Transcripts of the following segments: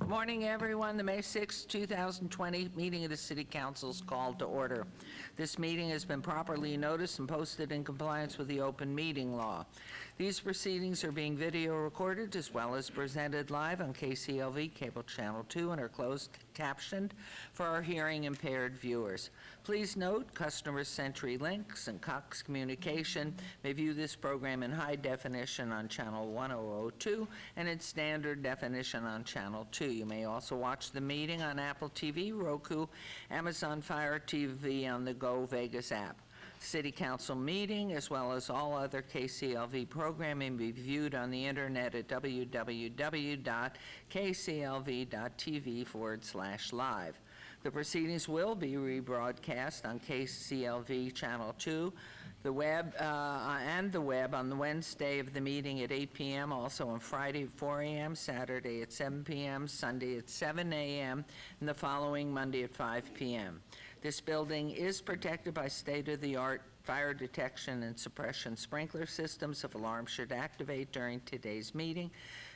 Good morning, everyone. The May 6, 2020 meeting of the City Council is called to order. This meeting has been properly noticed and posted in compliance with the open meeting law. These proceedings are being video recorded as well as presented live on KCLV Cable Channel 2 and are closed captioned for our hearing impaired viewers. Please note, customers CenturyLinks and Cox Communication may view this program in high definition on channel 1002 and in standard definition on channel 2. You may also watch the meeting on Apple TV, Roku, Amazon Fire TV on the Go Vegas app. City Council meeting, as well as all other KCLV programming, be viewed on the internet at www.kclv.tv/live. The proceedings will be rebroadcast on KCLV Channel 2, the web on the Wednesday of the meeting at 8 p.m., also on Friday at 4 a.m., Saturday at 7 p.m., Sunday at 7 a.m., and the following Monday at 5 p.m. This building is protected by state-of-the-art fire detection and suppression sprinkler systems. If alarms should activate during today's meeting,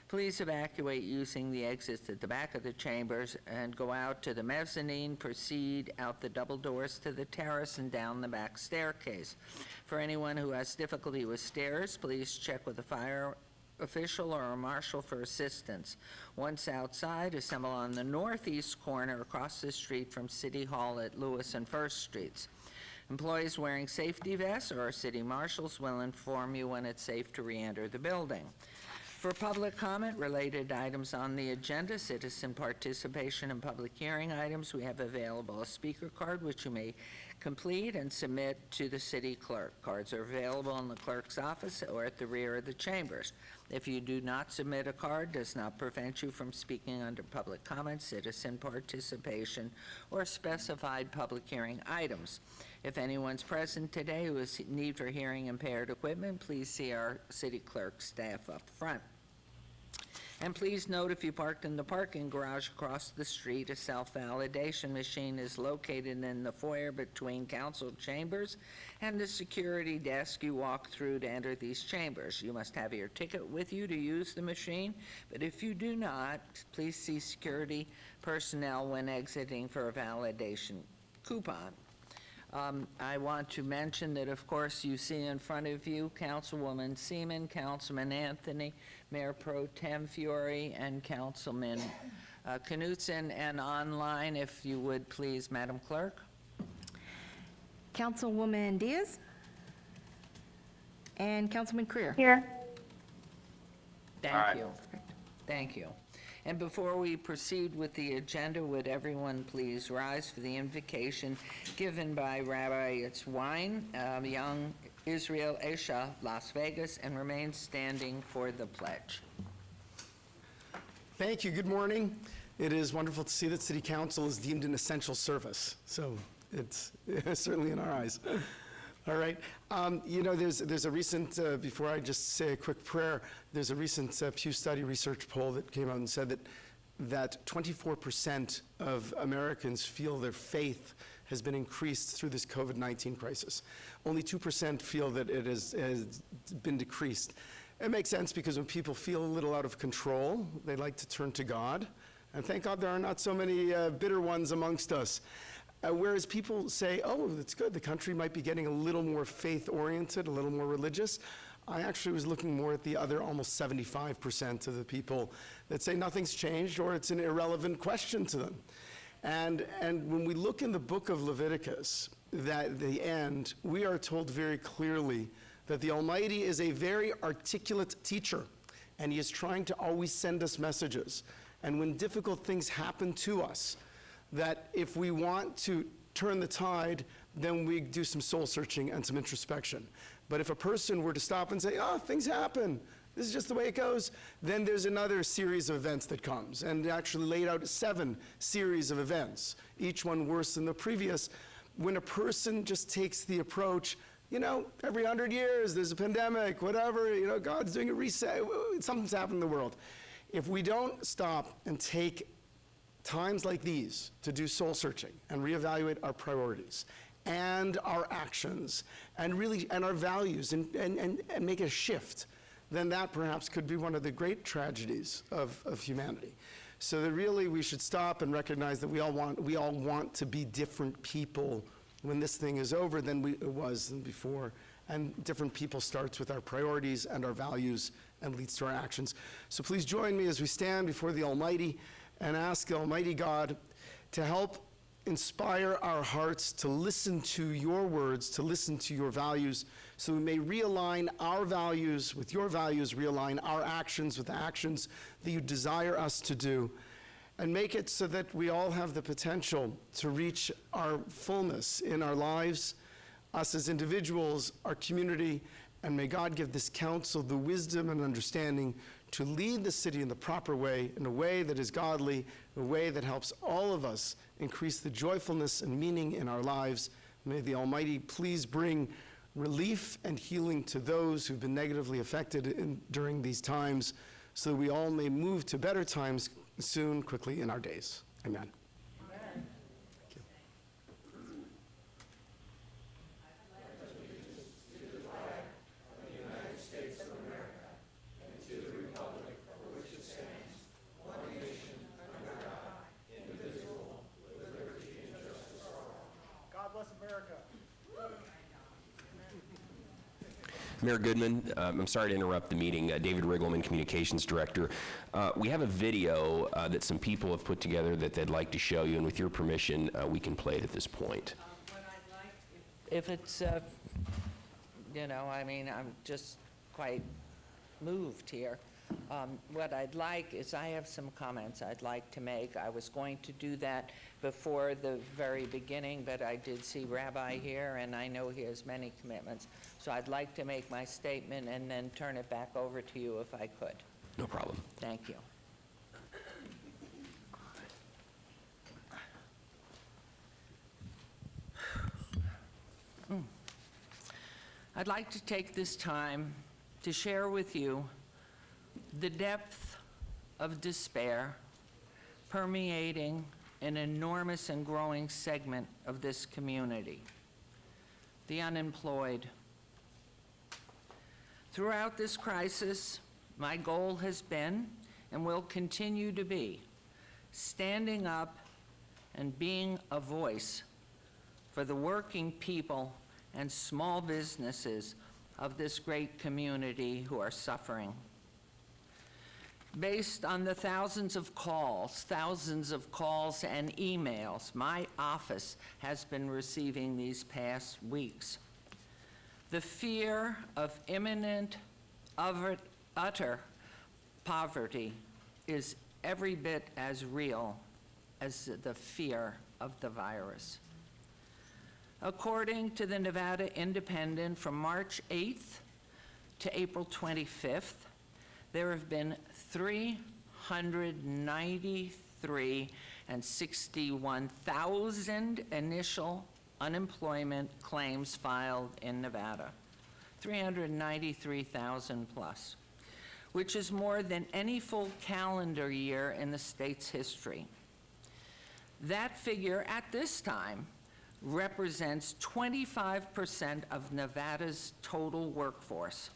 please evacuate using the exits at the back of the chambers and go out to the mezzanine, proceed out the double doors to the terrace and down the back staircase. For anyone who has difficulty with stairs, please check with the fire official or a marshal for assistance. Once outside, assemble on the northeast corner across the street from City Hall at Lewis and First Streets. Employees wearing safety vests or city marshals will inform you when it's safe to re-enter the building. For public comment related items on the agenda, citizen participation and public hearing items, we have available a speaker card which you may complete and submit to the city clerk. Cards are available in the clerk's office or at the rear of the chambers. If you do not submit a card, does not prevent you from speaking under public comment, citizen participation, or specified public hearing items. If anyone's present today who has need for hearing impaired equipment, please see our city clerk staff up front. And please note, if you parked in the parking garage across the street, a self-validation machine is located in the foyer between council chambers and the security desk you walk through to enter these chambers. You must have your ticket with you to use the machine, but if you do not, please see security personnel when exiting for a validation coupon. I want to mention that, of course, you see in front of you Councilwoman Seaman, Councilman Anthony, Mayor Pro Tem Fiore, and Councilman Knutson, and online, if you would please, Madam Clerk. Councilwoman Diaz and Councilman Creer. Here. Thank you. Thank you. And before we proceed with the agenda, would everyone please rise for the invocation given by Rabbi Yitzwine, Young Israel Esha, Las Vegas, and remain standing for the pledge. Thank you. Good morning. It is wonderful to see that City Council is deemed an essential service. So it's certainly in our eyes. All right. You know, there's a recent, before I just say a quick prayer, there's a recent Pew Study research poll that came out and said that 24% of Americans feel their faith has been increased through this COVID-19 crisis. Only 2% feel that it has been decreased. It makes sense because when people feel a little out of control, they like to turn to God. And thank God there are not so many bitter ones amongst us. Whereas people say, oh, that's good, the country might be getting a little more faith-oriented, a little more religious. I actually was looking more at the other almost 75% of the people that say nothing's changed or it's an irrelevant question to them. And when we look in the book of Leviticus, that the end, we are told very clearly that the Almighty is a very articulate teacher, and he is trying to always send us messages. And when difficult things happen to us, that if we want to turn the tide, then we do some soul searching and some introspection. But if a person were to stop and say, oh, things happen, this is just the way it goes, then there's another series of events that comes, and actually laid out 7 series of events, each one worse than the previous. When a person just takes the approach, you know, every 100 years there's a pandemic, whatever, you know, God's doing a reset, something's happened in the world. If we don't stop and take times like these to do soul searching and reevaluate our priorities and our actions and our values and make a shift, then that perhaps could be one of the great tragedies of humanity. So that really we should stop and recognize that we all want to be different people when this thing is over than it was before. And different people starts with our priorities and our values and leads to our actions. So please join me as we stand before the Almighty and ask Almighty God to help inspire our hearts to listen to your words, to listen to your values, so we may realign our values with your values, realign our actions with the actions that you desire us to do, and make it so that we all have the potential to reach our fullness in our lives, us as individuals, our community, and may God give this council the wisdom and understanding to lead the city in the proper way, in a way that is godly, in a way that helps all of us increase the joyfulness and meaning in our lives. May the Almighty please bring relief and healing to those who've been negatively affected during these times, so that we all may move to better times soon, quickly in our days. Amen. Mayor Goodman, I'm sorry to interrupt the meeting. David Riggleman, Communications Director. We have a video that some people have put together that they'd like to show you, and with your permission, we can play it at this point. What I'd like, if it's, you know, I mean, I'm just quite moved here. What I'd like is I have some comments I'd like to make. I was going to do that before the very beginning, but I did see Rabbi here, and I know he has many commitments. So I'd like to make my statement and then turn it back over to you if I could. No problem. Thank you. I'd like to take this time to share with you the depth of despair permeating an enormous and growing segment of this community, the unemployed. Throughout this crisis, my goal has been and will continue to be standing up and being a voice for the working people and small businesses of this great community who are suffering. Based on the thousands of calls and emails my office has been receiving these past weeks, the fear of imminent, utter poverty is every bit as real as the fear of the virus. According to the Nevada Independent, from March 8th to April 25th, there have been 393,061 initial unemployment claims filed in Nevada, 393,000 plus, which is more than any full calendar year in the state's history. That figure at this time represents 25% of Nevada's total workforce,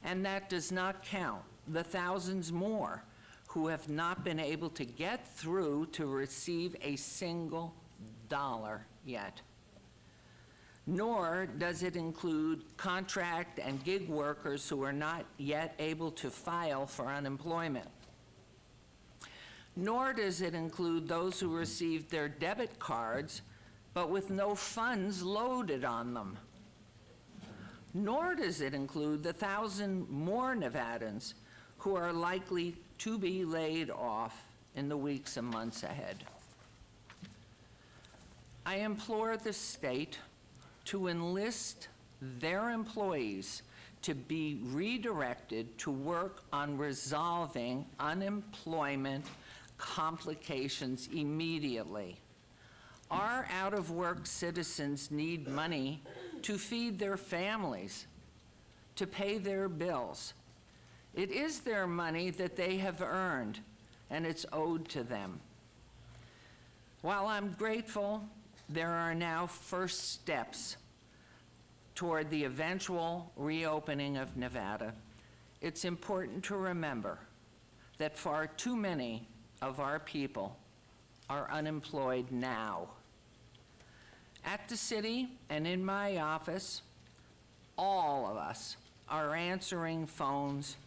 and that does not count the thousands more who have not been able to get through to receive a single dollar yet. Nor does it include contract and gig workers who are not yet able to file for unemployment. Nor does it include those who received their debit cards but with no funds loaded on them. Nor does it include the 1,000 more Nevadans who are likely to be laid off in the weeks and months ahead. I implore the state to enlist their employees to be redirected to work on resolving unemployment complications immediately. Our out-of-work citizens need money to feed their families, to pay their bills. It is their money that they have earned, and it's owed to them. While I'm grateful, there are now first steps toward the eventual reopening of Nevada. It's important to remember that far too many of our people are unemployed now. At the city and in my office, all of us are answering phones,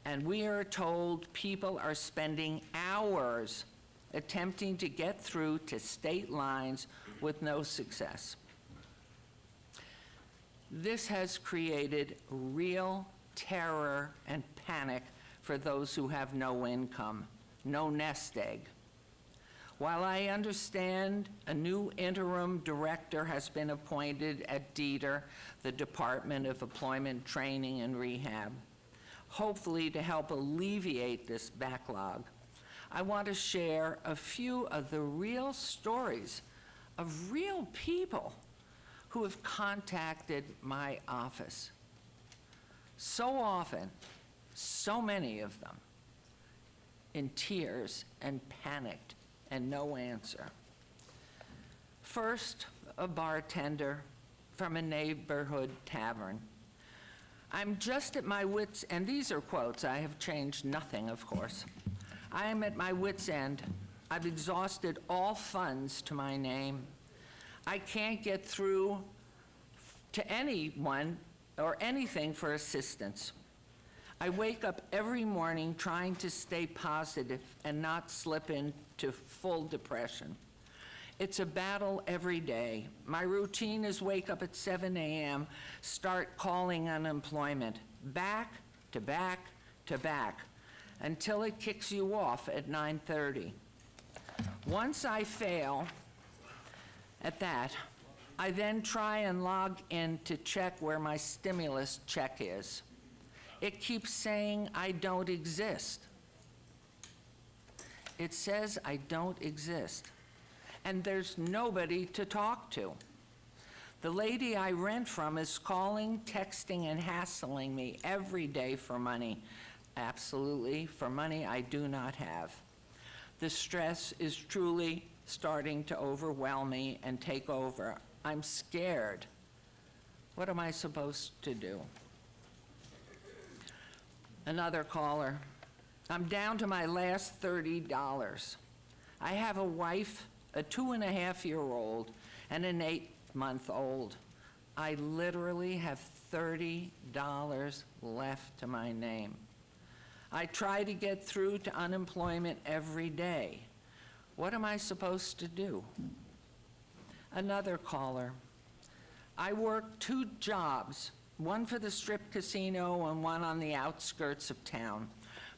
and we are told people are spending hours attempting to get through to state lines with no success. This has created real terror and panic for those who have no income, no nest egg. While I understand a new interim director has been appointed at DETR, the Department of Employment Training and Rehab, hopefully to help alleviate this backlog, I want to share a few of the real stories of real people who have contacted my office. So often, so many of them, in tears and panicked and no answer. First, a bartender from a neighborhood tavern. I'm just at my wits', and these are quotes, I have changed nothing, of course. I am at my wits' end. I've exhausted all funds to my name. I can't get through to anyone or anything for assistance. I wake up every morning trying to stay positive and not slip into full depression. It's a battle every day. My routine is wake up at 7 a.m., start calling unemployment, back to back to back, until it kicks you off at 9:30. Once I fail at that, I then try and log in to check where my stimulus check is. It keeps saying I don't exist. It says I don't exist, and there's nobody to talk to. The lady I rent from is calling, texting, and hassling me every day for money. Absolutely, for money I do not have. The stress is truly starting to overwhelm me and take over. I'm scared. What am I supposed to do? Another caller. I'm down to my last $30. I have a wife, a 2.5-year-old, and an 8-month-old. I literally have $30 left to my name. I try to get through to unemployment every day. What am I supposed to do? Another caller. I work 2 jobs, one for the strip casino and one on the outskirts of town.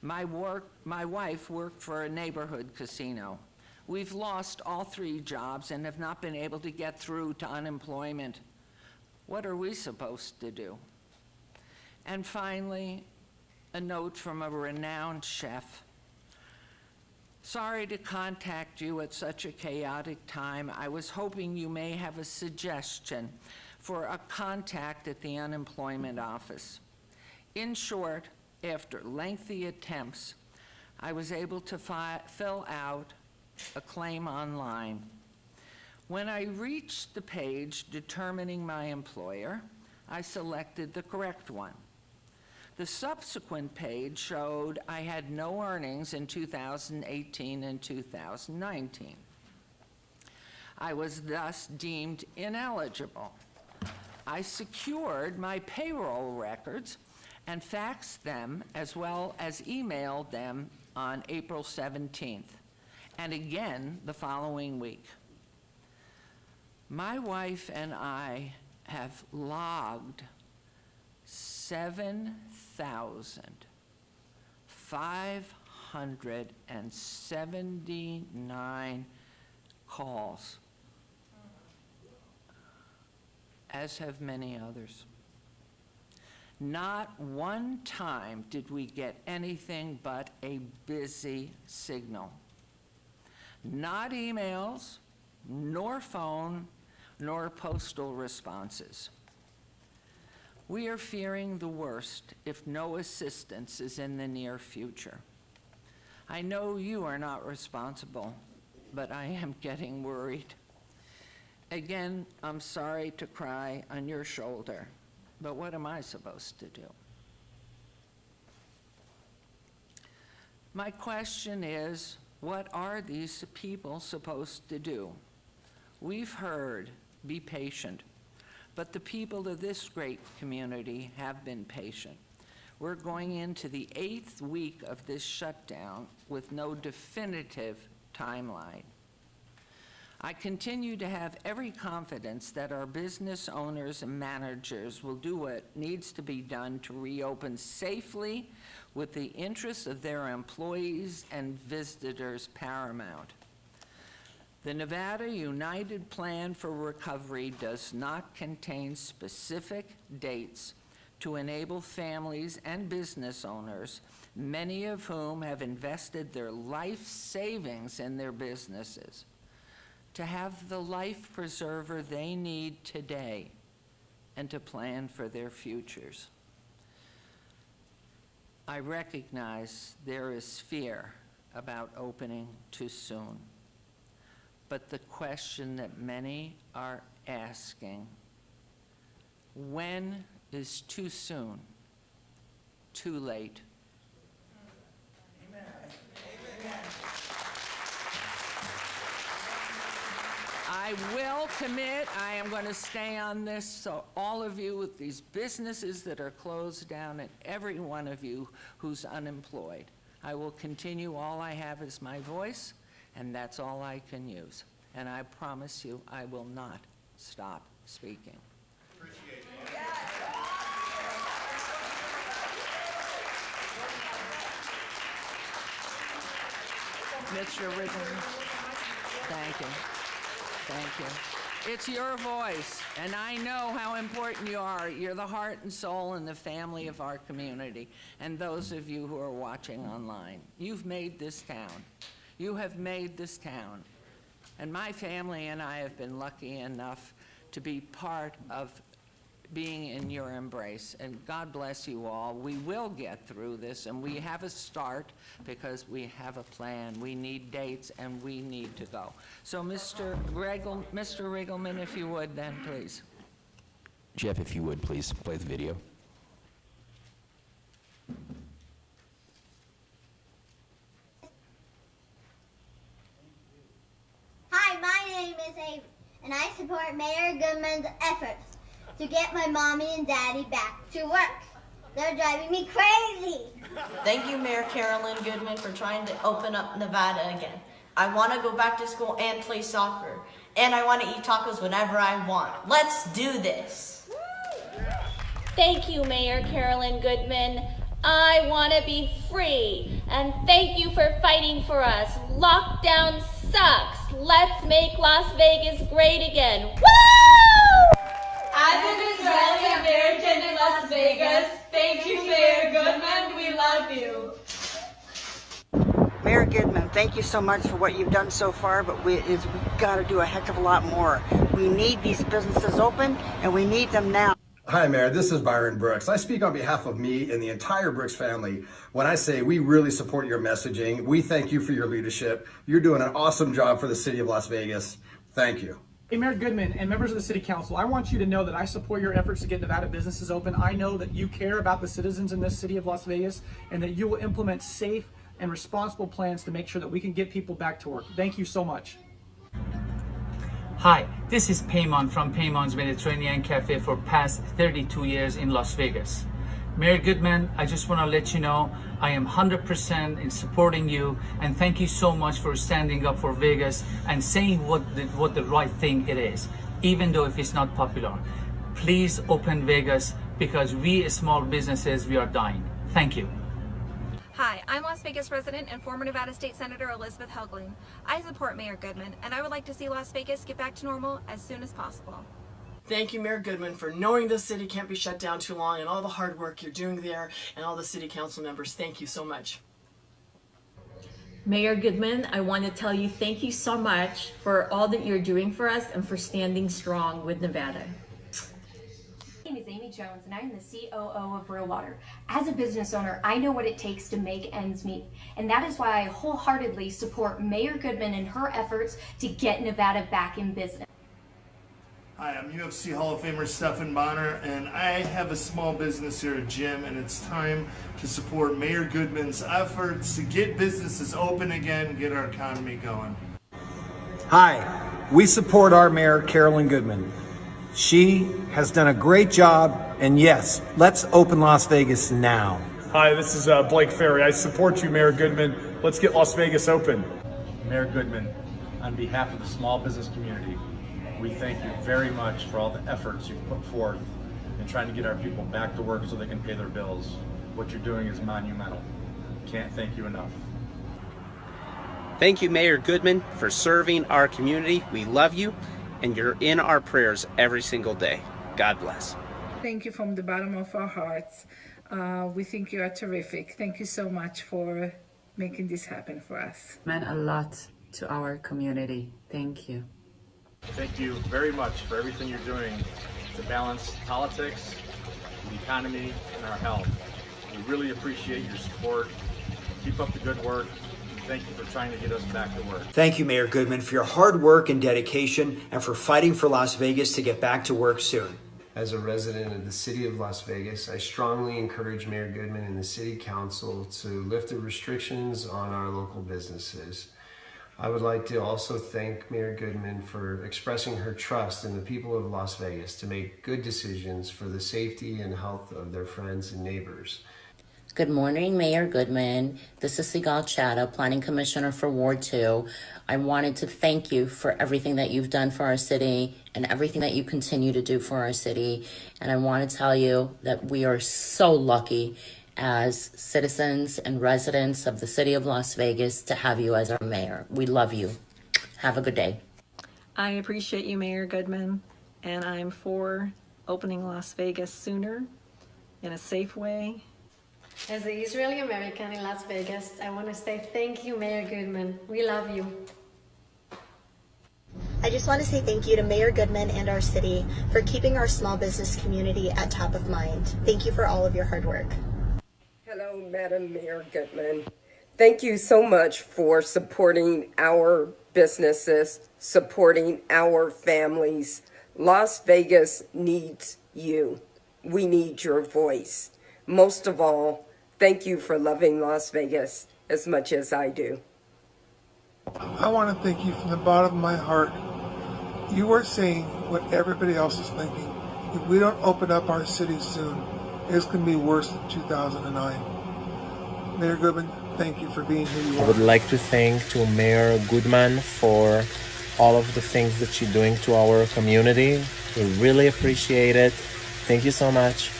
My wife worked for a neighborhood casino. We've lost all 3 jobs and have not been able to get through to unemployment. What are we supposed to do? And finally, a note from a renowned chef. Sorry to contact you at such a chaotic time. I was hoping you may have a suggestion for a contact at the unemployment office. In short, after lengthy attempts, I was able to fill out a claim online. When I reached the page determining my employer, I selected the correct one. The subsequent page showed I had no earnings in 2018 and 2019. I was thus deemed ineligible. I secured my payroll records and faxed them as well as emailed them on April 17th, and again the following week. My wife and I have logged 7,579 calls, as have many others. Not one time did we get anything but a busy signal. Not emails, nor phone, nor postal responses. We are fearing the worst if no assistance is in the near future. I know you are not responsible, but I am getting worried. Again, I'm sorry to cry on your shoulder, but what am I supposed to do? My question is, What are these people supposed to do? We've heard, be patient, but the people of this great community have been patient. We're going into the 8th week of this shutdown with no definitive timeline. I continue to have every confidence that our business owners and managers will do what needs to be done to reopen safely with the interests of their employees and visitors paramount. The Nevada United Plan for Recovery does not contain specific dates to enable families and business owners, many of whom have invested their life savings in their businesses, to have the life preserver they need today and to plan for their futures. I recognize there is fear about opening too soon, but the question that many are asking, when is too soon, too late? I will commit, I am going to stay on this, so all of you with these businesses that are closed down and every one of you who's unemployed, I will continue. All I have is my voice, and that's all I can use. And I promise you, I will not stop speaking. Appreciate it. Mr. Riggleman, thank you. Thank you. It's your voice, and I know how important you are. You're the heart and soul and the family of our community, and those of you who are watching online. You've made this town. You have made this town. And my family and I have been lucky enough to be part of being in your embrace. And God bless you all. We will get through this, and we have a start because we have a plan. We need dates, and we need to go. So Mr. Riggleman, if you would then, please. Jeff, if you would, please play the video. Hi, my name is Avery, and I support Mayor Goodman's efforts to get my mommy and daddy back to work. They're driving me crazy. Thank you, Mayor Carolyn Goodman, for trying to open up Nevada again. I want to go back to school and play soccer, and I want to eat tacos whenever I want. Let's do this. Thank you, Mayor Carolyn Goodman. I want to be free, and thank you for fighting for us. Lockdown sucks. Let's make Las Vegas great again. Woo! As an Israeli American in Las Vegas, thank you, Mayor Goodman. We love you. Mayor Goodman, thank you so much for what you've done so far, but we've got to do a heck of a lot more. We need these businesses open, and we need them now. Hi, Mayor. This is Byron Brooks. I speak on behalf of me and the entire Brooks family when I say we really support your messaging. We thank you for your leadership. You're doing an awesome job for the city of Las Vegas. Thank you. Hey, Mayor Goodman and members of the City Council, I want you to know that I support your efforts to get Nevada businesses open. I know that you care about the citizens in this city of Las Vegas and that you will implement safe and responsible plans to make sure that we can get people back to work. Thank you so much. Hi, this is Paymon from Paymon's Mediterranean Cafe for past 32 years in Las Vegas. Mayor Goodman, I just want to let you know I am 100% in supporting you, and thank you so much for standing up for Vegas and saying what the right thing it is, even though if it's not popular. Please open Vegas because we as small businesses, we are dying. Thank you. Hi, I'm Las Vegas resident and former Nevada State Senator Elizabeth Hoagland. I support Mayor Goodman, and I would like to see Las Vegas get back to normal as soon as possible. Thank you, Mayor Goodman, for knowing this city can't be shut down too long and all the hard work you're doing there, and all the city council members. Thank you so much. Mayor Goodman, I want to tell you thank you so much for all that you're doing for us and for standing strong with Nevada. My name is Amy Jones, and I'm the COO of Real Water. As a business owner, I know what it takes to make ends meet, and that is why I wholeheartedly support Mayor Goodman and her efforts to get Nevada back in business. Hi, I'm UFC Hall of Famer Stephan Bonner, and I have a small business here at Gym, and it's time to support Mayor Goodman's efforts to get businesses open again and get our economy going. Hi, we support our Mayor, Carolyn Goodman. She has done a great job, and yes, let's open Las Vegas now. Hi, this is Blake Ferry. I support you, Mayor Goodman. Let's get Las Vegas open. Mayor Goodman, on behalf of the small business community, we thank you very much for all the efforts you've put forth in trying to get our people back to work so they can pay their bills. What you're doing is monumental. Can't thank you enough. Thank you, Mayor Goodman, for serving our community. We love you, and you're in our prayers every single day. God bless. Thank you from the bottom of our hearts. We think you are terrific. Thank you so much for making this happen for us. Meant a lot to our community. Thank you. Thank you very much for everything you're doing to balance politics, the economy, and our health. We really appreciate your support. Keep up the good work. Thank you for trying to get us back to work. Thank you, Mayor Goodman, for your hard work and dedication, and for fighting for Las Vegas to get back to work soon. As a resident of the city of Las Vegas, I strongly encourage Mayor Goodman and the City Council to lift the restrictions on our local businesses. I would like to also thank Mayor Goodman for expressing her trust in the people of Las Vegas to make good decisions for the safety and health of their friends and neighbors. Good morning, Mayor Goodman. This is Sigal Chadha, Planning Commissioner for Ward 2. I wanted to thank you for everything that you've done for our city and everything that you continue to do for our city. And I want to tell you that we are so lucky as citizens and residents of the city of Las Vegas to have you as our mayor. We love you. Have a good day. I appreciate you, Mayor Goodman, and I'm for opening Las Vegas sooner in a safe way. As an Israeli American in Las Vegas, I want to say thank you, Mayor Goodman. We love you. I just want to say thank you to Mayor Goodman and our city for keeping our small business community at top of mind. Thank you for all of your hard work. Hello, Madam Mayor Goodman. Thank you so much for supporting our businesses, supporting our families. Las Vegas needs you. We need your voice. Most of all, thank you for loving Las Vegas as much as I do. I want to thank you from the bottom of my heart. You are saying what everybody else is thinking. If we don't open up our city soon, it's going to be worse than 2009. Mayor Goodman, thank you for being who you are. I would like to thank to Mayor Goodman for all of the things that she's doing to our community. We really appreciate it. Thank you so much.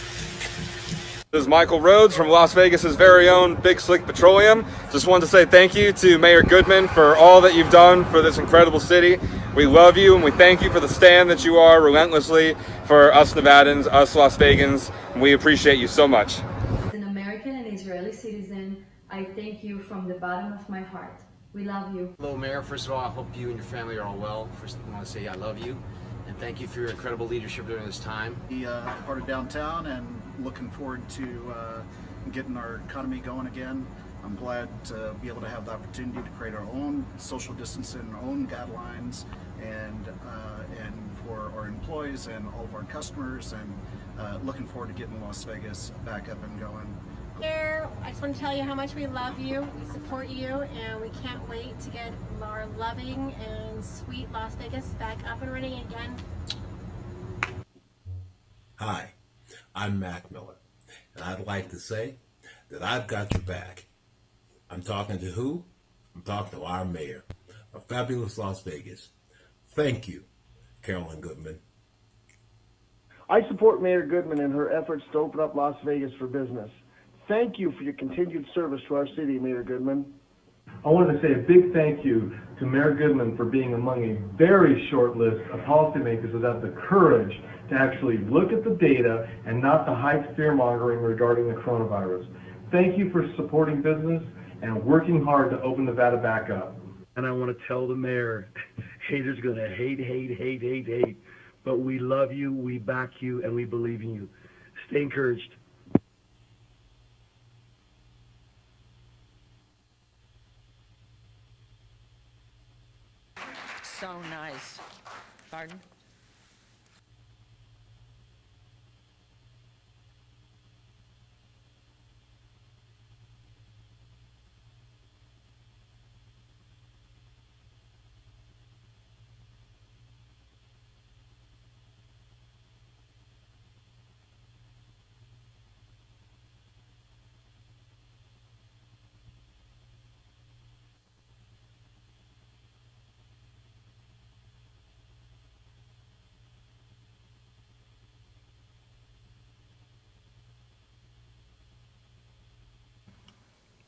This is Michael Rhodes from Las Vegas's very own Big Slick Petroleum. Just wanted to say thank you to Mayor Goodman for all that you've done for this incredible city. We love you and we thank you for the stand that you are relentlessly for us Nevadans, us Las Vegans. We appreciate you so much. As an American and Israeli citizen, I thank you from the bottom of my heart. We love you. Hello, Mayor. First of all, I hope you and your family are all well. First, I want to say I love you and thank you for your incredible leadership during this time. Part of downtown and looking forward to getting our economy going again. I'm glad to be able to have the opportunity to create our own social distancing, our own guidelines, and for our employees and all of our customers, and looking forward to getting Las Vegas back up and going. Mayor, I just want to tell you how much we love you, we support you, and we can't wait to get our loving and sweet Las Vegas back up and running again. Hi, I'm Mac Miller, and I'd like to say that I've got your back. I'm talking to who? I'm talking to our mayor of fabulous Las Vegas. Thank you, Carolyn Goodman. I support Mayor Goodman in her efforts to open up Las Vegas for business. Thank you for your continued service to our city, Mayor Goodman. I wanted to say a big thank you to Mayor Goodman for being among a very short list of policymakers that have the courage to actually look at the data and not to hype fear-mongering regarding the coronavirus. Thank you for supporting business and working hard to open Nevada back up. And I want to tell the mayor, haters are going to hate, but we love you, we back you, and we believe in you. Stay encouraged. So nice. Pardon?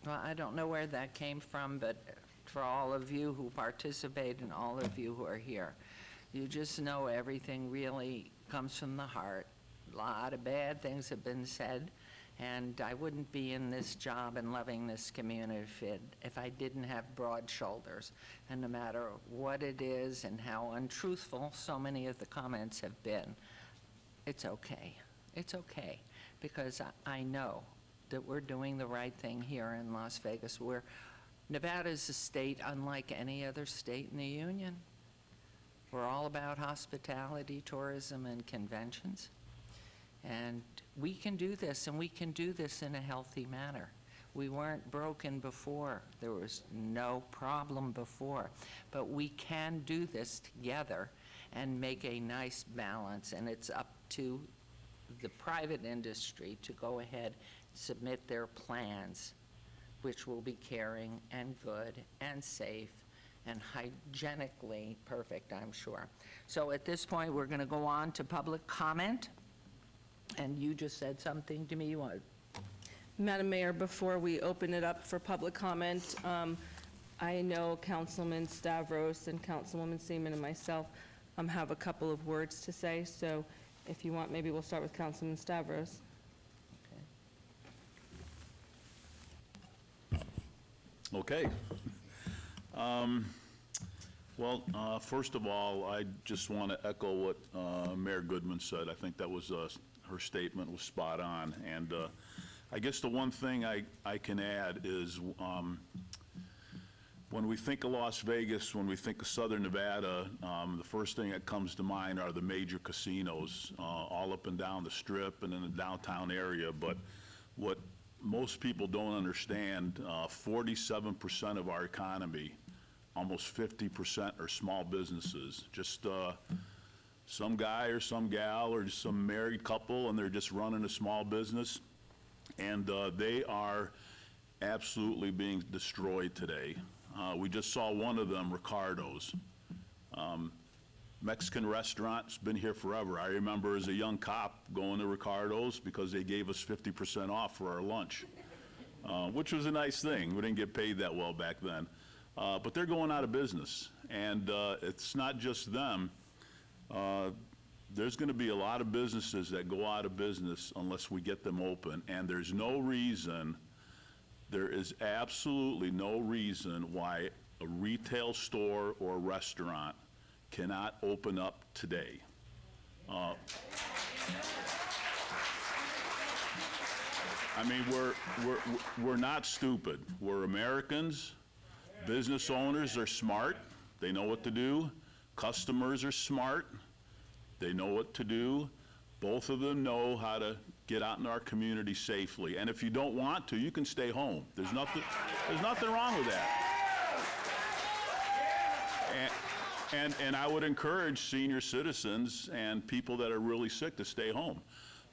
Well, I don't know where that came from, but for all of you who participate and all of you who are here, you just know everything really comes from the heart. A lot of bad things have been said, and I wouldn't be in this job and loving this community if I didn't have broad shoulders. And no matter what it is and how untruthful so many of the comments have been, it's okay. It's okay, because I know that we're doing the right thing here in Las Vegas. Nevada is a state unlike any other state in the union. We're all about hospitality, tourism, and conventions. And we can do this, and we can do this in a healthy manner. We weren't broken before. There was no problem before. But we can do this together and make a nice balance, and it's up to the private industry to go ahead and submit their plans, which will be caring and good and safe and hygienically perfect, I'm sure. So at this point, we're going to go on to public comment. And you just said something to me you want. Madam Mayor, before we open it up for public comment, I know Councilman Stavros and Councilwoman Seaman and myself have a couple of words to say. So if you want, maybe we'll start with Councilman Stavros. Okay. Well, first of all, I just want to echo what Mayor Goodman said. I think that was her statement was spot on. And I guess the one thing I can add is when we think of Las Vegas, when we think of Southern Nevada, the first thing that comes to mind are the major casinos all up and down the Strip and in the downtown area. But what most people don't understand, 47% of our economy, almost 50% are small businesses. Just some guy or some gal or some married couple, and they're just running a small business. And they are absolutely being destroyed today. We just saw one of them, Ricardo's. Mexican restaurant's been here forever. I remember as a young cop going to Ricardo's because they gave us 50% off for our lunch, which was a nice thing. We didn't get paid that well back then. But they're going out of business. And it's not just them. There's going to be a lot of businesses that go out of business unless we get them open. And there's no reason, there is absolutely no reason why a retail store or a restaurant cannot open up today. I mean, we're not stupid. We're Americans. Business owners are smart. They know what to do. Customers are smart. They know what to do. Both of them know how to get out in our community safely. And if you don't want to, you can stay home. There's nothing wrong with that. And I would encourage senior citizens and people that are really sick to stay home.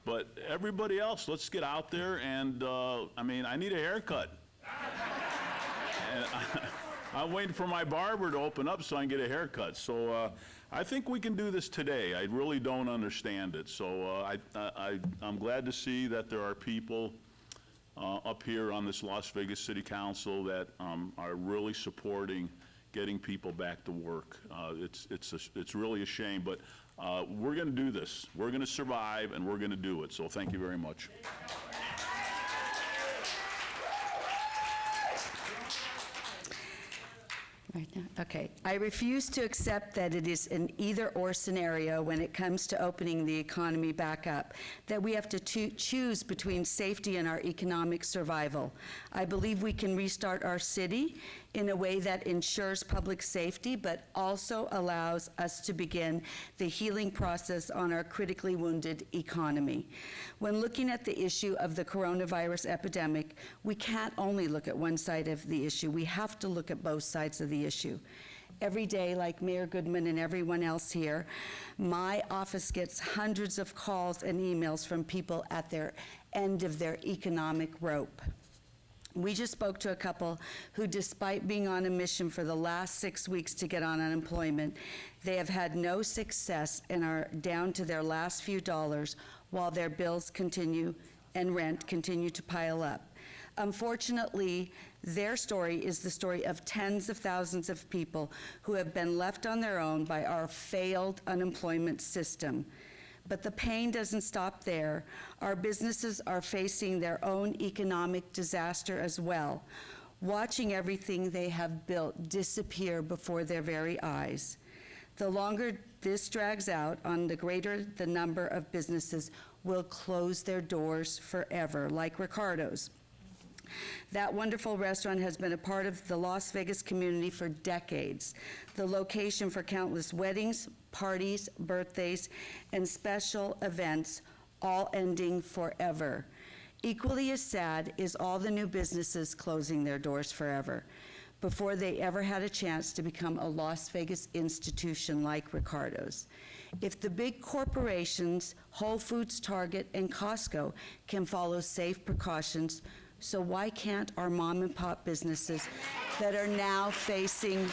But everybody else, let's get out there and, I mean, I need a haircut. And I'm waiting for my barber to open up so I can get a haircut. So I think we can do this today. I really don't understand it. So I'm glad to see that there are people up here on this Las Vegas City Council that are really supporting getting people back to work. It's really a shame, but we're going to do this. We're going to survive, and we're going to do it. So thank you very much. Right now. Okay. I refuse to accept that it is an either-or scenario when it comes to opening the economy back up, that we have to choose between safety and our economic survival. I believe we can restart our city in a way that ensures public safety, but also allows us to begin the healing process on our critically wounded economy. When looking at the issue of the coronavirus epidemic, we can't only look at one side of the issue. We have to look at both sides of the issue. Every day, like Mayor Goodman and everyone else here, my office gets hundreds of calls and emails from people at their end of their economic rope. We just spoke to a couple who, despite being on a mission for the last 6 weeks to get on unemployment, they have had no success and are down to their last few dollars while their bills continue and rent continue to pile up. Unfortunately, their story is the story of tens of thousands of people who have been left on their own by our failed unemployment system. But the pain doesn't stop there. Our businesses are facing their own economic disaster as well, watching everything they have built disappear before their very eyes. The longer this drags out, the greater the number of businesses will close their doors forever, like Ricardo's. That wonderful restaurant has been a part of the Las Vegas community for decades, the location for countless weddings, parties, birthdays, and special events, all ending forever. Equally as sad is all the new businesses closing their doors forever, before they ever had a chance to become a Las Vegas institution like Ricardo's. If the big corporations, Whole Foods, Target, and Costco, can follow safe precautions, so why can't our mom and pop businesses that are now facing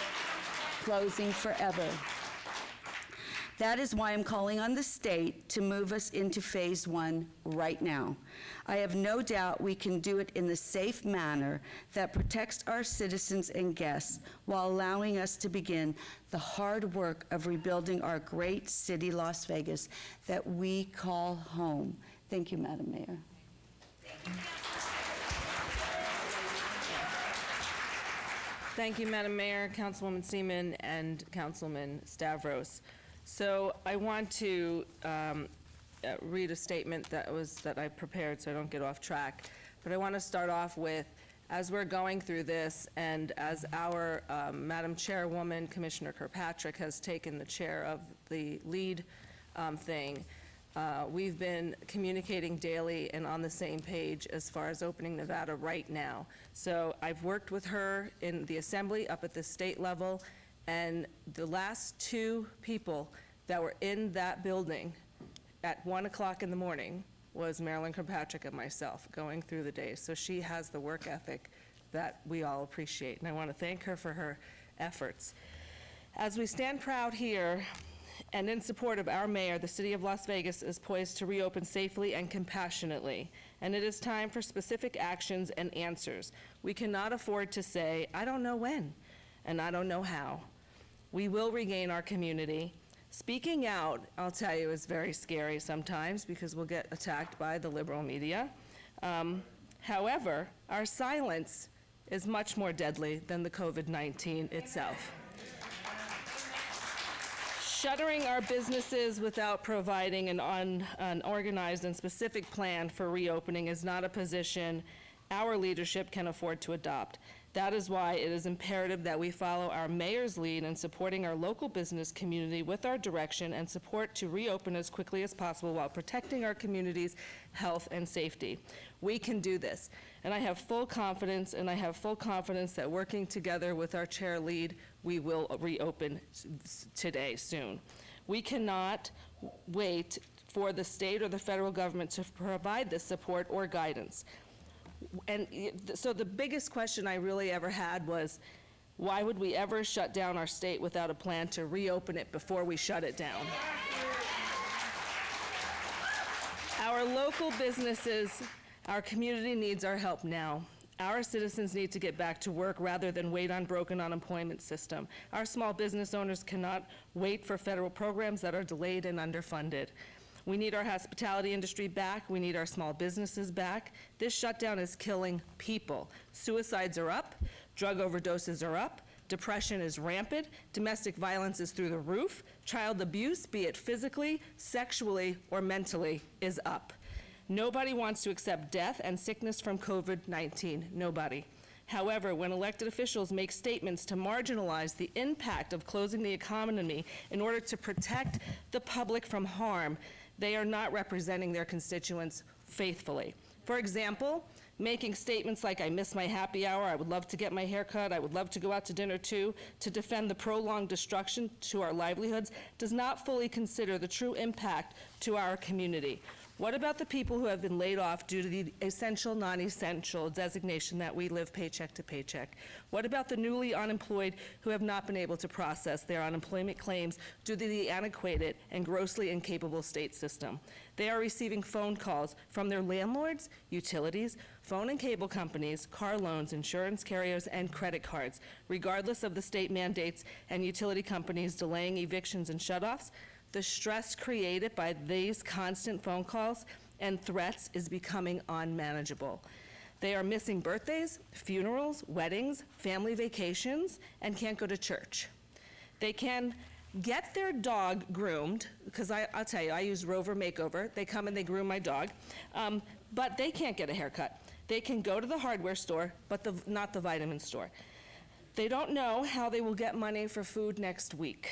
closing forever? That is why I'm calling on the state to move us into phase 1 right now. I have no doubt we can do it in the safe manner that protects our citizens and guests while allowing us to begin the hard work of rebuilding our great city, Las Vegas, that we call home. Thank you, Madam Mayor. Thank you, Madam Mayor, Councilwoman Seaman, and Councilman Stavros. So I want to read a statement that I prepared so I don't get off track. But I want to start off with, as we're going through this, and as our Madam Chairwoman, Commissioner Kirkpatrick, has taken the chair of the lead thing, we've been communicating daily and on the same page as far as opening Nevada right now. So I've worked with her in the Assembly up at the state level, and the last 2 people that were in that building at 1 o'clock in the morning was Marilyn Kirkpatrick and myself going through the day. So she has the work ethic that we all appreciate, and I want to thank her for her efforts. As we stand proud here and in support of our mayor, the city of Las Vegas is poised to reopen safely and compassionately, and it is time for specific actions and answers. We cannot afford to say, I don't know when, and I don't know how. We will regain our community. Speaking out, I'll tell you, is very scary sometimes because we'll get attacked by the liberal media. However, our silence is much more deadly than the COVID-19 itself. Shuttering our businesses without providing an organized and specific plan for reopening is not a position our leadership can afford to adopt. That is why it is imperative that we follow our mayor's lead in supporting our local business community with our direction and support to reopen as quickly as possible while protecting our community's health and safety. We can do this, and I have full confidence, that working together with our chair lead, we will reopen today, soon. We cannot wait for the state or the federal government to provide this support or guidance. And so the biggest question I really ever had was, why would we ever shut down our state without a plan to reopen it before we shut it down? Our local businesses, our community needs our help now. Our citizens need to get back to work rather than wait on broken unemployment system. Our small business owners cannot wait for federal programs that are delayed and underfunded. We need our hospitality industry back. We need our small businesses back. This shutdown is killing people. Suicides are up, drug overdoses are up, depression is rampant, domestic violence is through the roof, child abuse, be it physically, sexually, or mentally, is up. Nobody wants to accept death and sickness from COVID-19, nobody. However, when elected officials make statements to marginalize the impact of closing the economy in order to protect the public from harm, they are not representing their constituents faithfully. For example, making statements like, I miss my happy hour, I would love to get my hair cut, I would love to go out to dinner too, to defend the prolonged destruction to our livelihoods, does not fully consider the true impact to our community. What about the people who have been laid off due to the essential, non-essential designation that we live paycheck to paycheck? What about the newly unemployed who have not been able to process their unemployment claims due to the antiquated and grossly incapable state system? They are receiving phone calls from their landlords, utilities, phone and cable companies, car loans, insurance carriers, and credit cards, regardless of the state mandates and utility companies delaying evictions and shutoffs. The stress created by these constant phone calls and threats is becoming unmanageable. They are missing birthdays, funerals, weddings, family vacations, and can't go to church. They can get their dog groomed, because I'll tell you, I use Rover Makeover. They come and they groom my dog, but they can't get a haircut. They can go to the hardware store, but not the vitamin store. They don't know how they will get money for food next week.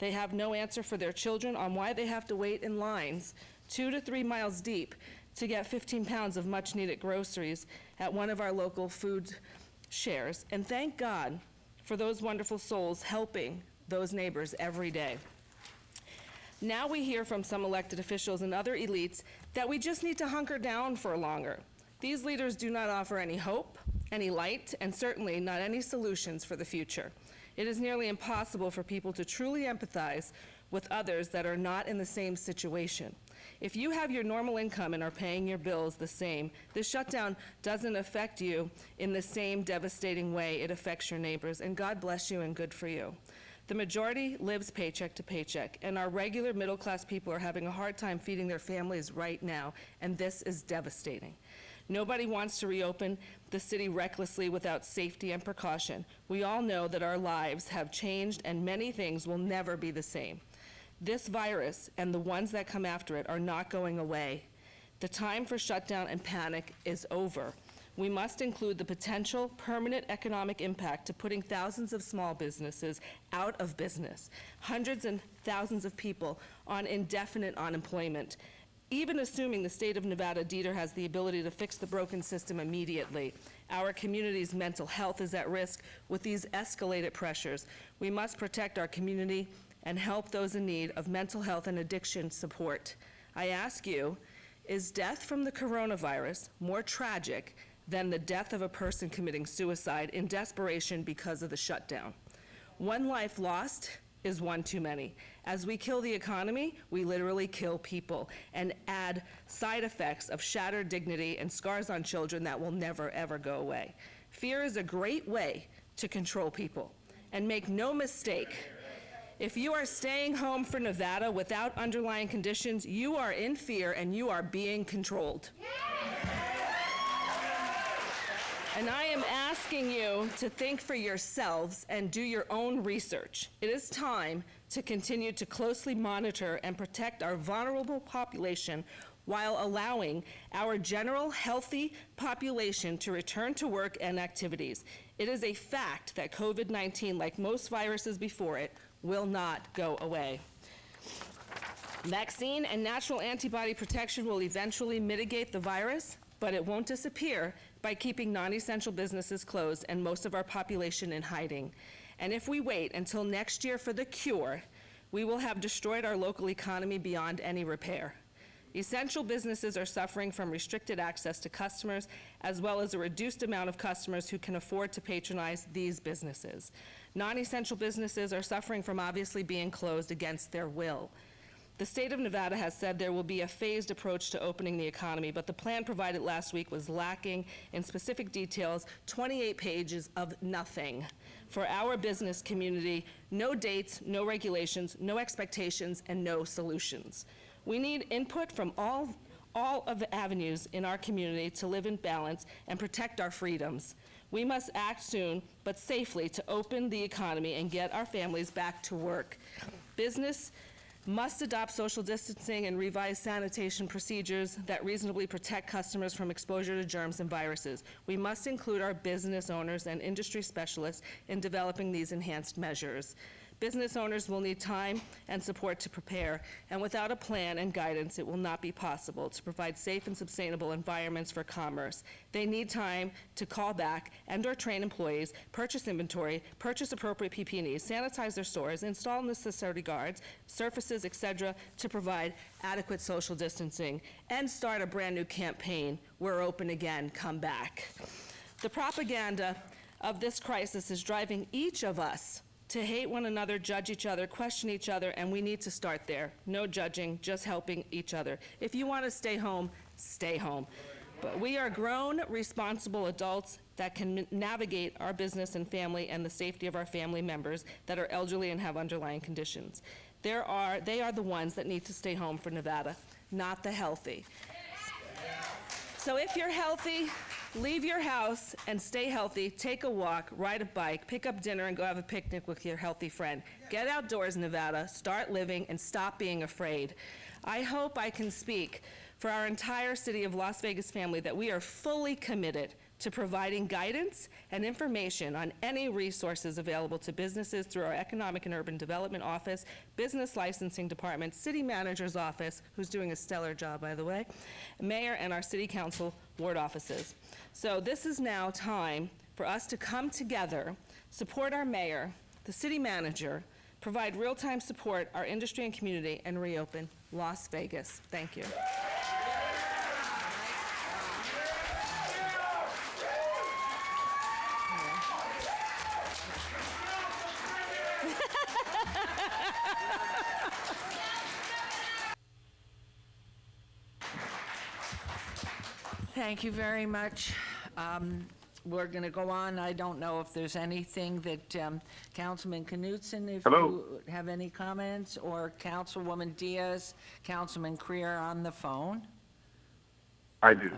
They have no answer for their children on why they have to wait in lines 2 to 3 miles deep to get 15 pounds of much-needed groceries at one of our local food shares. And thank God for those wonderful souls helping those neighbors every day. Now we hear from some elected officials and other elites that we just need to hunker down for longer. These leaders do not offer any hope, any light, and certainly not any solutions for the future. It is nearly impossible for people to truly empathize with others that are not in the same situation. If you have your normal income and are paying your bills the same, this shutdown doesn't affect you in the same devastating way it affects your neighbors, and God bless you and good for you. The majority lives paycheck to paycheck, and our regular middle-class people are having a hard time feeding their families right now, and this is devastating. Nobody wants to reopen the city recklessly without safety and precaution. We all know that our lives have changed and many things will never be the same. This virus and the ones that come after it are not going away. The time for shutdown and panic is over. We must include the potential permanent economic impact to putting thousands of small businesses out of business, hundreds and thousands of people on indefinite unemployment. Even assuming the state of Nevada Dieter has the ability to fix the broken system immediately, our community's mental health is at risk with these escalated pressures. We must protect our community and help those in need of mental health and addiction support. I ask you, is death from the coronavirus more tragic than the death of a person committing suicide in desperation because of the shutdown? One life lost is one too many. As we kill the economy, we literally kill people and add side effects of shattered dignity and scars on children that will never, ever go away. Fear is a great way to control people. And make no mistake, if you are staying home for Nevada without underlying conditions, you are in fear and you are being controlled. And I am asking you to think for yourselves and do your own research. It is time to continue to closely monitor and protect our vulnerable population while allowing our general healthy population to return to work and activities. It is a fact that COVID-19, like most viruses before it, will not go away. Vaccine and natural antibody protection will eventually mitigate the virus, but it won't disappear by keeping non-essential businesses closed and most of our population in hiding. And if we wait until next year for the cure, we will have destroyed our local economy beyond any repair. Essential businesses are suffering from restricted access to customers, as well as a reduced amount of customers who can afford to patronize these businesses. Non-essential businesses are suffering from obviously being closed against their will. The state of Nevada has said there will be a phased approach to opening the economy, but the plan provided last week was lacking in specific details, 28 pages of nothing. For our business community, no dates, no regulations, no expectations, and no solutions. We need input from all of the avenues in our community to live in balance and protect our freedoms. We must act soon, but safely, to open the economy and get our families back to work. Business must adopt social distancing and revise sanitation procedures that reasonably protect customers from exposure to germs and viruses. We must include our business owners and industry specialists in developing these enhanced measures. Business owners will need time and support to prepare, and without a plan and guidance, it will not be possible to provide safe and sustainable environments for commerce. They need time to call back and/or train employees, purchase inventory, purchase appropriate PPE, sanitize their stores, install necessary guards, surfaces, etc., to provide adequate social distancing, and start a brand-new campaign, "We're open again, come back." The propaganda of this crisis is driving each of us to hate one another, judge each other, question each other, and we need to start there. No judging, just helping each other. If you want to stay home, stay home. But we are grown, responsible adults that can navigate our business and family and the safety of our family members that are elderly and have underlying conditions. They are the ones that need to stay home for Nevada, not the healthy. So if you're healthy, leave your house and stay healthy. Take a walk, ride a bike, pick up dinner, and go have a picnic with your healthy friend. Get outdoors, Nevada. Start living and stop being afraid. I hope I can speak for our entire City of Las Vegas family that we are fully committed to providing guidance and information on any resources available to businesses through our Economic and Urban Development Office, Business Licensing Department, City Manager's Office, who's doing a stellar job, by the way, Mayor, and our City Council ward offices. So this is now time for us to come together, support our mayor, the city manager, provide real-time support, our industry and community, and reopen Las Vegas. Thank you. Thank you very much. We're going to go on. I don't know if there's anything that Councilman Knutson, if you have any comments, or Councilwoman Diaz, Councilman Creer on the phone. I do.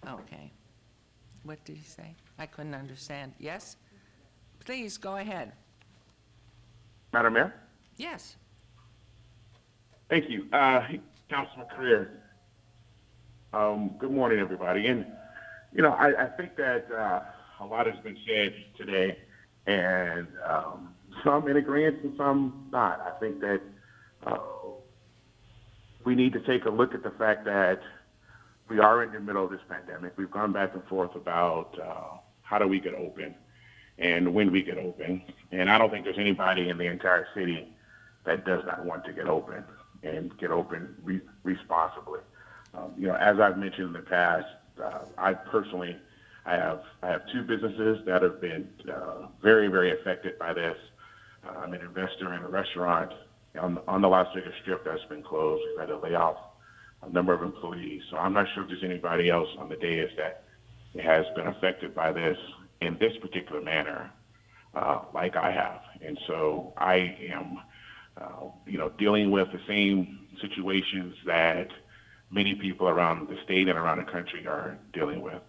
Okay. What did he say? I couldn't understand. Yes? Please, go ahead. Madam Mayor? Yes. Thank you. Councilman Career. Good morning, everybody. And, you know, I think that a lot has been said today, and some in agreement and some not. I think that we need to take a look at the fact that we are in the middle of this pandemic. We've gone back and forth about how do we get open and when we get open. And I don't think there's anybody in the entire city that does not want to get open and get open responsibly. You know, as I've mentioned in the past, I personally, I have two businesses that have been very, very affected by this. I'm an investor in a restaurant on the Las Vegas Strip that's been closed. We've had to lay off a number of employees. So I'm not sure if there's anybody else on the dais that has been affected by this in this particular manner, like I have. And so I am, you know, dealing with the same situations that many people around the state and around the country are dealing with.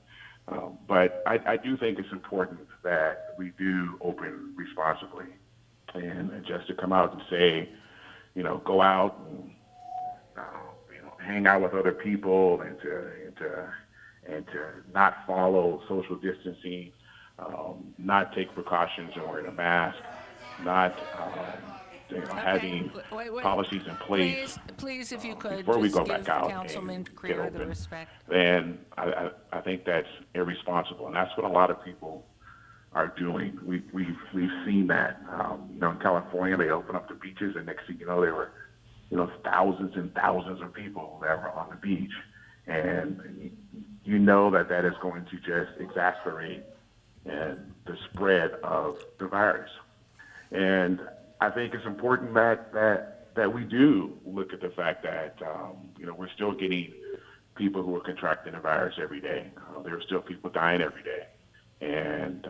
But I do think it's important that we do open responsibly, and just to come out and say, you know, go out and you know, hang out with other people and to not follow social distancing, not take precautions and wearing a mask, not you know, having policies in place. Please, if you could, before we just go back give out Councilman and Creer get the open, respect. then I think that's irresponsible, and that's what a lot of people are doing. We've seen that. You know, in California, they opened up the beaches, and next thing you know, there were, you know, thousands and thousands of people that were on the beach, and you know that is going to just exacerbate the spread of the virus. And I think it's important that we do look at the fact that you know, we're still getting people who are contracting the virus every day. There are still people dying every day, and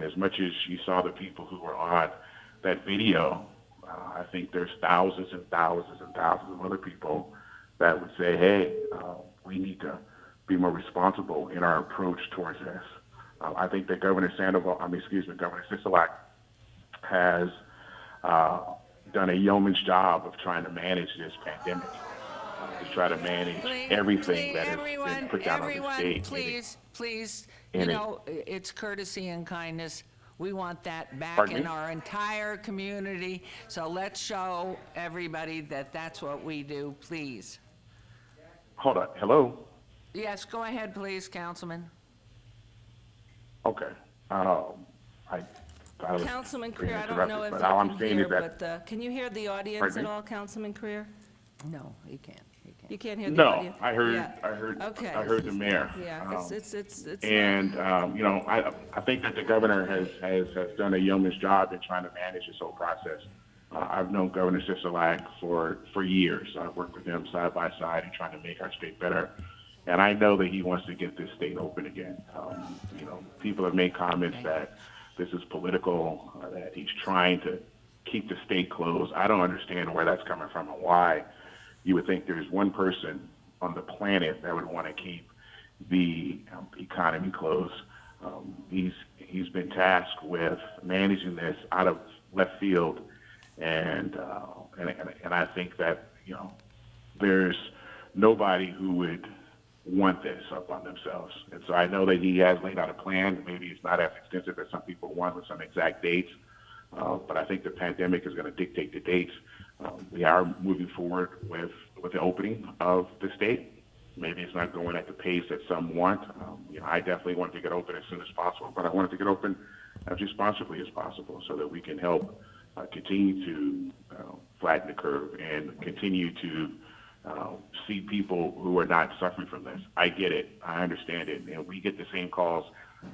as much as you saw the people who were on that video, I think there's thousands and thousands and thousands of other people that would say, hey, we need to be more responsible in our approach towards this. I think that Governor Sisolak has done a yeoman's job of trying to manage this pandemic, to try to manage everything that has been put down on the state. Please, you know, it's courtesy and kindness. We want that back Pardon in me? our entire community. So let's show everybody that that's what we do, please. Hold on. Hello? Yes, go ahead, please, Councilman. Okay. I was Councilman being Creer, I don't know interrupted, if but you all I'm can saying hear, is that, but can you hear the audience Pardon at me? all, Councilman Creer? No, he can't. You can't hear the no, audience? I heard, Yeah. I Okay. heard the mayor. Yeah, it's not. And, you know, I think that the governor has done a yeoman's job in trying to manage this whole process. I've known Governor Sisolak for years. I've worked with him side by side in trying to make our state better. And I know that he wants to get this state open again. You know, people have made comments that this is political, that he's trying to keep the state closed. I don't understand where that's coming from and why you would think there's one person on the planet that would want to keep the economy closed. He's been tasked with managing this out of left field, and I think that, you know, there's nobody who would want this up on themselves. And so I know that he has laid out a plan. Maybe it's not as extensive as some people want with some exact dates, but I think the pandemic is going to dictate the dates. We are moving forward with the opening of the state. Maybe it's not going at the pace that some want. You know, I definitely want to get open as soon as possible, but I want it to get open as responsibly as possible so that we can help continue to flatten the curve and continue to see people who are not suffering from this. I get it. I understand it. And we get the same calls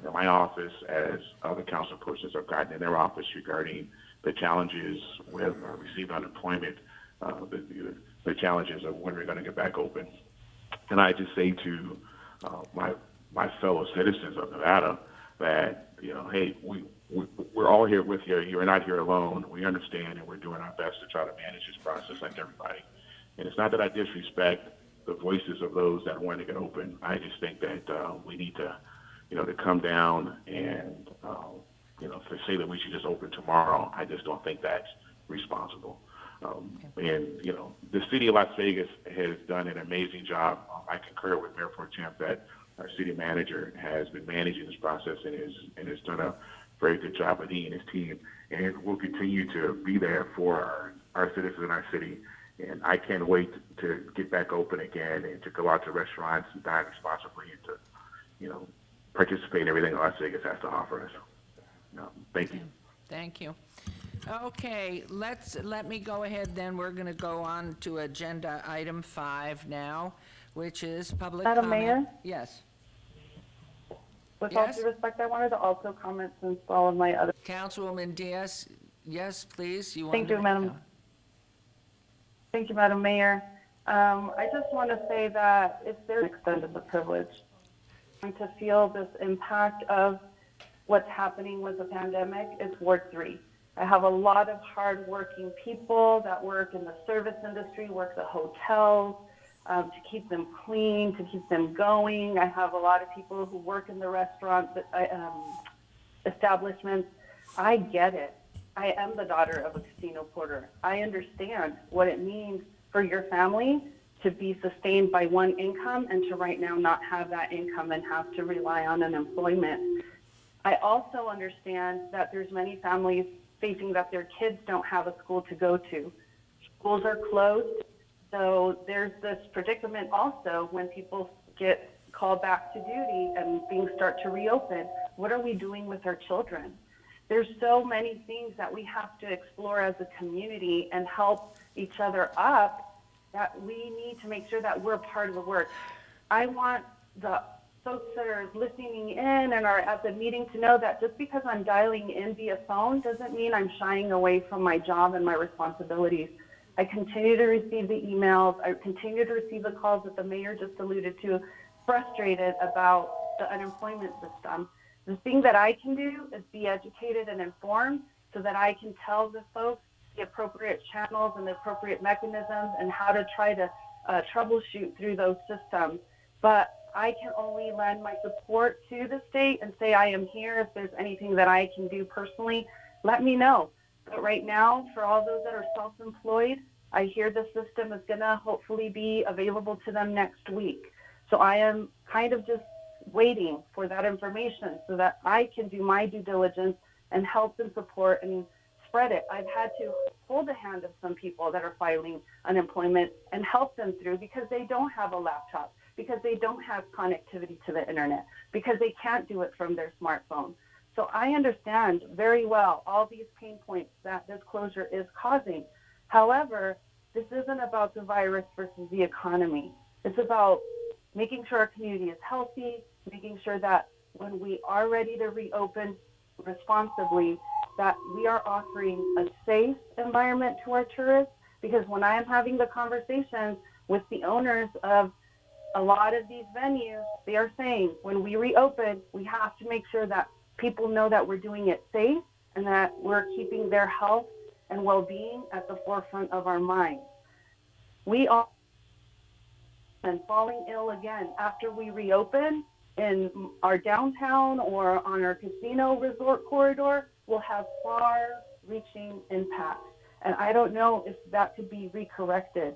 in my office as other council persons have gotten in their office regarding the challenges with receiving unemployment, the challenges of when we're going to get back open. And I just say to my fellow citizens of Nevada that, you know, hey, we're all here with you. You're not here alone. We understand, and we're doing our best to try to manage this process like everybody. And it's not that I disrespect the voices of those that want to get open. I just think that we need to, you know, to come down and, you know, to say that we should just open tomorrow, I just don't think that's responsible. And, you know, the city of Las Vegas has done an amazing job. I concur with Mayor Pro Tem that our city manager has been managing this process and has done a very good job with he and his team. And we'll continue to be there for our citizens in our city. And I can't wait to get back open again and to go out to restaurants and dine responsibly and to, you know, participate in everything Las Vegas has to offer us. Thank you. Thank you. Okay, let me go ahead then. We're going to go on to agenda item 5 now, which is public Madam comment. Mayor? Yes. With Yes? all due respect, I wanted to also comment since all of my other. Councilwoman Diaz, yes, please. Thank you, Madam. Thank you, Madam Mayor. I just want to say that if there's extended the privilege, to feel this impact of what's happening with the pandemic is Ward 3. I have a lot of hardworking people that work in the service industry, work the hotels, to keep them clean, to keep them going. I have a lot of people who work in the restaurant establishments. I get it. I am the daughter of a casino porter. I understand what it means for your family to be sustained by one income and to right now not have that income and have to rely on unemployment. I also understand that there's many families facing that their kids don't have a school to go to. Schools are closed, so there's this predicament also when people get called back to duty and things start to reopen. What are we doing with our children? There's so many things that we have to explore as a community and help each other up that we need to make sure that we're part of the work. I want the folks that are listening in and are at the meeting to know that just because I'm dialing in via phone doesn't mean I'm shying away from my job and my responsibilities. I continue to receive the emails. I continue to receive the calls that the mayor just alluded to, frustrated about the unemployment system. The thing that I can do is be educated and informed so that I can tell the folks the appropriate channels and the appropriate mechanisms and how to try to troubleshoot through those systems. But I can only lend my support to the state and say I am here. If there's anything that I can do personally, let me know. But right now, for all those that are self-employed, I hear the system is going to hopefully be available to them next week. So I am kind of just waiting for that information so that I can do my due diligence and help and support and spread it. I've had to hold the hand of some people that are filing unemployment and help them through because they don't have a laptop, because they don't have connectivity to the internet, because they can't do it from their smartphone. So I understand very well all these pain points that this closure is causing. However, this isn't about the virus versus the economy. It's about making sure our community is healthy, making sure that when we are ready to reopen responsibly, that we are offering a safe environment to our tourists. Because when I am having the conversations with the owners of a lot of these venues, they are saying when we reopen, we have to make sure that people know that we're doing it safe and that we're keeping their health and well-being at the forefront of our minds. We are falling ill again after we reopen in our downtown or on our casino resort corridor will have far-reaching impacts. And I don't know if that could be recorrected.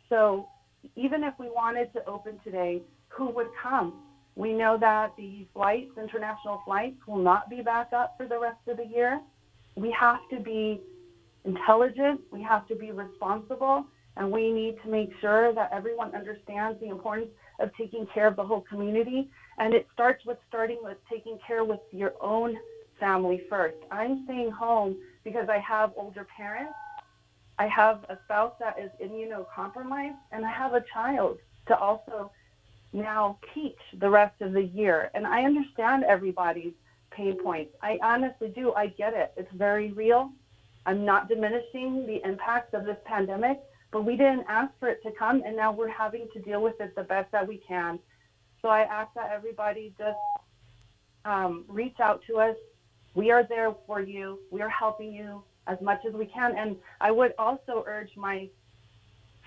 So even if we wanted to open today, who would come? We know that the flights, international flights, will not be back up for the rest of the year. We have to be intelligent, we have to be responsible, and we need to make sure that everyone understands the importance of taking care of the whole community. And it starts with taking care with your own family first. I'm staying home because I have older parents, I have a spouse that is immunocompromised, and I have a child to also now teach the rest of the year. And I understand everybody's pain points. I honestly do. I get it. It's very real. I'm not diminishing the impacts of this pandemic, but we didn't ask for it to come, and now we're having to deal with it the best that we can. So I ask that everybody just reach out to us. We are there for you. We are helping you as much as we can. And I would also urge my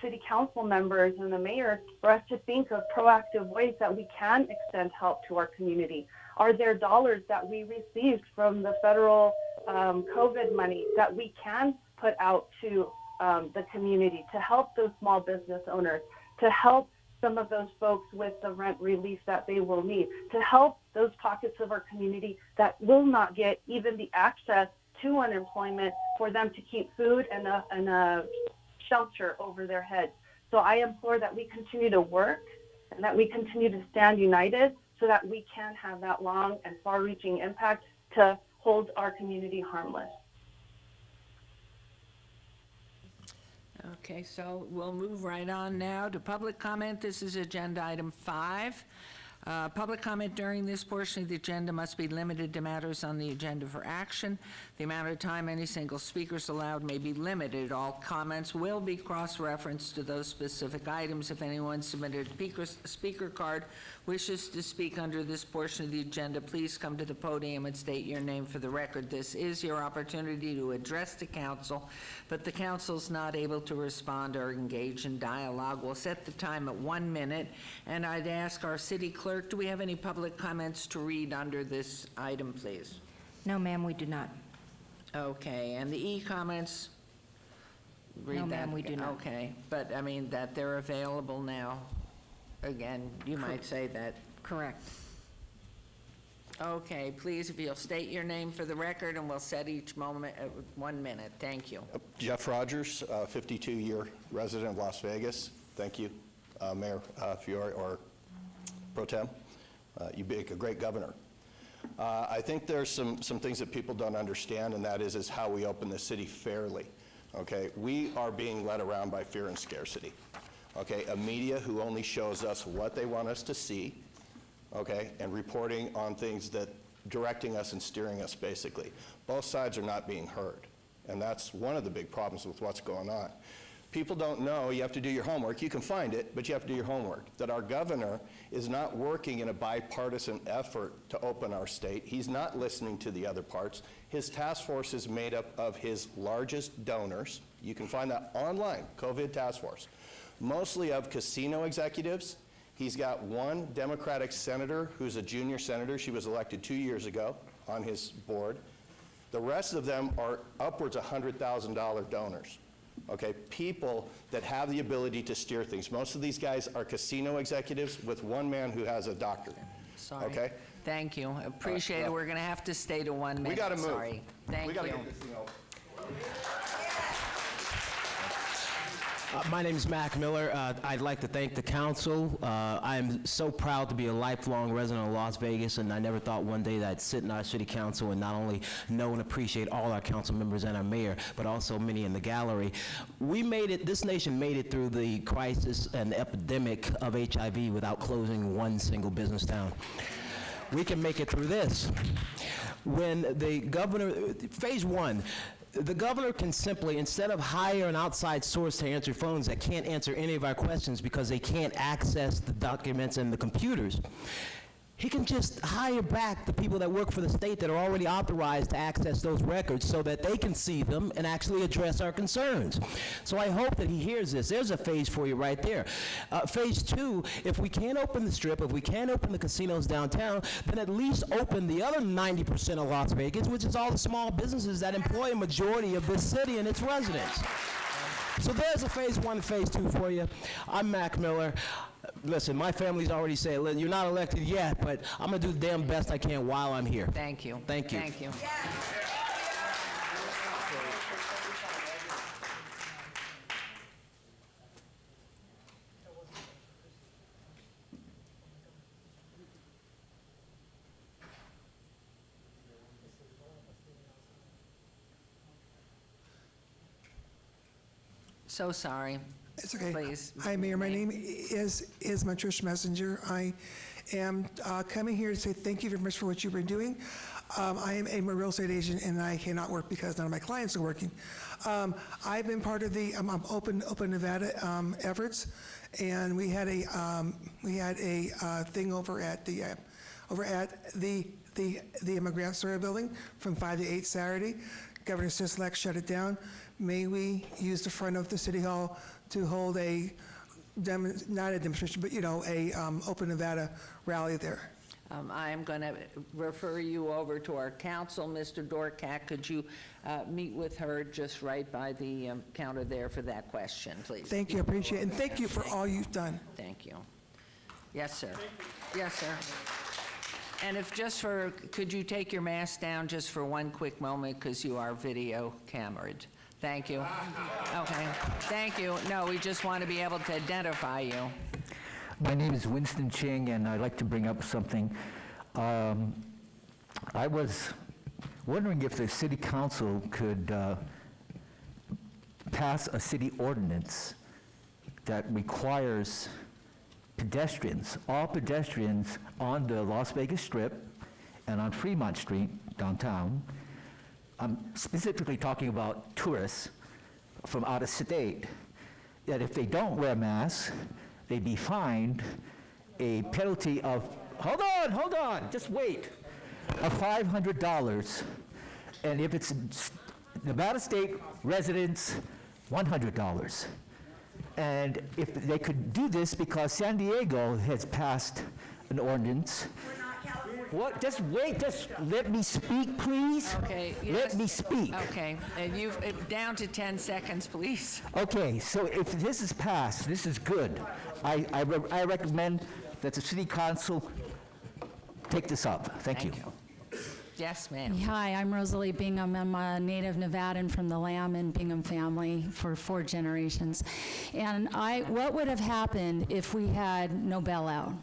city council members and the mayor for us to think of proactive ways that we can extend help to our community. Are there dollars that we received from the federal COVID money that we can put out to the community to help those small business owners, to help some of those folks with the rent relief that they will need, to help those pockets of our community that will not get even the access to unemployment for them to keep food and a shelter over their heads. So I implore that we continue to work and that we continue to stand united so that we can have that long and far-reaching impact to hold our community harmless. Okay, so we'll move right on now to public comment. This is agenda item 5. Public comment during this portion of the agenda must be limited to matters on the agenda for action. The amount of time any single speaker is allowed may be limited. All comments will be cross-referenced to those specific items. If anyone submitted a speaker card wishes to speak under this portion of the agenda, please come to the podium and state your name for the record. This is your opportunity to address the council, but the council is not able to respond or engage in dialogue. We'll set the time at 1 minute, and I'd ask our city clerk, do we have any public comments to read under this item, please? No, ma'am, we do not. Okay, and the e-comments? No, ma'am, we do not. Okay, but I mean that they're available now. Again, you might say that. Correct. Okay, please, if you'll state your name for the record, and we'll set each moment at 1 minute. Thank you. Jeff Rogers, 52-year resident of Las Vegas. Thank you, Mayor Fiore, or Pro Tem. You make a great governor. I think there's some things that people don't understand, and that is how we open the city fairly. Okay, we are being led around by fear and scarcity. Okay, a media who only shows us what they want us to see, okay, and reporting on things that directing us and steering us, basically. Both sides are not being heard, and that's one of the big problems with what's going on. People don't know, you have to do your homework. You can find it, but you have to do your homework. That our governor is not working in a bipartisan effort to open our state. He's not listening to the other parts. His task force is made up of his largest donors. You can find that online, COVID Task Force. Mostly of casino executives. He's got one Democratic senator who's a junior senator. She was elected 2 years ago on his board. The rest of them are upwards of $100,000 donors. Okay, people that have the ability to steer things. Most of these guys are casino executives with one man who has a doctorate. Sorry. Okay? Thank you. Appreciate it. well, We're going to have to stay to 1 minute. We gotta move. Sorry. Thank We gotta you. get this thing over. My name is Mac Miller. I'd like to thank the council. I'm so proud to be a lifelong resident of Las Vegas, and I never thought one day that I'd sit in our city council and not only know and appreciate all our council members and our mayor, but also many in the gallery. We made it, this nation made it through the crisis and epidemic of HIV without closing one single business down. We can make it through this. When the governor, phase one, the governor can simply, instead of hire an outside source to answer phones that can't answer any of our questions because they can't access the documents and the computers, he can just hire back the people that work for the state that are already authorized to access those records so that they can see them and actually address our concerns. So I hope that he hears this. There's a phase for you right there. Phase two, if we can't open the Strip, if we can't open the casinos downtown, then at least open the other 90% of Las Vegas, which is all the small businesses that employ a majority of this city and its residents. So there's a phase one and phase two for you. I'm Mac Miller. Listen, my family's already said, you're not elected yet, but I'm going to do the damn best I can while I'm here. Thank you. Thank you. Thank you. So sorry. It's okay. Please. Hi, Mayor. My name is Trish Messenger. I am coming here to say thank you very much for what you've been doing. I am a real estate agent, and I cannot work because none of my clients are working. I've been part of the Open Nevada efforts, and we had a thing over at the Immigrant Story building from 5 to 8 Saturday. Governor Sisolak shut it down. May we use the front of the City Hall to hold not a demonstration, but a Open Nevada rally there. I am going to refer you over to our counsel, Mr. Dorcat. Could you meet with her just right by the counter there for that question, please? Thank you, I appreciate it, and thank you for all you've done. Thank you. Yes, sir. Yes, sir. And if could you take your mask down just for one quick moment, because you are video cameraed. Thank you. Okay, thank you. No, we just want to be able to identify you. My name is Winston Ching, and I'd like to bring up something. I was wondering if the city council could pass a city ordinance that requires pedestrians, all pedestrians on the Las Vegas Strip and on Fremont Street downtown. I'm specifically talking about tourists from out of state, that if they don't wear masks, they'd be fined a penalty of, hold on, just wait, of $500. And if it's Nevada State residents, $100. And if they could do this because San Diego has passed an ordinance. What? Just wait. Just let me speak, please. Okay. Yes. Let me speak. Okay. And you've down to 10 seconds, please. Okay. So if this is passed, this is good. I recommend that the city council take this up. Thank you. Yes, ma'am. Hi, I'm Rosalie Bingham. I'm a native Nevadan from the Lamb and Bingham family for 4 generations. And what would have happened if we had no bailout?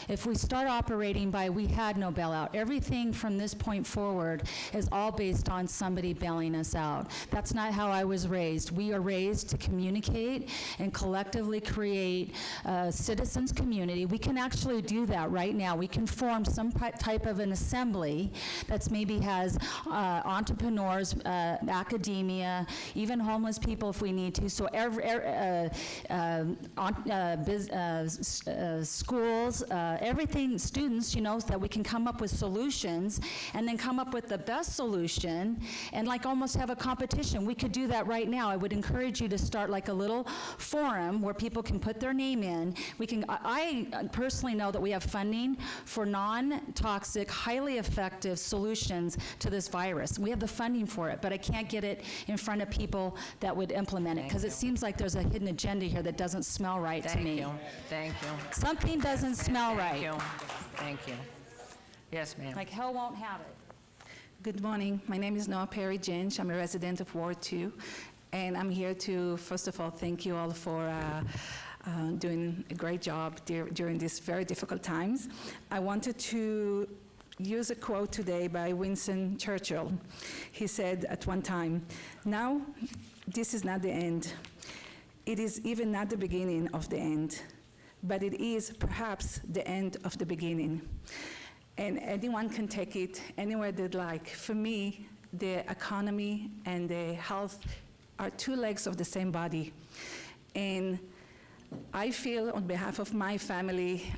If we start operating by we had no bailout, everything from this point forward is all based on somebody bailing us out. That's not how I was raised. We are raised to communicate and collectively create a citizens' community. We can actually do that right now. We can form some type of an assembly that maybe has entrepreneurs, academia, even homeless people if we need to. So schools, everything, students, that we can come up with solutions and then come up with the best solution and almost have a competition. We could do that right now. I would encourage you to start a little forum where people can put their name in. I personally know that we have funding for non-toxic, highly effective solutions to this virus. We have the funding for it, but I can't get it in front of people that would implement it because it seems like there's a hidden agenda here that doesn't smell right to me. Thank you. Something doesn't smell right. Thank you. Yes, ma'am. Like hell won't have it. Good morning. My name is Noah Perry Jench. I'm a resident of Ward 2, and I'm here to, first of all, thank you all for doing a great job during these very difficult times. I wanted to use a quote today by Winston Churchill. He said at one time, "Now, this is not the end. It is even not the beginning of the end, but it is perhaps the end of the beginning." And anyone can take it anywhere they'd like. For me, the economy and the health are two legs of the same body. And I feel on behalf of my family,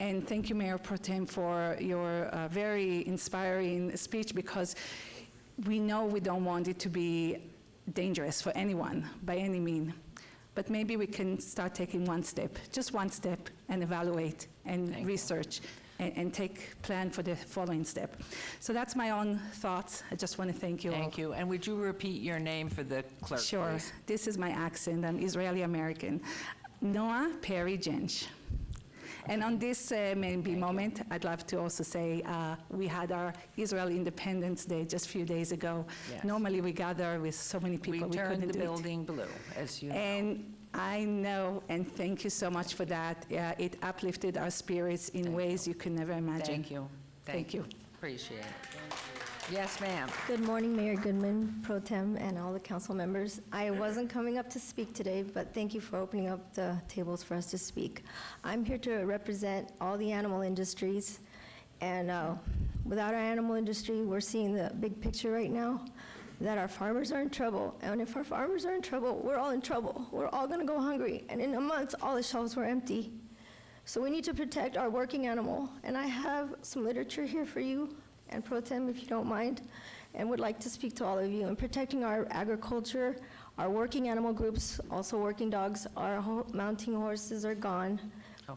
and thank you, Mayor Pro Tem, for your very inspiring speech, because we know we don't want it to be dangerous for anyone by any means. But maybe we can start taking one step, just one step, and evaluate and research and take plan for the following step. So that's my own thoughts. I just want to thank you all. Thank you. And would you repeat your name for the clerk, Sure. please? This is my accent. I'm Israeli-American. Noah Perry Jench. And on this maybe moment, I'd love to also say we had our Israel Independence Day just a few days ago. Yes. Normally we gather with so many people. We turned couldn't the do it. building blue, as you know. And I know, and thank you so much for that. It uplifted our spirits in ways you could never imagine. Thank you. Thank you. Appreciate it. Yes, ma'am. Good morning, Mayor Goodman, Pro Tem, and all the council members. I wasn't coming up to speak today, but thank you for opening up the tables for us to speak. I'm here to represent all the animal industries, and without our animal industry, we're seeing the big picture right now, that our farmers are in trouble. And if our farmers are in trouble, we're all in trouble. We're all gonna go hungry. And in a month, all the shelves were empty. So we need to protect our working animal. And I have some literature here for you, and Pro Tem, if you don't mind, and would like to speak to all of you. In protecting our agriculture, our working animal groups, also working dogs, our mounting horses are gone.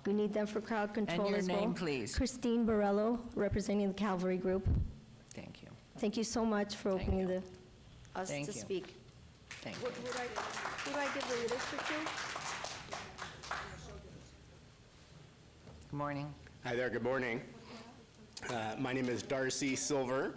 We need them for crowd control your as well. name, please. Christine Borello, representing the Cavalry Group. Thank you. Thank you so much for opening us Thank to you. speak. Thank you. Would I give the literature to? Good morning. Hi there, good morning. My name is Darcy Silver.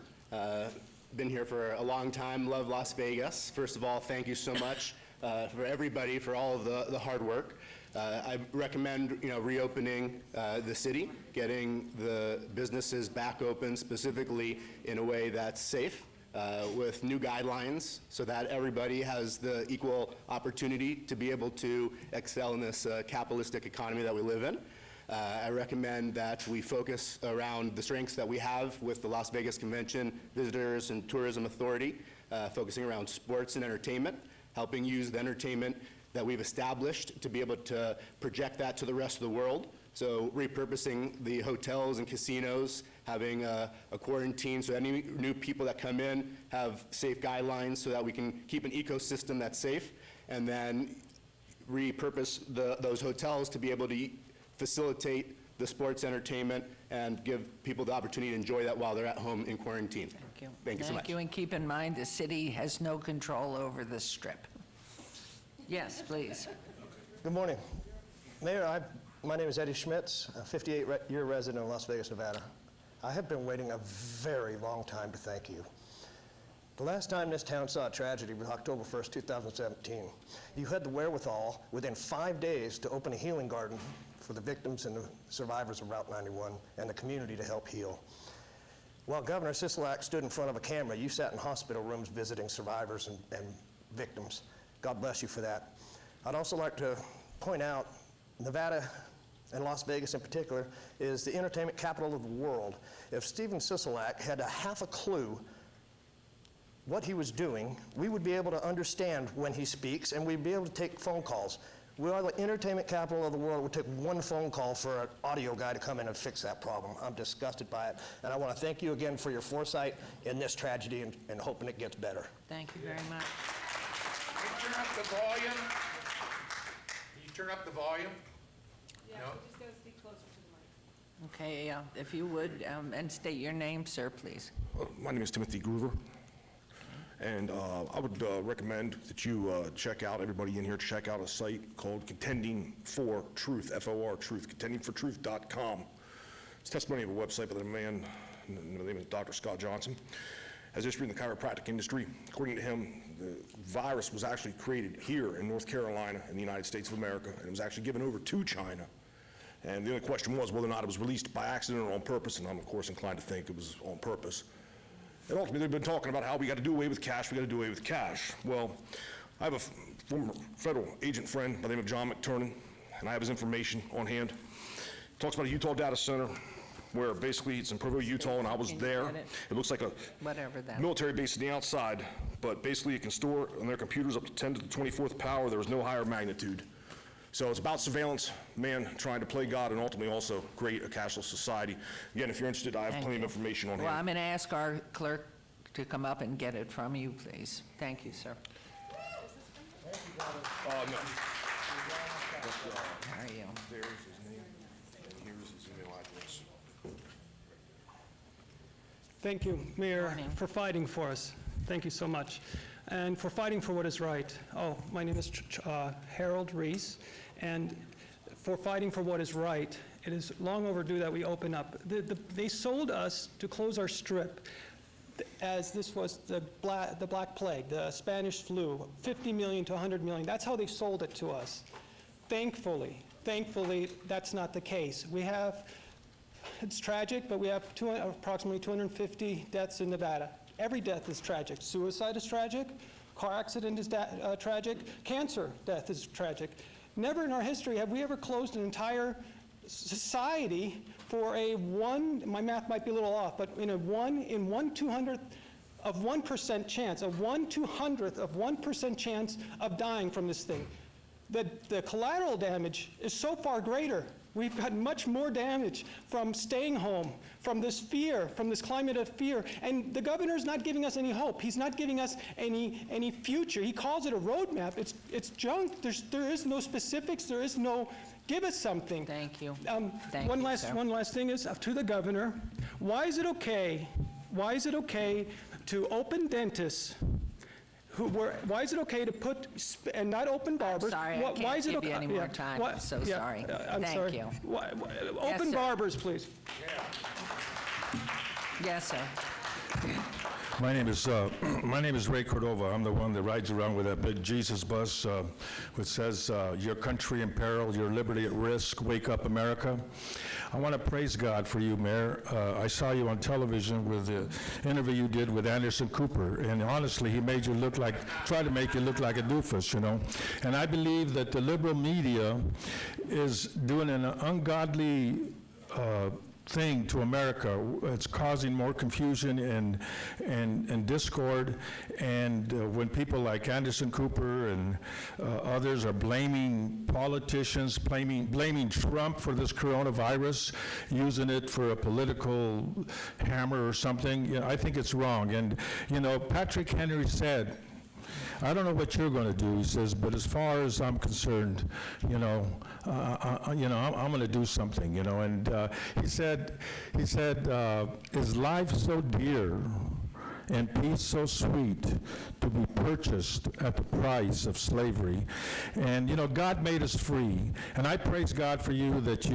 Been here for a long time, love Las Vegas. First of all, thank you so much for everybody for all of the hard work. I recommend reopening the city, getting the businesses back open, specifically in a way that's safe, with new guidelines so that everybody has the equal opportunity to be able to excel in this capitalistic economy that we live in. I recommend that we focus around the strengths that we have with the Las Vegas Convention Visitors and Tourism Authority, focusing around sports and entertainment, helping use the entertainment that we've established to be able to project that to the rest of the world. So repurposing the hotels and casinos, having a quarantine so any new people that come in have safe guidelines so that we can keep an ecosystem that's safe, and then repurpose those hotels to be able to facilitate the sports entertainment and give people the opportunity to enjoy that while they're at home in quarantine. Thank you. Thank you so much. Thank you, and keep in mind, the city has no control over the Strip. Yes, please. Good morning. Mayor, my name is Eddie Schmitz, a 58-year resident of Las Vegas, Nevada. I have been waiting a very long time to thank you. The last time this town saw a tragedy was October 1st, 2017. You had the wherewithal within 5 days to open a healing garden for the victims and the survivors of Route 91 and the community to help heal. While Governor Sisolak stood in front of a camera, you sat in hospital rooms visiting survivors and victims. God bless you for that. I'd also like to point out Nevada, and Las Vegas in particular, is the entertainment capital of the world. If Steven Sisolak had a half a clue what he was doing, we would be able to understand when he speaks, and we'd be able to take phone calls. We are the entertainment capital of the world. It would take one phone call for an audio guy to come in and fix that problem. I'm disgusted by it, and I want to thank you again for your foresight in this tragedy and hoping it gets better. Thank you very much. Can you turn up the volume? Can you turn up the volume? Yeah, No? just gotta speak closer to the mic. Okay, if you would, and state your name, sir, please. My name is Timothy Groover, and I would recommend that you check out, everybody in here, check out a site called Contending for Truth, F-O-R, Truth, contendingfortruth.com. It's testimony of a website by the man, the name is Dr. Scott Johnson, has history in the chiropractic industry. According to him, the virus was actually created here in North Carolina in the United States of America, and it was actually given over to China. And the only question was whether or not it was released by accident or on purpose, and I'm, of course, inclined to think it was on purpose. And ultimately, they've been talking about how we got to do away with cash, we got to do away with cash. Well, I have a former federal agent friend by the name of John McTurnan, and I have his information on hand. Talks about a Utah data center where basically it's in Provo, Utah, and I was there. It looks like a military base on the outside, but basically it can store on their computers up to 10 to the 24th power. There was no higher magnitude. So it's about surveillance, man trying to play God and ultimately also create a cashless society. Again, if you're interested, I have plenty of information on hand. Well, I'm going to ask our clerk to come up and get it from you, please. Thank you, sir. No. How are you? There's his name, and here's his email address. Thank you, Mayor, for fighting for us. Thank you so much. And for fighting for what is right. Oh, my name is Harold Reese, and for fighting for what is right. It is long overdue that we open up. They sold us to close our strip as this was the Black Plague, the Spanish flu, 50 million to 100 million. That's how they sold it to us. Thankfully, that's not the case. We have, it's tragic, but we have approximately 250 deaths in Nevada. Every death is tragic. Suicide is tragic. Car accident is tragic. Cancer death is tragic. Never in our history have we ever closed an entire society for a my math might be a little off, but in 1/200th of 1% chance, a 1/200th of 1% chance of dying from this thing. The collateral damage is so far greater. We've got much more damage from staying home, from this fear, from this climate of fear. And the governor's not giving us any hope. He's not giving us any future. He calls it a roadmap. It's junk. There is no specifics. There is no, give us something. Thank you. One last thing is to the governor. Why is it okay to open dentists? Why is it okay to put, and not open barbers? Sorry, I can't give you any more time. I'm so sorry. Thank you. Open barbers, please. Yes, sir. My name is Ray Cordova. I'm the one that rides around with that big Jesus bus which says, "Your country in peril, your liberty at risk. Wake up, America." I want to praise God for you, Mayor. I saw you on television with the interview you did with Anderson Cooper, and honestly, he made you look like, tried to make you look like a doofus, you know. And I believe that the liberal media is doing an ungodly thing to America. It's causing more confusion and discord, and when people like Anderson Cooper and others are blaming politicians, blaming Trump for this coronavirus, using it for a political hammer or something, you know, I think it's wrong. And you know, Patrick Henry said, "I don't know what you're going to do," he says, "but as far as I'm concerned, I'm going to do something," you know. And he said, "Is life so dear and peace so sweet to be purchased at the price of slavery?" And you know, God made us free, and I praise God for you that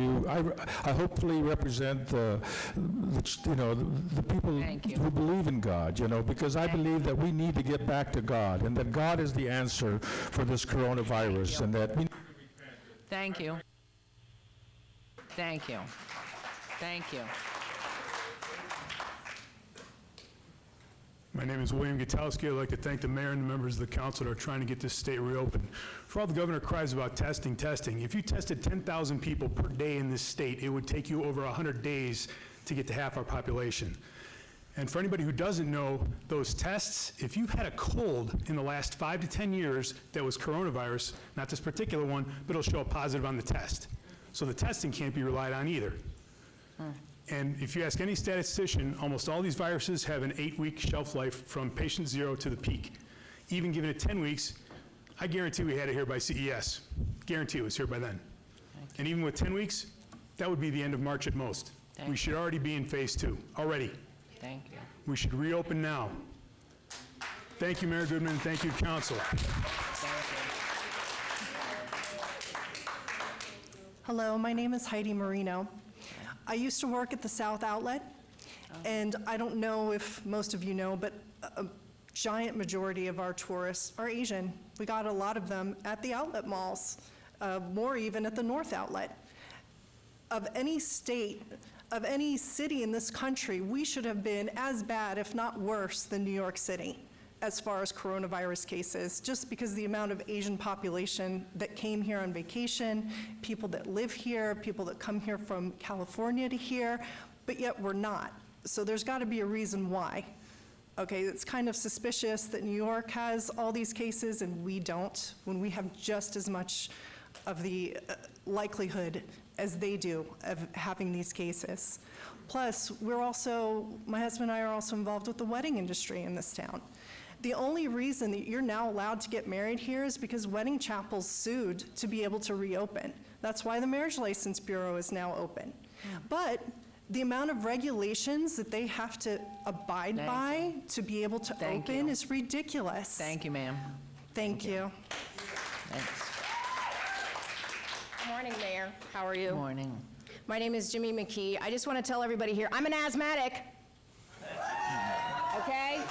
I hopefully represent the people who believe in God, you know, because I believe that we need to get back to God, and that God is the answer for this coronavirus, and that we. Thank you. Thank you. Thank you. My name is William Gutowski. I'd like to thank the mayor and the members of the council that are trying to get this state reopened. For all the governor cries about testing, if you tested 10,000 people per day in this state, it would take you over 100 days to get to half our population. And for anybody who doesn't know, those tests, if you've had a cold in the last 5 to 10 years that was coronavirus, not this particular one, but it'll show up positive on the test. So the testing can't be relied on either. And if you ask any statistician, almost all these viruses have an 8-week shelf life from patient 0 to the peak. Even given it 10 weeks, I guarantee we had it here by CES. Guarantee it was here by then. And even with 10 weeks, that would be the end of March at most. We should already be in phase 2, already. Thank you. We should reopen now. Thank you, Mayor Goodman, and thank you, council. Hello, my name is Heidi Marino. I used to work at the South Outlet, and I don't know if most of you know, but a giant majority of our tourists are Asian. We got a lot of them at the outlet malls, more even at the North Outlet. Of any state, of any city in this country, we should have been as bad, if not worse, than New York City as far as coronavirus cases, just because the amount of Asian population that came here on vacation, people that live here, people that come here from California to here, but yet we're not. So there's got to be a reason why. Okay, it's kind of suspicious that New York has all these cases and we don't, when we have just as much of the likelihood as they do of having these cases. Plus, my husband and I are also involved with the wedding industry in this town. The only reason that you're now allowed to get married here is because wedding chapels sued to be able to reopen. That's why the Marriage License Bureau is now open. But the amount of regulations that they have to abide by to be able to open is ridiculous. Thank you, ma'am. Thank you. Thanks. Good morning, Mayor. How are you? Good morning. My name is Jimmy McKee. I just want to tell everybody here, I'm an asthmatic. Okay?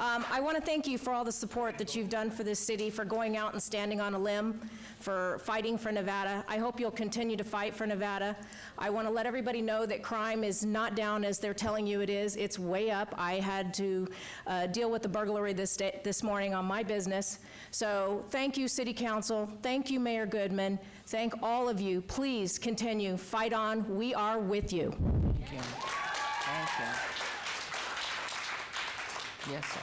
I want to thank you for all the support that you've done for this city, for going out and standing on a limb, for fighting for Nevada. I hope you'll continue to fight for Nevada. I want to let everybody know that crime is not down as they're telling you it is. It's way up. I had to deal with the burglary this morning on my business. So thank you, City Council. Thank you, Mayor Goodman. Thank all of you. Please continue. Fight on. We are with you. Thank you. Thank you. Yes, sir.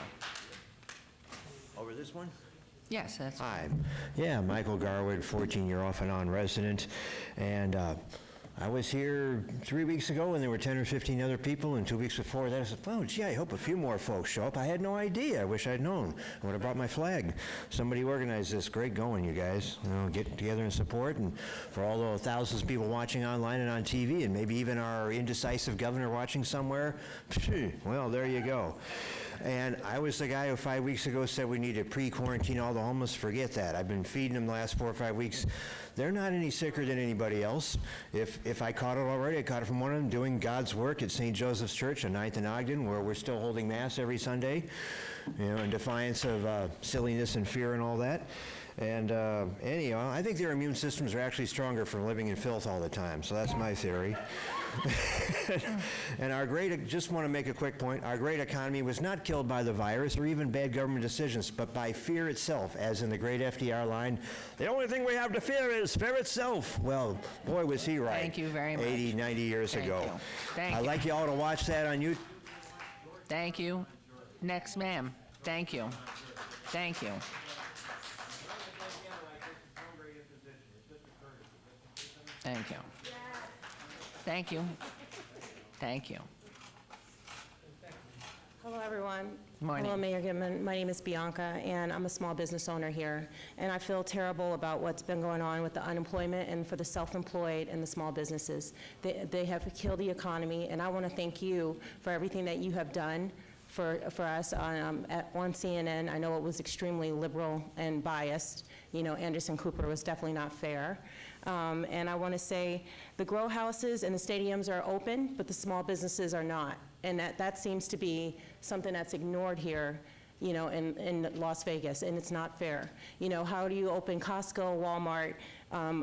Over this one? Yes, that's Hi. Yeah, Michael Garwood, 14-year off and on resident. And I was here 3 weeks ago and there were 10 or 15 other people, and 2 weeks before that I said, oh, gee, I hope a few more folks show up. I had no idea. I wish I'd known. I would have brought my flag. Somebody organized this. Great going, you guys. You know, get together and support. And for all the thousands of people watching online and on TV, and maybe even our indecisive governor watching somewhere, well, there you go. And I was the guy who 5 weeks ago said we need to pre-quarantine all the homeless. Forget that. I've been feeding them the last 4 or 5 weeks. They're not any sicker than anybody else. If I caught it already, I caught it from one of them doing God's work at St. Joseph's Church on 9th and Ogden, where we're still holding Mass every Sunday, you know, in defiance of silliness and fear and all that. And anyhow, I think their immune systems are actually stronger from living in filth all the time, so that's my theory. And just want to make a quick point, our great economy was not killed by the virus or even bad government decisions, but by fear itself, as in the great FDR line, the only thing we have to fear is fear itself. Well, boy, was he right. Thank you very much. 80, 90 years ago. You. Thank you. I'd like you all to watch that on YouTube. Thank you. Next, ma'am. Thank you. Thank you. Thank you. Thank you. Thank you. Hello, everyone. Morning. Hello, Mayor Goodman. My name is Bianca, and I'm a small business owner here. And I feel terrible about what's been going on with the unemployment and for the self-employed and the small businesses. They have killed the economy, and I want to thank you for everything that you have done for us on CNN. I know it was extremely liberal and biased. You know, Anderson Cooper was definitely not fair. And I want to say the grow houses and the stadiums are open, but the small businesses are not. And that seems to be something that's ignored here, you know, in Las Vegas, and it's not fair. You know, how do you open Costco, Walmart,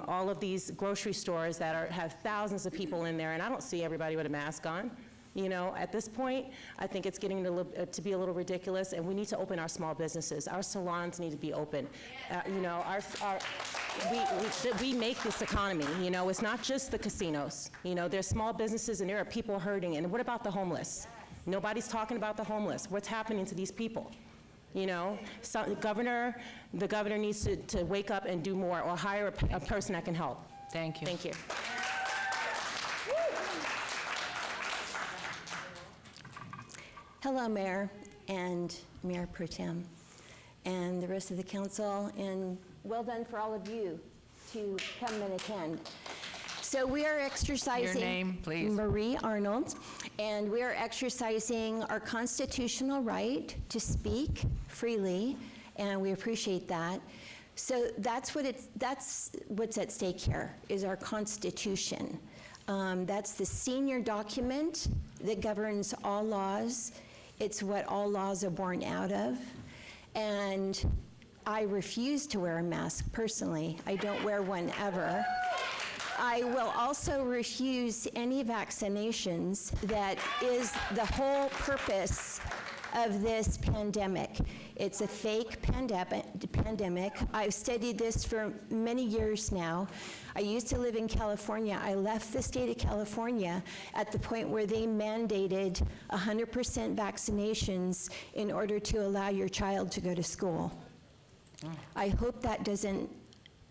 all of these grocery stores that have thousands of people in there, and I don't see everybody with a mask on? You know, at this point, I think it's getting to be a little ridiculous, and we need to open our small businesses. Our salons need to be open. You know, we make this economy. You know, it's not just the casinos. You know, there's small businesses, and there are people hurting. And what about the homeless? Nobody's talking about the homeless. What's happening to these people? You know, so the governor needs to wake up and do more, or hire a person that can help. Thank you. Thank you. Hello, Mayor and Mayor Pro Tem and the rest of the council, and well done for all of you to come and attend. So we are exercising— Your name, please. Marie Arnold, and we are exercising our constitutional right to speak freely, and we appreciate that. So that's what's at stake here, is our Constitution. That's the senior document that governs all laws. It's what all laws are born out of. And I refuse to wear a mask personally. I don't wear one ever. I will also refuse any vaccinations. That is the whole purpose of this pandemic. It's a fake pandemic. I've studied this for many years now. I used to live in California. I left the state of California at the point where they mandated 100% vaccinations in order to allow your child to go to school. I hope that doesn't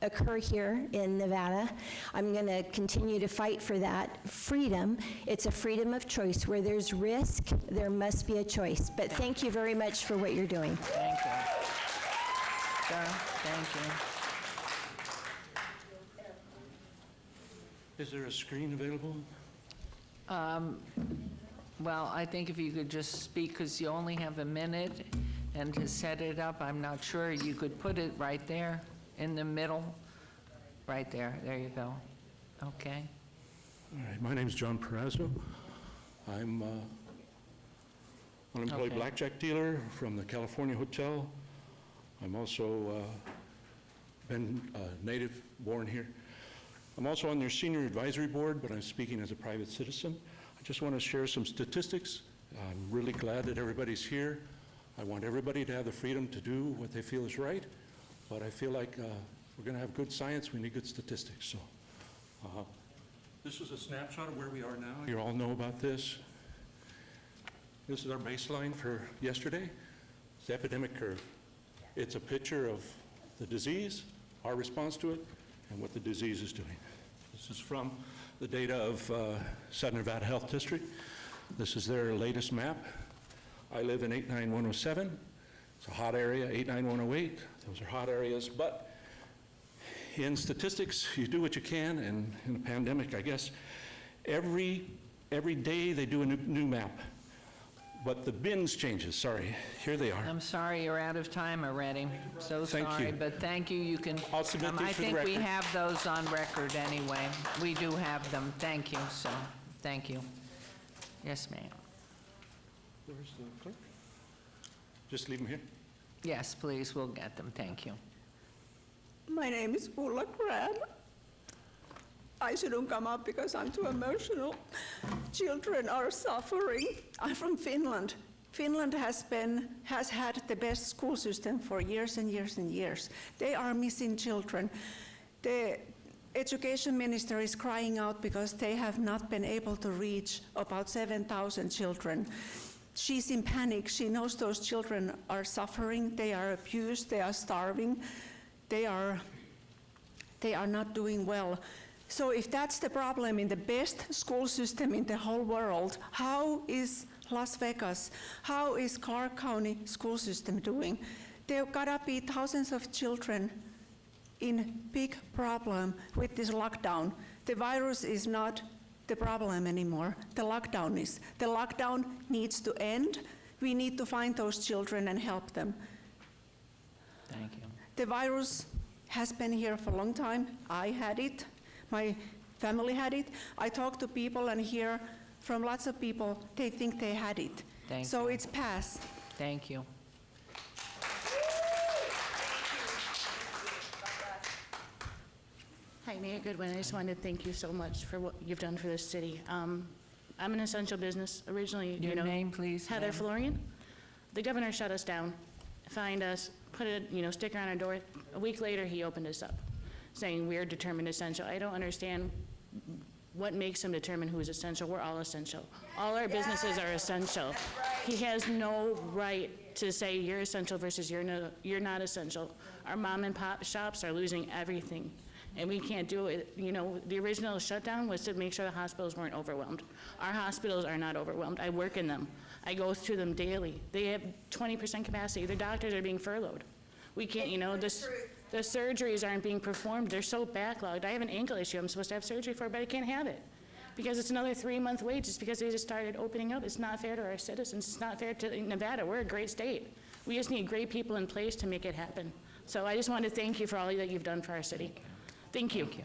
occur here in Nevada. I'm going to continue to fight for that freedom. It's a freedom of choice. Where there's risk, there must be a choice. But thank you very much for what you're doing. Thank you. Sir, thank you. Is there a screen available? Well, I think if you could just speak, because you only have a minute, and to set it up, I'm not sure, you could put it right there in the middle, right there. There you go. Okay. All right, my name's John Perazzo. I'm unemployed blackjack dealer from the California Hotel. I'm also been native, born here. I'm also on their senior advisory board, but I'm speaking as a private citizen. I just want to share some statistics. I'm really glad that everybody's here. I want everybody to have the freedom to do what they feel is right, but I feel like we're going to have good science, we need good statistics. So this is a snapshot of where we are now. You all know about this. This is our baseline for yesterday. It's the epidemic curve. It's a picture of the disease, our response to it, and what the disease is doing. This is from the data of Southern Nevada Health District. This is their latest map. I live in 89107. It's a hot area, 89108. Those are hot areas, but in statistics, you do what you can, and in a pandemic, I guess, every day they do a new map. But the bins changes, sorry. Here they are. I'm sorry, you're out of time already. So Thank sorry, you. but thank you. You can. I'll submit these I for the think we record. have those on record anyway. We do have them. Thank you. So, thank you. Yes, ma'am. Where's the clerk? Just leave them here. Yes, please. We'll get them. Thank you. My name is Ulla Crab. I shouldn't come up because I'm too emotional. Children are suffering. I'm from Finland. Finland has had the best school system for years and years and years. They are missing children. The education minister is crying out because they have not been able to reach about 7,000 children. She's in panic. She knows those children are suffering. They are abused. They are starving. They are not doing well. So if that's the problem in the best school system in the whole world, how is Las Vegas, how is Clark County school system doing? There gotta be thousands of children in big problem with this lockdown. The virus is not the problem anymore. The lockdown is. The lockdown needs to end. We need to find those children and help them. Thank you. The virus has been here for a long time. I had it. My family had it. I talk to people and hear from lots of people, they think they had it. Thank so you. it's past. Thank you. Hi, Mayor Goodwin. I just wanted to thank you so much for what you've done for this city. I'm an essential business. Originally, Your name, please, Heather ma'am. Florian. The governor shut us down, fined us, put a sticker on our door. A week later, he opened us up, saying we're determined essential. I don't understand what makes him determine who is essential. We're all essential. All our businesses are essential. He has no right to say you're essential versus you're not essential. Our mom and pop shops are losing everything, and we can't do it. The original shutdown was to make sure the hospitals weren't overwhelmed. Our hospitals are not overwhelmed. I work in them. I go through them daily. They have 20% capacity. Their doctors are being furloughed. We can't, the surgeries aren't being performed. They're so backlogged. I have an ankle issue I'm supposed to have surgery for, but I can't have it because it's another 3-month wait just because they just started opening up. It's not fair to our citizens. It's not fair to Nevada. We're a great state. We just need great people in place to make it happen. So I just want to thank you for all that you've done for our city. Thank you. Thank you.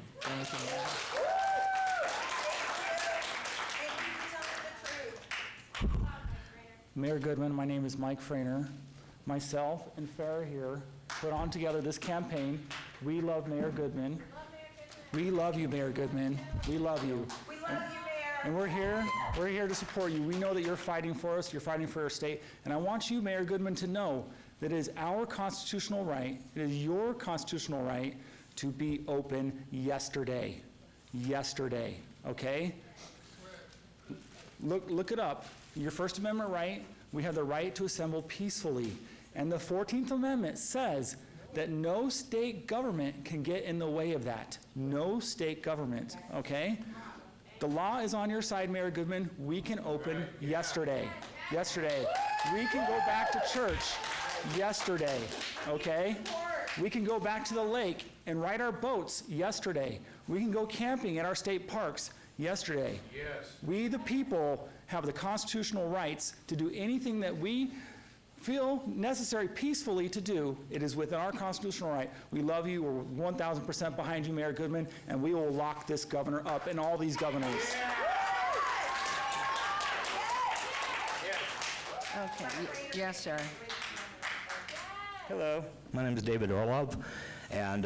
Mayor Goodman, my name is Mike Frainer. Myself and Farrah here put on together this campaign. We love Mayor Goodman. We love you, Mayor Goodman. We love you. We love you, Mayor. And we're here to support you. We know that you're fighting for us, you're fighting for our state, and I want you, Mayor Goodman, to know that it is our constitutional right, it is your constitutional right to be open yesterday. Yesterday, okay? Look it up. Your First Amendment right, we have the right to assemble peacefully. And the 14th Amendment says that no state government can get in the way of that. No state government, okay? The law is on your side, Mayor Goodman. We can open yesterday. Yesterday. We can go back to church yesterday, okay? We can go back to the lake and ride our boats yesterday. We can go camping at our state parks yesterday. Yes. We, the people, have the constitutional rights to do anything that we feel necessary peacefully to do. It is within our constitutional right. We love you. We're 1,000% behind you, Mayor Goodman, and we will lock this governor up and all these governors. Okay, yes, sir. Hello, my name is David Orlov, and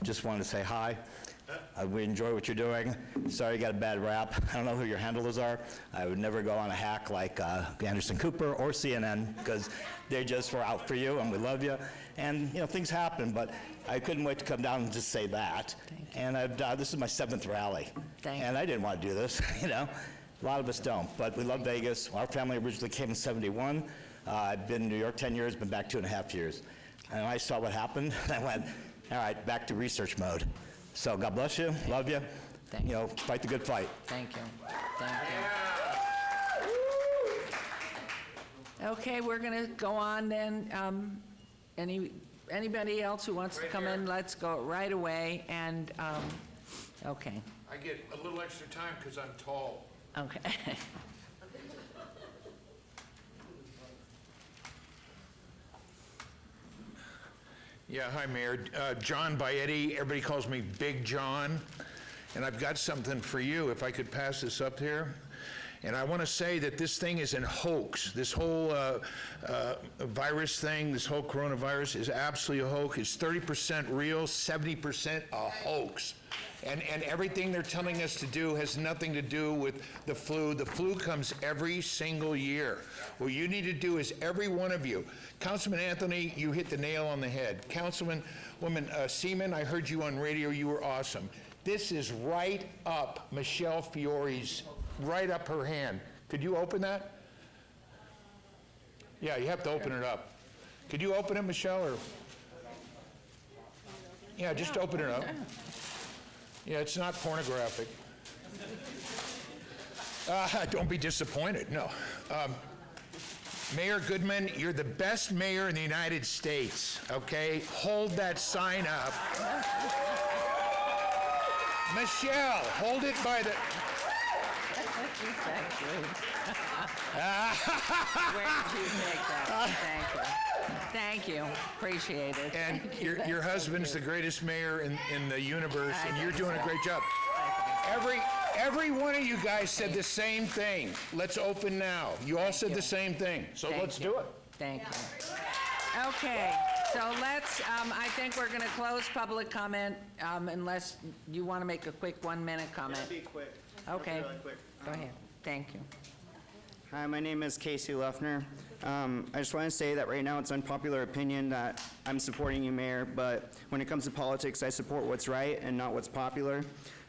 just wanted to say hi. We enjoy what you're doing. Sorry you got a bad rap. I don't know who your handlers are. I would never go on a hack like Anderson Cooper or CNN, because they just were out for you, and we love you. And, you know, things happen, but I couldn't wait to come down and just say that. And this is my 7th rally. And I didn't want to do this, you know. A lot of us don't, but we love Vegas. Our family originally came in '71. I've been in New York 10 years, been back 2.5 years. And I saw what happened, and I went, all right, back to research mode. So God bless you, love you. You know, fight the good fight. Thank you. Thank you. Okay, we're going to go on then. Anybody else who wants to come in, let's go right away. And, okay. I get a little extra time because I'm tall. Okay. Yeah, hi, Mayor. John Baetti. Everybody calls me Big John. And I've got something for you, if I could pass this up here. And I want to say that this thing is a hoax. This whole virus thing, this whole coronavirus is absolutely a hoax. It's 30% real, 70% a hoax. And everything they're telling us to do has nothing to do with the flu. The flu comes every single year. What you need to do is every one of you. Councilman Anthony, you hit the nail on the head. Councilwoman Seaman, I heard you on radio. You were awesome. This is right up Michelle Fiore's, right up her hand. Could you open that? Yeah, you have to open it up. Could you open it, Michelle? Or? Yeah, just open it up. Yeah, it's not pornographic. Don't be disappointed, no. Mayor Goodman, you're the best mayor in the United States, okay? Hold that sign up. Michelle, hold it by the... Where did you take that? Thank you. Thank you. Appreciate it. And your husband's the greatest mayor in the universe, and you're doing a great job. Every one of you guys said the same thing. Let's open now. You all said the same thing, so let's do it. Thank you. Okay, so let's, I think we're going to close public comment unless you want to make a quick 1-minute comment. Be quick. Okay. Really quick. Go ahead. Thank you. Hi, my name is Casey Leffner. I just want to say that right now it's unpopular opinion that I'm supporting you, Mayor, but when it comes to politics, I support what's right and not what's popular.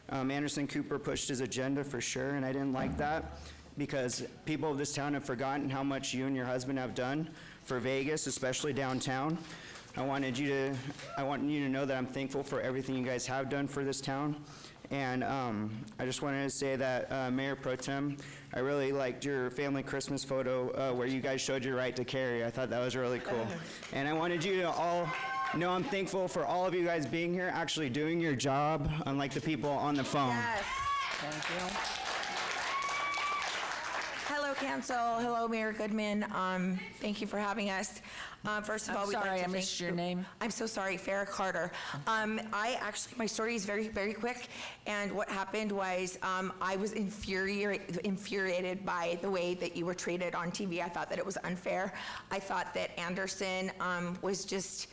Anderson Cooper pushed his agenda for sure, and I didn't like that because people of this town have forgotten how much you and your husband have done for Vegas, especially downtown. I want you to know that I'm thankful for everything you guys have done for this town. And I just wanted to say that, Mayor Pro Tem, I really liked your family Christmas photo where you guys showed your right to carry. I thought that was really cool. And I wanted you to all know I'm thankful for all of you guys being here, actually doing your job, unlike the people on the phone. Yes. Thank you. Hello, Hello, Council. Hello, Mayor Goodman. Thank you for having us. First of all, I'm we'd like sorry, to I thank missed your name. I'm so sorry, Farrah Carter. My story is very, very quick, and what happened was I was infuriated by the way that you were treated on TV. I thought that it was unfair. I thought that Anderson was just,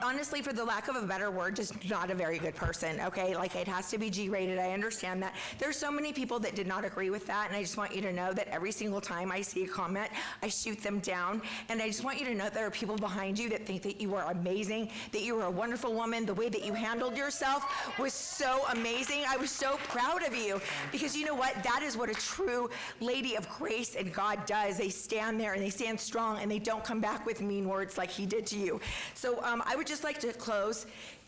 honestly, for the lack of a better word, just not a very good person, okay? Like, it has to be G-rated, I understand that. There's so many people that did not agree with that, and I just want you to know that every single time I see a comment, I shoot them down, and I just want you to know that there are people behind you that think that you are amazing, that you are a wonderful woman. The way that you handled yourself was so amazing. I was so proud of you, because you know what? That is what a true lady of grace and God does. They stand there, and they stand strong, and they don't come back with mean words like he did to you. So I would just like to close.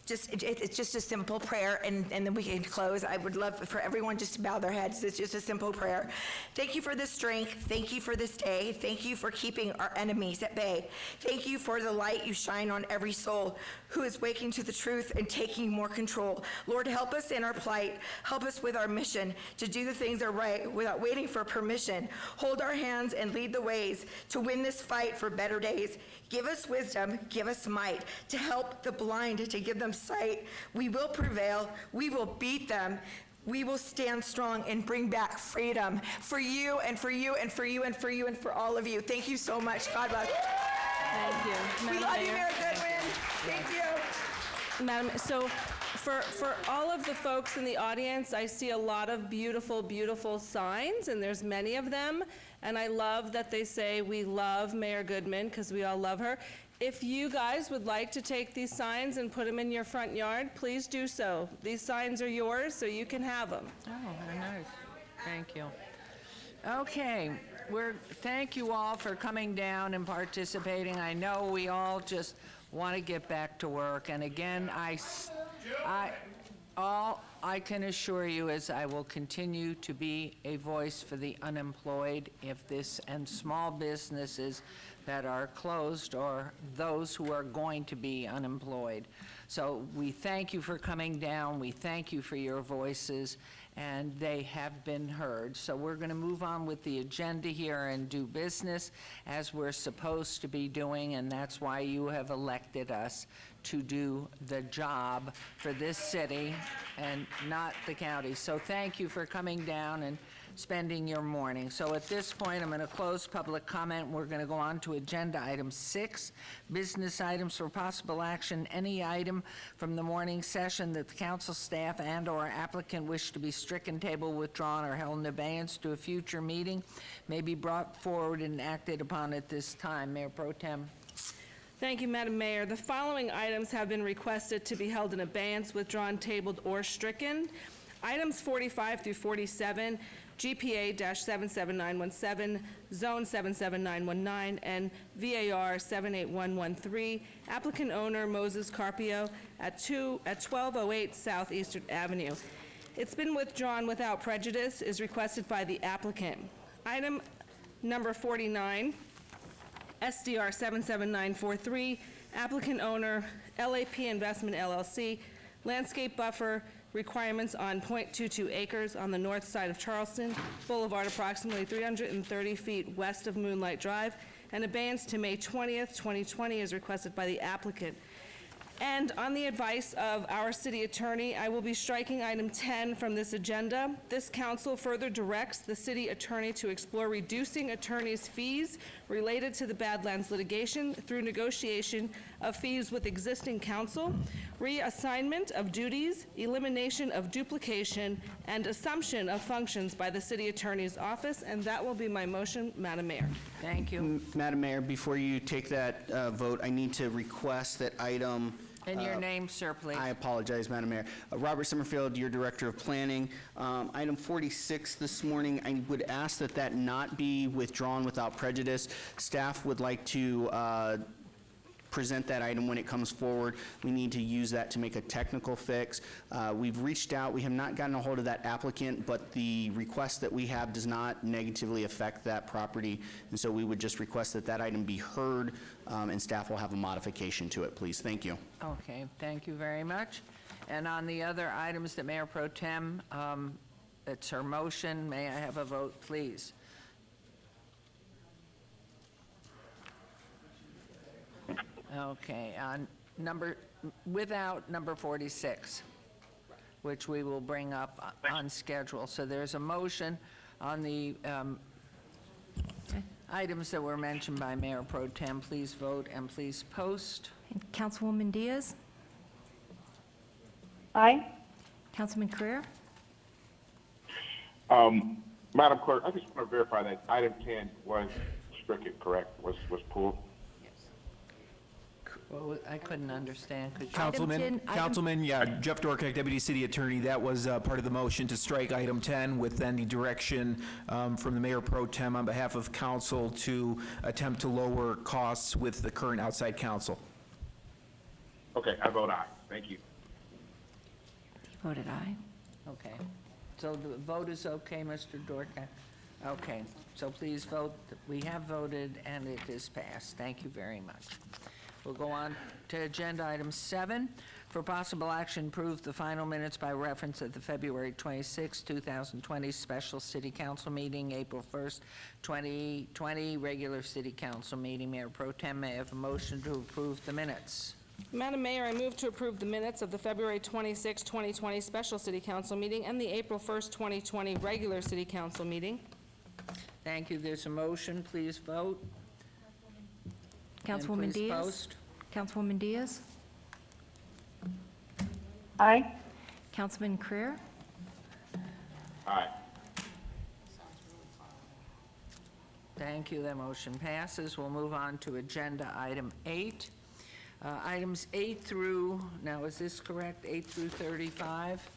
It's just a simple prayer, and then we can close. I would love for everyone just to bow their heads. It's just a simple prayer. Thank you for this strength. Thank you for this day. Thank you for keeping our enemies at bay. Thank you for the light you shine on every soul who is waking to the truth and taking more control. Lord, help us in our plight. Help us with our mission to do the things that are right without waiting for permission. Hold our hands and lead the ways to win this fight for better days. Give us wisdom, give us might to help the blind, to give them sight. We will prevail. We will beat them. We will stand strong and bring back freedom for you and for you and for you and for you and for all of you. Thank you so much. God bless. Thank you. We Madam love you, Mayor. Mayor Goodwin. Thank you. Madam, so for all of the folks in the audience, I see a lot of beautiful, beautiful signs, and there's many of them. And I love that they say, we love Mayor Goodman, because we all love her. If you guys would like to take these signs and put them in your front yard, please do so. These signs are yours, so you can have them. Oh, very nice. Thank you. Okay, thank you all for coming down and participating. I know we all just want to get back to work. And again, all I can assure you is I will continue to be a voice for the unemployed and small businesses that are closed or those who are going to be unemployed. So we thank you for coming down. We thank you for your voices, and they have been heard. So we're going to move on with the agenda here and do business as we're supposed to be doing, and that's why you have elected us to do the job for this city and not the county. So thank you for coming down and spending your morning. So at this point, I'm going to close public comment. We're going to go on to agenda item 6, business items for possible action. Any item from the morning session that the council staff and/or applicant wish to be stricken, tabled, withdrawn, or held in abeyance to a future meeting may be brought forward and acted upon at this time. Mayor Pro Tem. Thank you, Madam Mayor. The following items have been requested to be held in abeyance, withdrawn, tabled, or stricken. Items 45 through 47, GPA-77917, Zone 77919, and VAR 78113. Applicant owner Moses Carpio at 1208 Southeastern Avenue. It's been withdrawn without prejudice, is requested by the applicant. Item number 49, SDR 77943, applicant owner LAP Investment LLC, landscape buffer requirements on .22 acres on the north side of Charleston Boulevard, approximately 330 feet west of Moonlight Drive, and abeyance to May 20th, 2020 is requested by the applicant. And on the advice of our city attorney, I will be striking item 10 from this agenda. This council further directs the city attorney to explore reducing attorney's fees related to the Badlands litigation through negotiation of fees with existing counsel, reassignment of duties, elimination of duplication, and assumption of functions by the city attorney's office. And that will be my motion, Madam Mayor. Thank you. Madam Mayor, before you take that vote, I need to request that item. And your name, sir, please. I apologize, Madam Mayor. Robert Summerfield, your Director of Planning. Item 46 this morning, I would ask that that not be withdrawn without prejudice. Staff would like to present that item when it comes forward. We need to use that to make a technical fix. We've reached out. We have not gotten a hold of that applicant, but the request that we have does not negatively affect that property, and so we would just request that that item be heard, and staff will have a modification to it, please. Thank you. Okay, thank you very much. And on the other items that Mayor Pro Tem, it's her motion. May I have a vote, please? Okay, without number 46, which we will bring up on schedule. So there's a motion on the items that were mentioned by Mayor Pro Tem. Please vote and please post. Councilwoman Diaz? Aye. Councilman Creer? Madam Clerk, I just want to verify that item 10 was stricken, correct? Was pulled? Well, I couldn't understand. Could you- Councilman, yeah, Jeff Dorkek, Deputy City Attorney, that was part of the motion to strike item 10 with any direction from the Mayor Pro Tem on behalf of council to attempt to lower costs with the current outside counsel. Okay, I vote aye. Thank you. He voted aye. Okay. So the vote is okay, Mr. Dorka? Okay, so please vote. We have voted and it is passed. Thank you very much. We'll go on to agenda item 7. For possible action, approve the final minutes by reference at the February 26, 2020 special city council meeting, April 1st, 2020 regular city council meeting. Mayor Pro Tem, may I have a motion to approve the minutes? Madam Mayor, I move to approve the minutes of the February 26, 2020 special city council meeting and the April 1st, 2020 regular city council meeting. Thank you. There's a motion. Please vote. Councilwoman And please Diaz? post. Councilwoman Diaz? Aye. Councilman Creer? Aye. Thank you. That motion passes. We'll move on to agenda item 8. Items 8 through, now is this correct, 8 through 35?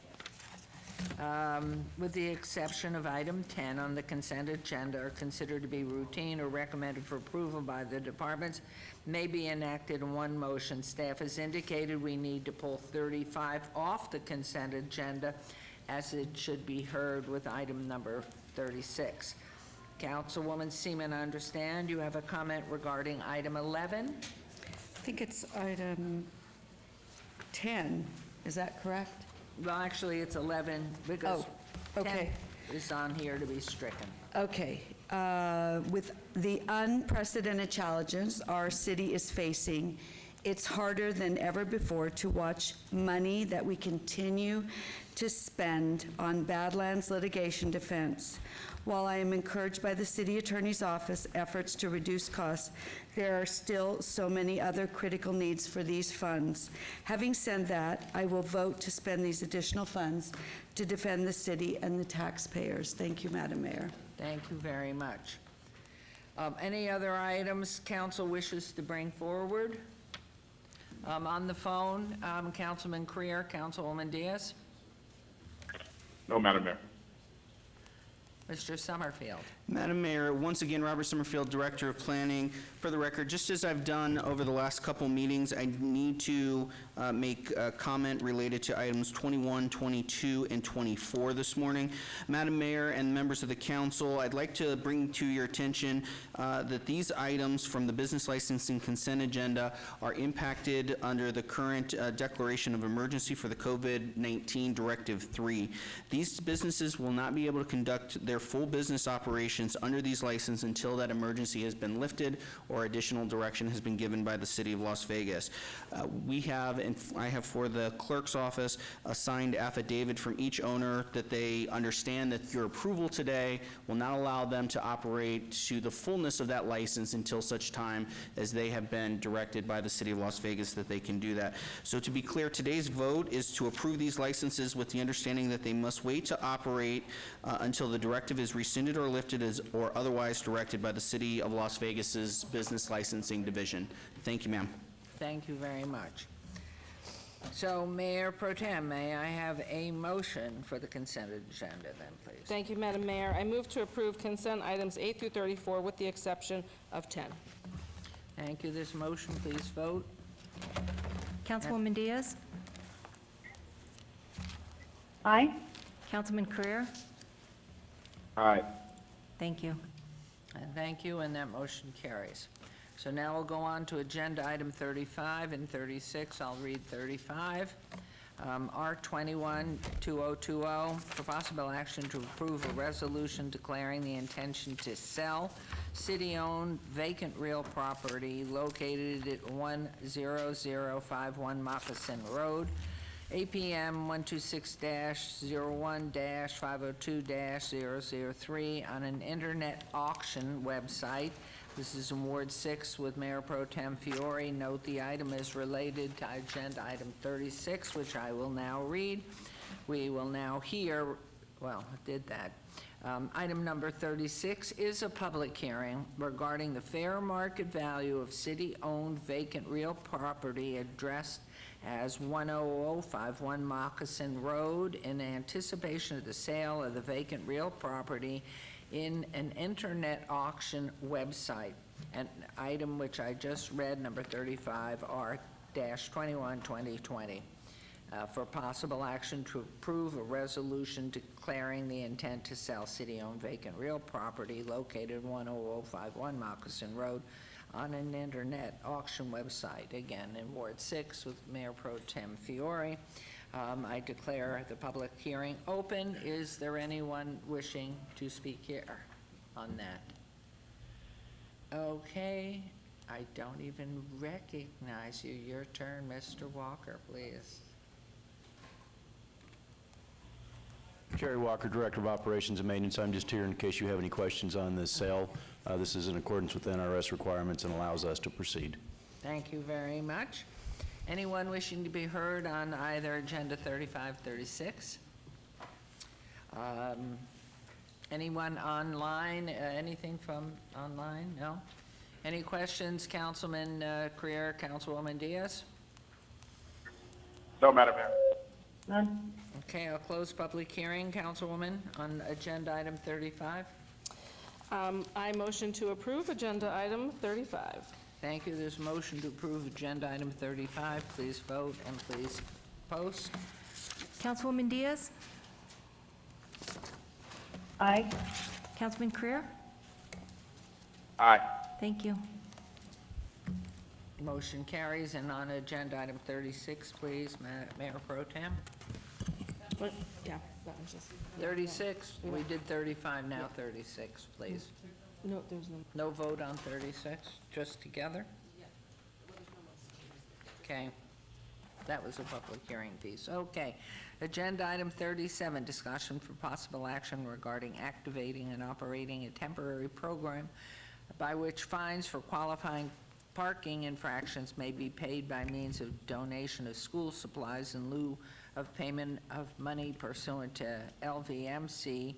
With the exception of item 10 on the consent agenda, are considered to be routine or recommended for approval by the departments, may be enacted in one motion. Staff has indicated we need to pull 35 off the consent agenda, as it should be heard with item number 36. Councilwoman Seaman, I understand you have a comment regarding item 11? I think it's item 10, is that correct? Well, actually, it's 11 because Oh, okay. 10 is on here to be stricken. Okay. With the unprecedented challenges our city is facing, it's harder than ever before to watch money that we continue to spend on Badlands litigation defense. While I am encouraged by the City Attorney's Office efforts to reduce costs, there are still so many other critical needs for these funds. Having said that, I will vote to spend these additional funds to defend the city and the taxpayers. Thank you, Madam Mayor. Thank you very much. Any other items council wishes to bring forward? On the phone, Councilman Creer, Councilwoman Diaz, No, Madam Mayor. Mr. Summerfield. Madam Mayor, once again, Robert Summerfield, Director of Planning. For the record, just as I've done over the last couple meetings, I need to make a comment related to items 21, 22, and 24 this morning. Madam Mayor and members of the council, I'd like to bring to your attention that these items from the business licensing consent agenda are impacted under the current declaration of emergency for the COVID-19 Directive 3. These businesses will not be able to conduct their full business operations under these licenses until that emergency has been lifted or additional direction has been given by the City of Las Vegas. We have, and I have for the clerk's office, a signed affidavit from each owner that they understand that your approval today will not allow them to operate to the fullness of that license until such time as they have been directed by the City of Las Vegas that they can do that. So to be clear, today's vote is to approve these licenses with the understanding that they must wait to operate until the directive is rescinded or lifted or otherwise directed by the City of Las Vegas's Business Licensing Division. Thank you, ma'am. Thank you very much. So, Mayor Pro Tem, may I have a motion for the consent agenda then, please? Thank you, Madam Mayor. I move to approve consent items 8 through 34 with the exception of 10. Thank you. This motion, please vote. Councilwoman Diaz? Aye. Councilman Creer? Aye. Thank you. And thank you, and that motion carries. So now we'll go on to agenda item 35 and 36. I'll read 35. R21-2020, for possible action to approve a resolution declaring the intention to sell city-owned vacant real property located at 10051 Moccasin Road, APM 126-01-502-003 on an internet auction website. This is in Ward 6 with Mayor Pro Tem Fiore. Note the item is related to agenda item 36, which I will now read. We will now hear, well, I did that. Item number 36 is a public hearing regarding the fair market value of city-owned vacant real property addressed as 10051 Moccasin Road in anticipation of the sale of the vacant real property in an internet auction website. An item which I just read, number 35, R-21-2020. For possible action to approve a resolution declaring the intent to sell city-owned vacant real property located 10051 Moccasin Road on an internet auction website, again in Ward 6 with Mayor Pro Tem Fiore. I declare the public hearing open. Is there anyone wishing to speak here on that? Okay, I don't even recognize you. Your turn, Mr. Walker, please. Jerry Walker, Director of Operations and Maintenance. I'm just here in case you have any questions on this sale. This is in accordance with NRS requirements and allows us to proceed. Thank you very much. Anyone wishing to be heard on either Agenda 35, 36? Anyone online? Anything from online? No? Any questions, Councilman Creer, Councilwoman Diaz? No, Madam Mayor. None. Okay, I'll close public hearing, Councilwoman, on agenda item 35. I motion to approve agenda item 35. Thank you. There's a motion to approve agenda item 35. Please vote and please post. Councilwoman Diaz? Aye. Councilman Creer? Aye. Thank you. Motion carries. And on agenda item 36, please, Mayor Pro Tem. What? Yeah, that was just. 36, we did 35, now 36, please. No, there's no. No vote on 36, just together? Okay, that was a public hearing piece. Okay, agenda item 37, discussion for possible action regarding activating and operating a temporary program by which fines for qualifying parking infractions may be paid by means of donation of school supplies in lieu of payment of money pursuant to LVMC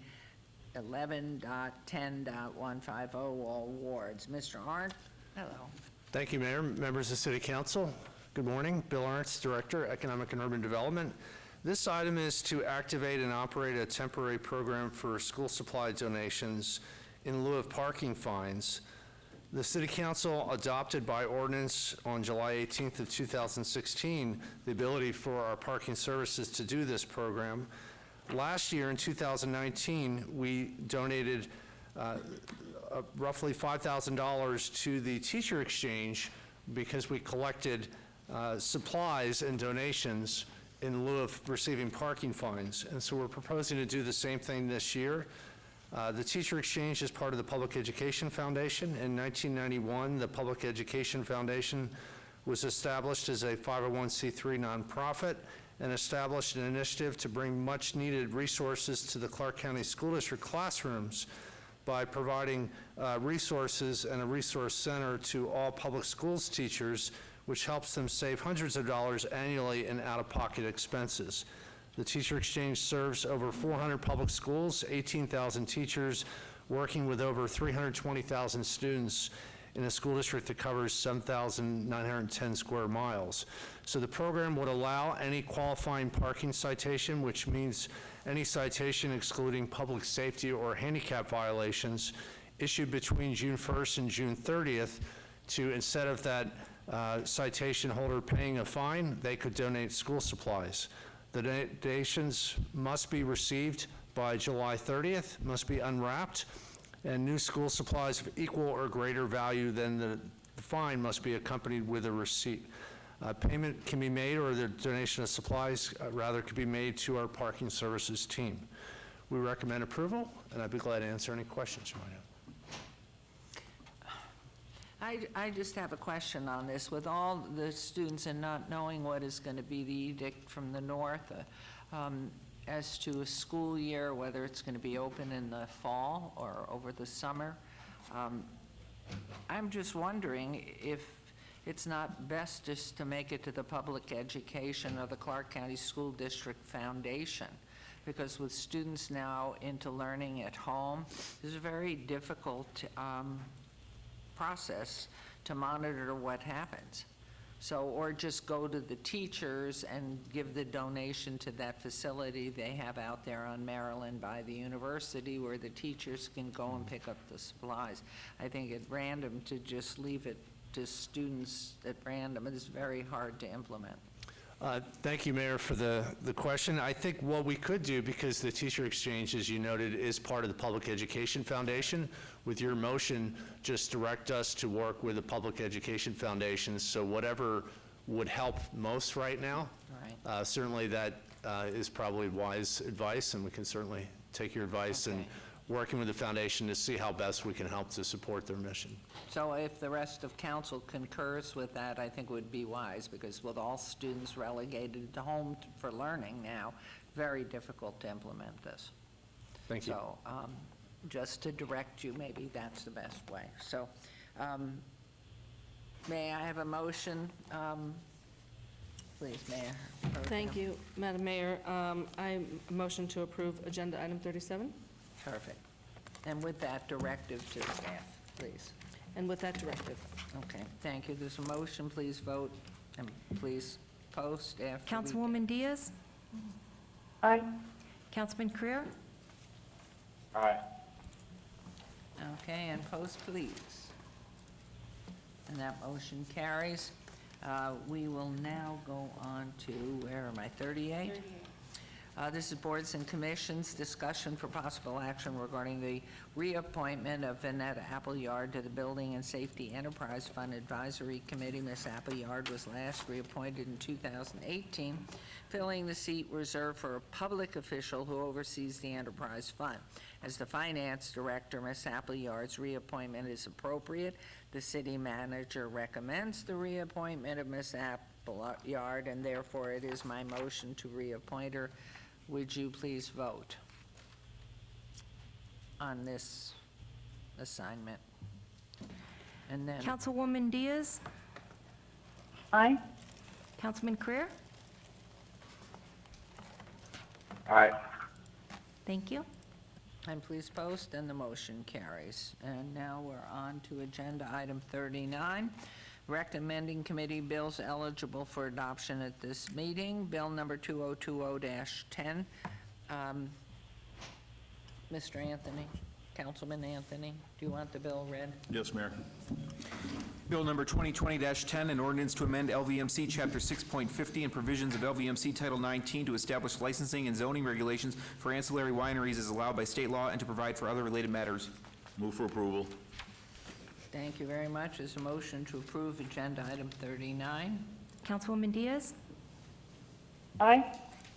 11.10.150, all wards. Mr. Arndt, hello. Thank you, Mayor, members of City Council. Good morning. Bill Arndt, Director, Economic and Urban Development. This item is to activate and operate a temporary program for school supply donations in lieu of parking fines. The City Council adopted by ordinance on July 18th of 2016 the ability for our parking services to do this program. Last year, in 2019, we donated roughly $5,000 to the teacher exchange because we collected supplies and donations in lieu of receiving parking fines. And so we're proposing to do the same thing this year. The Teacher Exchange is part of the Public Education Foundation. In 1991, the Public Education Foundation was established as a 501c3 nonprofit and established an initiative to bring much-needed resources to the Clark County School District classrooms by providing resources and a resource center to all public schools teachers, which helps them save hundreds of dollars annually in out-of-pocket expenses. The Teacher Exchange serves over 400 public schools, 18,000 teachers, working with over 320,000 students in a school district that covers 7,910 square miles. So the program would allow any qualifying parking citation, which means any citation excluding public safety or handicap violations, issued between June 1st and June 30th to, instead of that citation holder paying a fine, they could donate school supplies. The donations must be received by July 30th, must be unwrapped, and new school supplies of equal or greater value than the fine must be accompanied with a receipt. Payment can be made, or the donation of supplies, rather, could be made to our parking services team. We recommend approval, and I'd be glad to answer any questions you might have. I just have a question on this. With all the students and not knowing what is going to be the edict from the north as to a school year, whether it's going to be open in the fall or over the summer, I'm just wondering if it's not best just to make it to the public education or the Clark County School District Foundation, because with students now into learning at home, it's a very difficult process to monitor what happens. So, or just go to the teachers and give the donation to that facility they have out there on Maryland by the university, where the teachers can go and pick up the supplies. I think at random, to just leave it to students at random, it is very hard to implement. Thank you, Mayor, for the question. I think what we could do, because the teacher exchange, as you noted, is part of the Public Education Foundation, with your motion, just direct us to work with the Public Education Foundation. So whatever would help most right now, Right. certainly that is probably wise advice, and we can certainly take your advice and working with the foundation to see how best we can help to support their mission. So if the rest of council concurs with that, I think it would be wise, because with all students relegated to home for learning now, very difficult to implement this. Thank you. So just to direct you, maybe that's the best way. So may I have a motion? Please, Mayor. Thank you, Madam Mayor. I motion to approve agenda item 37. Perfect. And with that directive to staff, please. And with that directive. Okay, thank you. There's a motion, please vote, and please post after. Councilwoman Diaz? Aye. Councilman Creer? Aye. Okay, and post, please. And that motion carries. We will now go on to, where am I, 38? This is boards and commissions, discussion for possible action regarding the reappointment of Vanetta Appleyard to the Building and Safety Enterprise Fund Advisory Committee. Ms. Appleyard was last reappointed in 2018, filling the seat reserved for a public official who oversees the enterprise fund. As the finance director, Ms. Appleyard's reappointment is appropriate. The city manager recommends the reappointment of Ms. Appleyard, and therefore it is my motion to reappoint her. Would you please vote on this assignment? And then, Councilwoman Diaz? Aye. Councilman Creer? Aye. Thank you. and please post, and the motion carries. And now we're on to agenda item 39. Recommending committee bills eligible for adoption at this meeting. Bill number 2020-10. Mr. Anthony, Councilman Anthony, do you want the bill read? Yes, Mayor. Bill number 2020-10, an ordinance to amend LVMC Chapter 6.50 and provisions of LVMC Title 19 to establish licensing and zoning regulations for ancillary wineries as allowed by state law and to provide for other related matters. Move for approval. Thank you very much. There's a motion to approve agenda item 39. Councilwoman Diaz? Aye.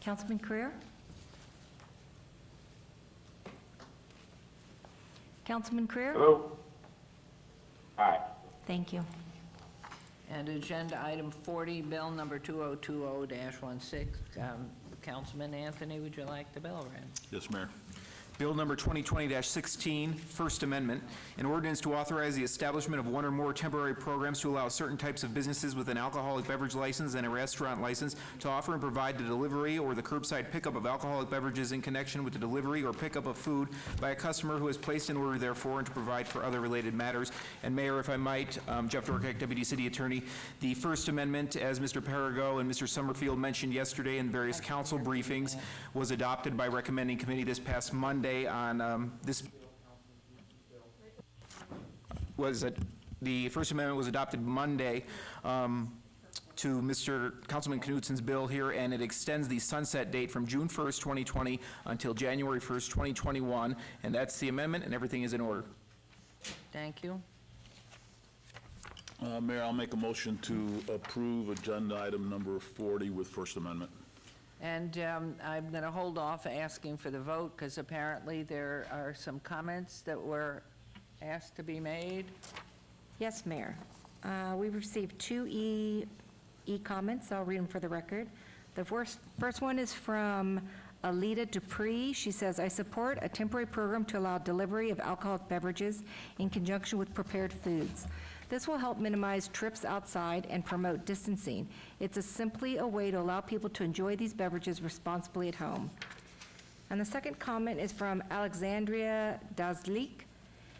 Councilman Creer? Councilman Creer? Hello? Aye. Thank you. And agenda item 40, bill number 2020-16. Councilman Anthony, would you like the bill read? Yes, Mayor. Bill number 2020-16, First Amendment, an ordinance to authorize the establishment of one or more temporary programs to allow certain types of businesses with an alcoholic beverage license and a restaurant license to offer and provide the delivery or the curbside pickup of alcoholic beverages in connection with the delivery or pickup of food by a customer who has placed an order therefor and to provide for other related matters. And Mayor, if I might, Jeff Dorkek, Deputy City Attorney, the First Amendment, as Mr. Perigo and Mr. Summerfield mentioned yesterday in various council briefings, was adopted by recommending committee this past Monday on the First Amendment was adopted Monday to Mr. Councilman Knudsen's bill here, and it extends the sunset date from June 1st, 2020 until January 1st, 2021, and that's the amendment, and everything is in order. Thank you. Mayor, I'll make a motion to approve agenda item number 40 with First Amendment. And I'm going to hold off asking for the vote because apparently there are some comments that were asked to be made. Yes, Mayor. We received two e-comments. I'll read them for the record. The first one is from Alita Dupree. She says, I support a temporary program to allow delivery of alcoholic beverages in conjunction with prepared foods. This will help minimize trips outside and promote distancing. It's simply a way to allow people to enjoy these beverages responsibly at home. And the second comment is from Alexandria Dazlik,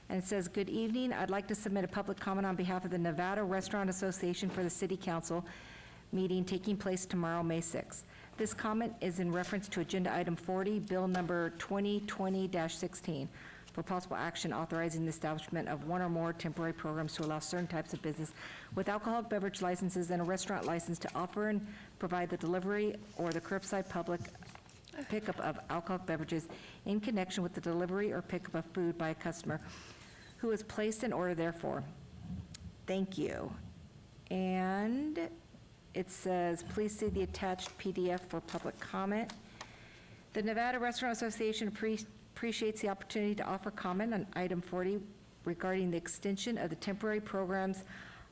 and it says, good evening. I'd like to submit a public comment on behalf of the Nevada Restaurant Association for the City Council meeting taking place tomorrow, May 6th. This comment is in reference to Agenda Item 40, Bill Number 2020-16, for possible action authorizing the establishment of one or more temporary programs to allow certain types of business with alcoholic beverage licenses and a restaurant license to offer and provide the delivery or the curbside public pickup of alcoholic beverages in connection with the delivery or pickup of food by a customer who has placed an order therefore. Thank you. And it says, please see the attached PDF for public comment. The Nevada Restaurant Association appreciates the opportunity to offer comment on item 40 regarding the extension of the temporary programs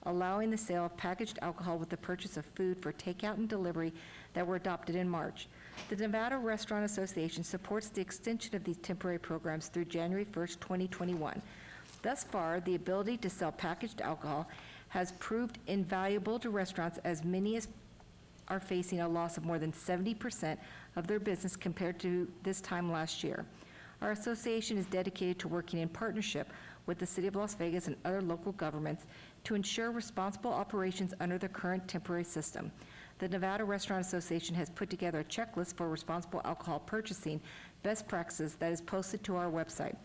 allowing the sale of packaged alcohol with the purchase of food for takeout and delivery that were adopted in March. The Nevada Restaurant Association supports the extension of these temporary programs through January 1st, 2021. Thus far, the ability to sell packaged alcohol has proved invaluable to restaurants, as many as are facing a loss of more than 70% of their business compared to this time last year. Our association is dedicated to working in partnership with the City of Las Vegas and other local governments to ensure responsible operations under the current temporary system. The Nevada Restaurant Association has put together a checklist for responsible alcohol purchasing best practices that is posted to our website.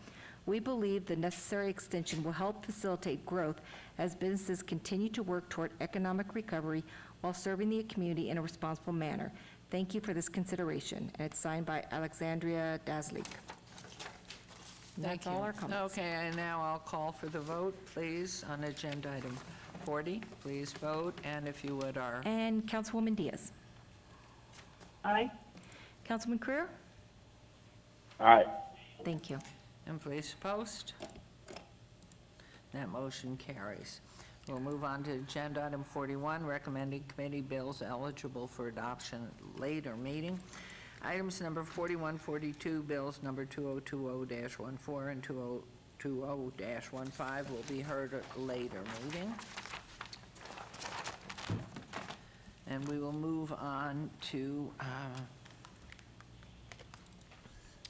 We believe the necessary extension will help facilitate growth as businesses continue to work toward economic recovery while serving the community in a responsible manner. Thank you for this consideration. And it's signed by Alexandria Dazlik. That's all our comments. Okay, and now I'll call for the vote, please, on agenda item 40. Please vote, and if you would, our... And Councilwoman Diaz. Aye. Councilman Creer? Aye. Thank you. And please post. That motion carries. We'll move on to agenda item 41, recommending committee bills eligible for adoption at later meeting. Items number 41, 42, bills number 2020-14 and 2020-15 will be heard at a later meeting. And we will move on to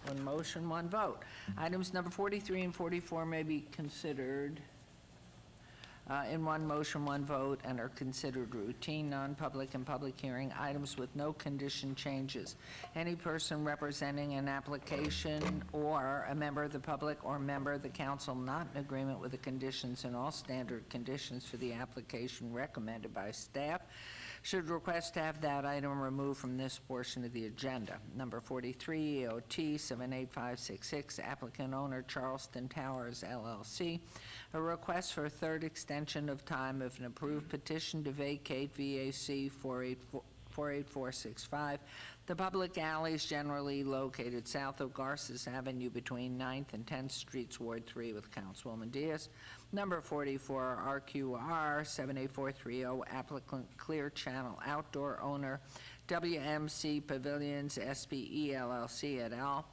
one motion, one vote. Items number 43 and 44 may be considered in one motion, one vote, and are considered routine, non-public, and public hearing items with no condition changes. Any person representing an application or a member of the public or member of the council not in agreement with the conditions and all standard conditions for the application recommended by staff should request to have that item removed from this portion of the agenda. Number 43, EOT 78566, applicant owner Charleston Towers LLC. A request for a third extension of time of an approved petition to vacate VAC 48465. The public alleys generally located south of Garces Avenue between 9th and 10th Streets, Ward 3, with Councilwoman Diaz. Number 44, RQR 78430, applicant Clear Channel Outdoor owner, WMC Pavilions SPE LLC et al.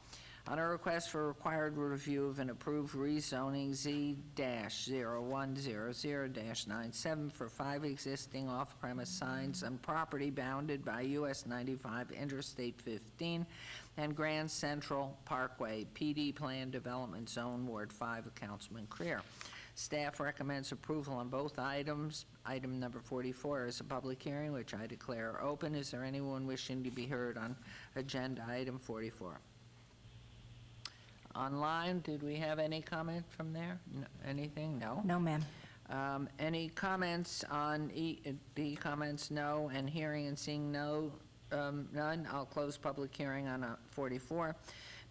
On a request for required review of an approved rezoning Z-0100-97 for 5 existing off-premise signs on property bounded by US 95 Interstate 15 and Grand Central Parkway, PD Plan Development Zone, Ward 5 of Councilman Creer. Staff recommends approval on both items. Item number 44 is a public hearing, which I declare open. Is there anyone wishing to be heard on agenda item 44? Online, did we have any comment from there? No, anything? No? No, ma'am. Any comments on the comments? No. And hearing and seeing no, none. I'll close public hearing on 44.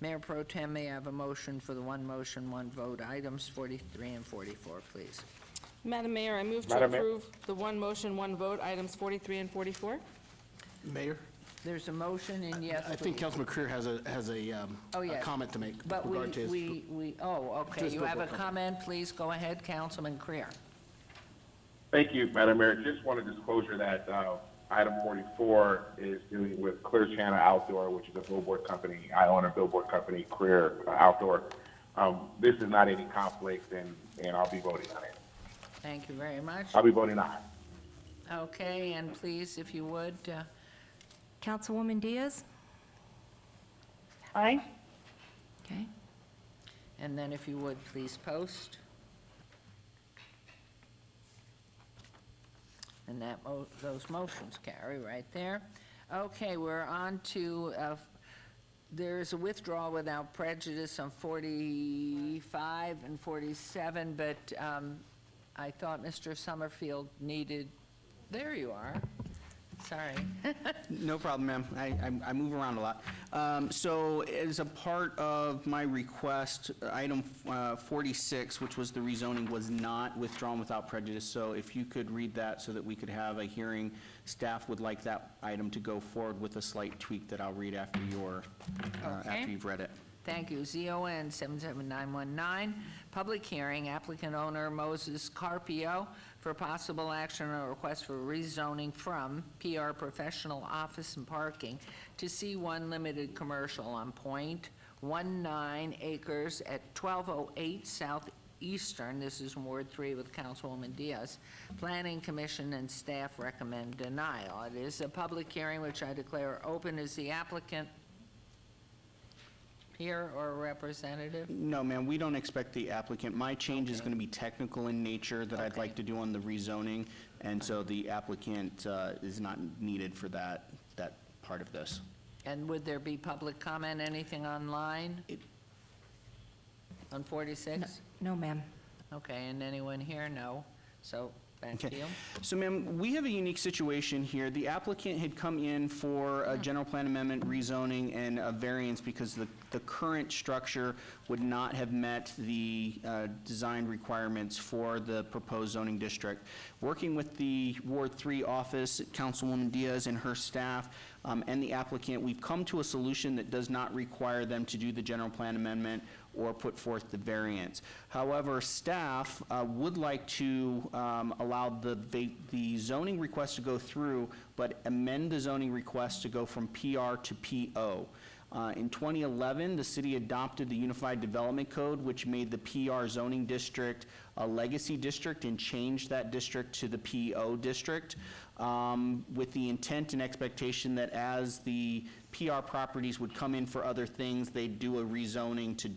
Mayor Pro Tem, may I have a motion for the one motion, one vote items 43 and 44, please? Madam Mayor, I move to Madam Mayor? approve the one motion, one vote, items 43 and 44. Mayor, There's a motion, and yes, I think please. Councilman Creer has a Oh, a yes. comment to make But with regard to his... oh, to okay, his you have a billboard company. comment, please go ahead, Councilman Creer. Thank you, Madam Mayor. Just want a disclosure that item 44 is dealing with Clear Channel Outdoor, which is a billboard company. I own a billboard company, Clear Outdoor. This is not any conflict, and I'll be voting on it. Thank you very much. I'll be voting aye. Okay, and please, if you would, Councilwoman Diaz? Aye. Okay. and then if you would, please post. And that, those motions carry right there. Okay, we're on to, there's a withdrawal without prejudice on 45 and 47, but I thought Mr. Summerfield needed, there you are. Sorry. No problem, ma'am. I move around a lot. So as a part of my request, item 46, which was the rezoning, was not withdrawn without prejudice. So if you could read that so that we could have a hearing, staff would like that item to go forward with a slight tweak that I'll read after Okay. after you've read it. Thank you. ZON 77919, public hearing, applicant owner Moses Carpio for possible action on a request for rezoning from PR Professional Office and Parking to C1 Limited Commercial on .19 acres at 1208 Southeastern. This is in Ward 3 with Councilwoman Diaz. Planning Commission and staff recommend denial. It is a public hearing which I declare open. Is the applicant here or a representative? No, ma'am, we don't expect the applicant. My change is going to be technical in nature that I'd like to do on the rezoning, and so the applicant is not needed for that part of this. And would there be public comment, anything online? On 46? No, ma'am. Okay, and anyone here? No. So, back to Okay. you. So, ma'am, we have a unique situation here. The applicant had come in for a general plan amendment, rezoning, and a variance because the current structure would not have met the design requirements for the proposed zoning district. Working with the Ward 3 office, Councilwoman Diaz and her staff, and the applicant, we've come to a solution that does not require them to do the general plan amendment or put forth the variance. However, staff would like to allow the zoning request to go through, but amend the zoning request to go from PR to PO. In 2011, the city adopted the Unified Development Code, which made the PR zoning district a legacy district and changed that district to the PO district, with the intent and expectation that as the PR properties would come in for other things, they'd do a rezoning to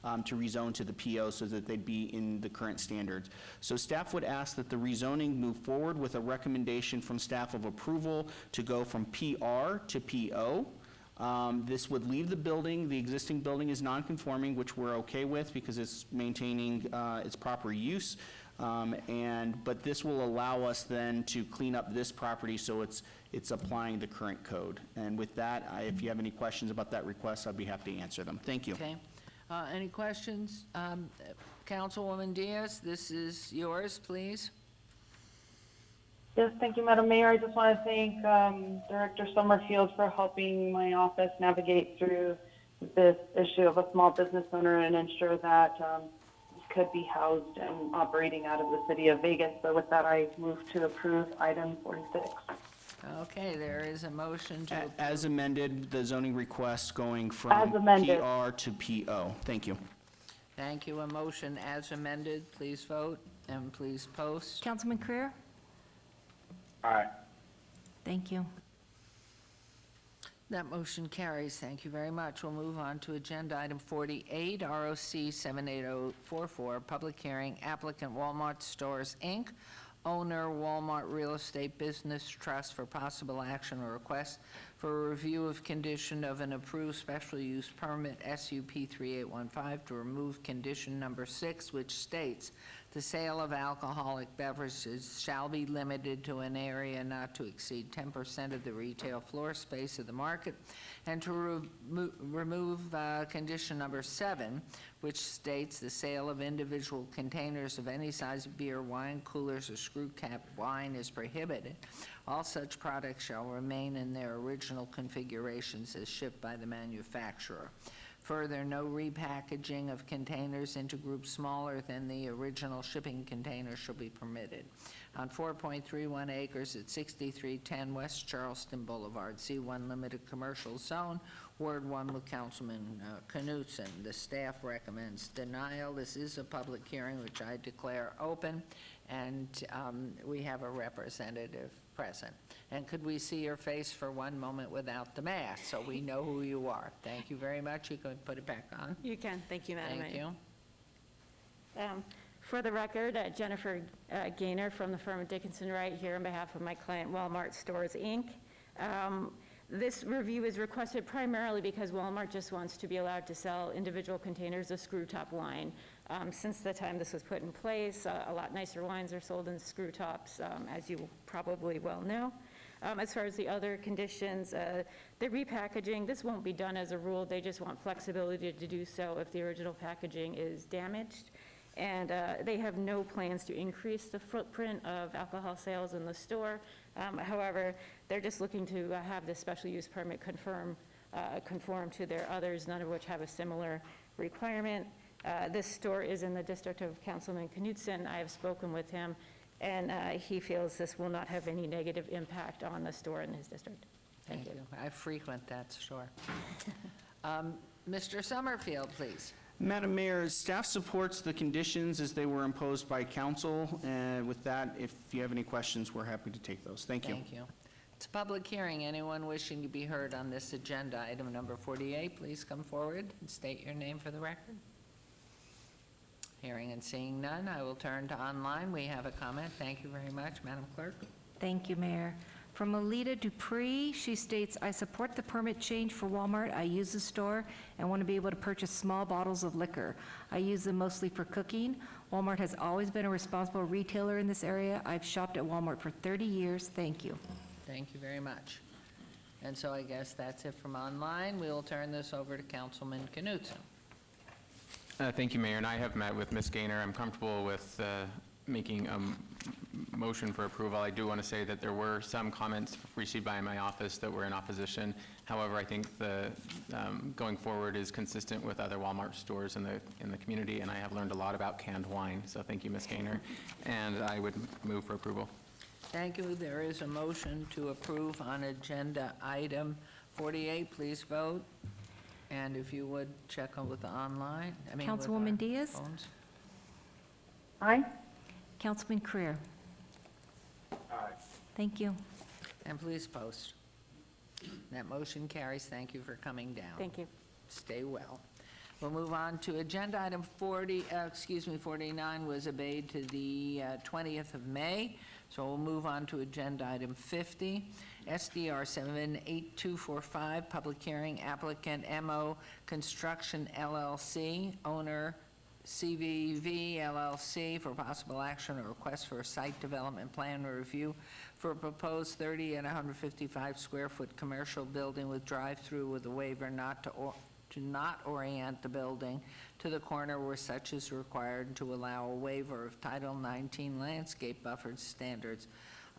rezone to the PO so that they'd be in the current standards. So staff would ask that the rezoning move forward with a recommendation from staff of approval to go from PR to PO. This would leave the building. The existing building is non-conforming, which we're okay with because it's maintaining its proper use. But this will allow us then to clean up this property so it's applying the current code. And with that, if you have any questions about that request, I'd be happy to answer them. Thank you. Okay. Any questions? Councilwoman Diaz, this is yours, please. Yes, thank you, Madam Mayor. I just want to thank Director Summerfield for helping my office navigate through this issue of a small business owner and ensure that this could be housed and operating out of the city of Vegas. So with that, I move to approve item 46. Okay, there is a motion to approve. As amended, the zoning request going As from amended. PR to PO. Thank you. Thank you. A motion as amended. Please vote and please post. Councilman Creer? Aye. Thank you. That motion carries. Thank you very much. We'll move on to agenda item 48, ROC 78044, public hearing, applicant Walmart Stores, Inc., owner Walmart Real Estate Business Trust for possible action or request for a review of condition of an approved special use permit SUP 3815 to remove condition number 6, which states The sale of alcoholic beverages shall be limited to an area not to exceed 10% of the retail floor space of the market, and to remove condition number 7, which states the sale of individual containers of any size of beer, wine, coolers, or screw-cap wine is prohibited. All such products shall remain in their original configurations as shipped by the manufacturer. Further, no repackaging of containers into groups smaller than the original shipping container shall be permitted. On 4.31 acres at 6310 West Charleston Boulevard, C1 Limited Commercial Zone, Ward 1 with Councilman Knutson. The staff recommends denial. This is a public hearing, which I declare open, and we have a representative present. And could we see your face for one moment without the mask so we know who you are? Thank you very much. You can put it back on. You can. Thank you, Madam Mayor. Thank you. For the record, Jennifer Gaynor from the firm of Dickinson Wright here on behalf of my client Walmart Stores, Inc. This review is requested primarily because Walmart just wants to be allowed to sell individual containers of screw top wine. Since the time this was put in place, a lot nicer wines are sold in screw tops, as you probably well know. As far as the other conditions, the repackaging, this won't be done as a rule. They just want flexibility to do so if the original packaging is damaged. And they have no plans to increase the footprint of alcohol sales in the store. However, they're just looking to have this special use permit conform to their others, none of which have a similar requirement. This store is in the district of Councilman Knutson. I have spoken with him, and he feels this will not have any negative impact on the store in his district. Thank you. I frequent that store. Mr. Summerfield, please. Madam Mayor, staff supports the conditions as they were imposed by council, and with that, if you have any questions, we're happy to take those. Thank you. Thank you. It's a public hearing. Anyone wishing to be heard on this agenda item number 48, please come forward and state your name for the record. Hearing and seeing none, I will turn to online. We have a comment. Thank you very much, Madam Clerk. Thank you, Mayor. From Alita Dupree, she states, I support the permit change for Walmart. I use the store and want to be able to purchase small bottles of liquor. I use them mostly for cooking. Walmart has always been a responsible retailer in this area. I've shopped at Walmart for 30 years. Thank you. Thank you very much. And so I guess that's it from online. We will turn this over to Councilman Knutson. Thank you, Mayor, and I have met with Ms. Gaynor. I'm comfortable with making a motion for approval. I do want to say that there were some comments received by my office that were in opposition. However, I think the going forward is consistent with other Walmart stores in the community, and I have learned a lot about canned wine. So thank you, Ms. Gaynor, and I would move for approval. Thank you. There is a motion to approve on agenda item 48. Please vote. And if you would, check on with the online. Councilwoman Diaz? Phones. Aye. Councilman Creer? Aye. Thank you. And please post. That motion carries. Thank you for coming down. Thank you. Stay well. We'll move on to agenda item 49 was obeyed to the 20th of May. So we'll move on to agenda item 50, SDR 78245, public hearing, applicant MO Construction LLC, owner CVV LLC, for possible action or request for a site development plan review for a proposed 30 and 155 square foot commercial building with drive-through with a waiver not to orient the building to the corner where such is required, to allow a waiver of Title 19 landscape buffered standards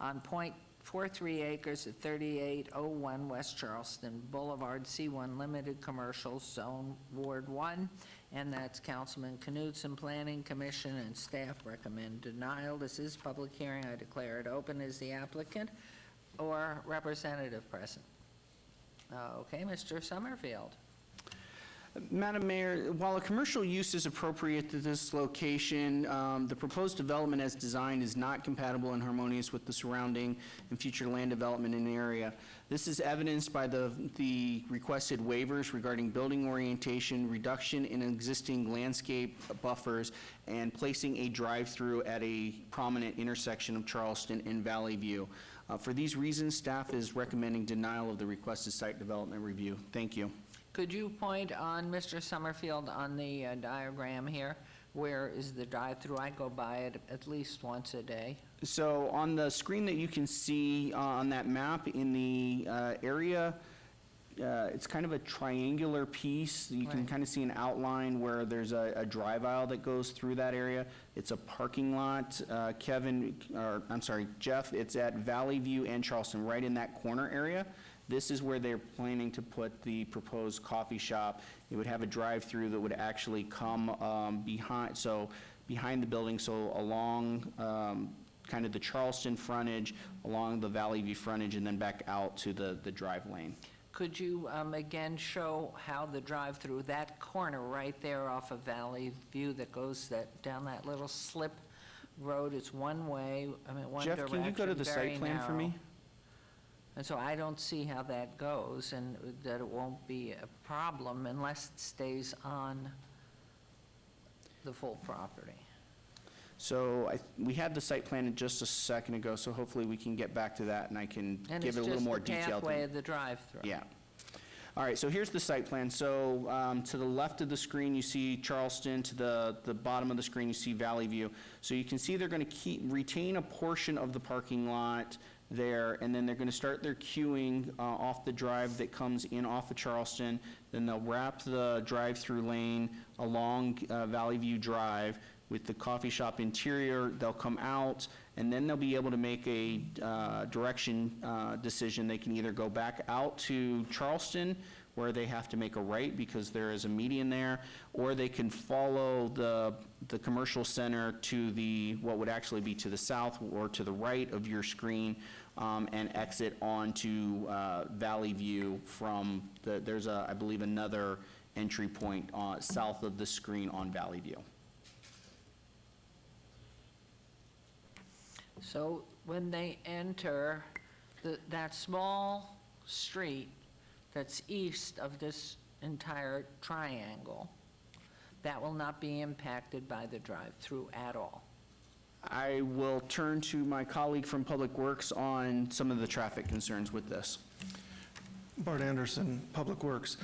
on 0.43 acres at 3801 West Charleston Boulevard, C1 Limited Commercial Zone, Ward 1. And that's Councilman Knutson. Planning Commission and staff recommend denial. This is public hearing. I declare it open. Is the applicant or representative present? Okay, Mr. Summerfield. Madam Mayor, while a commercial use is appropriate to this location, the proposed development as designed is not compatible and harmonious with the surrounding and future land development in the area. This is evidenced by the requested waivers regarding building orientation, reduction in existing landscape buffers, and placing a drive-through at a prominent intersection of Charleston and Valley View. For these reasons, staff is recommending denial of the requested site development review. Thank you. Could you point on, Mr. Summerfield, on the diagram here, where is the drive-through? I go by it at least once a day. So on the screen that you can see on that map in the area, it's kind of a triangular piece. You can Right. kind of see an outline where there's a drive aisle that goes through that area. It's a parking lot. Jeff, it's at Valley View and Charleston, right in that corner area. This is where they're planning to put the proposed coffee shop. It would have a drive-through that would actually come behind the building, so along kind of the Charleston frontage, along the Valley View frontage, and then back out to the drive lane. Could you again show how the drive-through, that corner right there off of Valley View that goes down that little slip road, it's one way, one Jeff, direction, can you go to the very site plan for me? narrow. And so I don't see how that goes, and that it won't be a problem unless it stays on the full property. So we had the site plan just a second ago, so hopefully we can get back to that and I can And give it a little more it's just detail. the pathway of the drive-through. Yeah. All right, so here's the site plan. So to the left of the screen, you see Charleston. To the bottom of the screen, you see Valley View. So you can see they're going to retain a portion of the parking lot there, and then they're going to start their queuing off the drive that comes in off of Charleston. Then they'll wrap the drive-through lane along Valley View Drive with the coffee shop interior. They'll come out, and then they'll be able to make a direction decision. They can either go back out to Charleston, where they have to make a right because there is a median there, or they can follow the commercial center to what would actually be to the south or to the right of your screen, and exit onto Valley View from there's I believe another entry point south of the screen on Valley View. So when they enter that small street that's east of this entire triangle, that will not be impacted by the drive-through at all? I will turn to my colleague from Public Works on some of the traffic concerns with this. Bart Anderson, Public Works.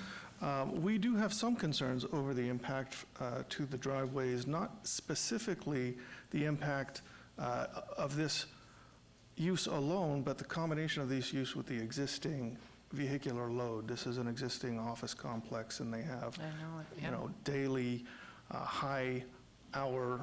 We do have some concerns over the impact to the driveways, not specifically the impact of this use alone, but the combination of this use with the existing vehicular load. This is an existing office complex, and they have, daily high-hour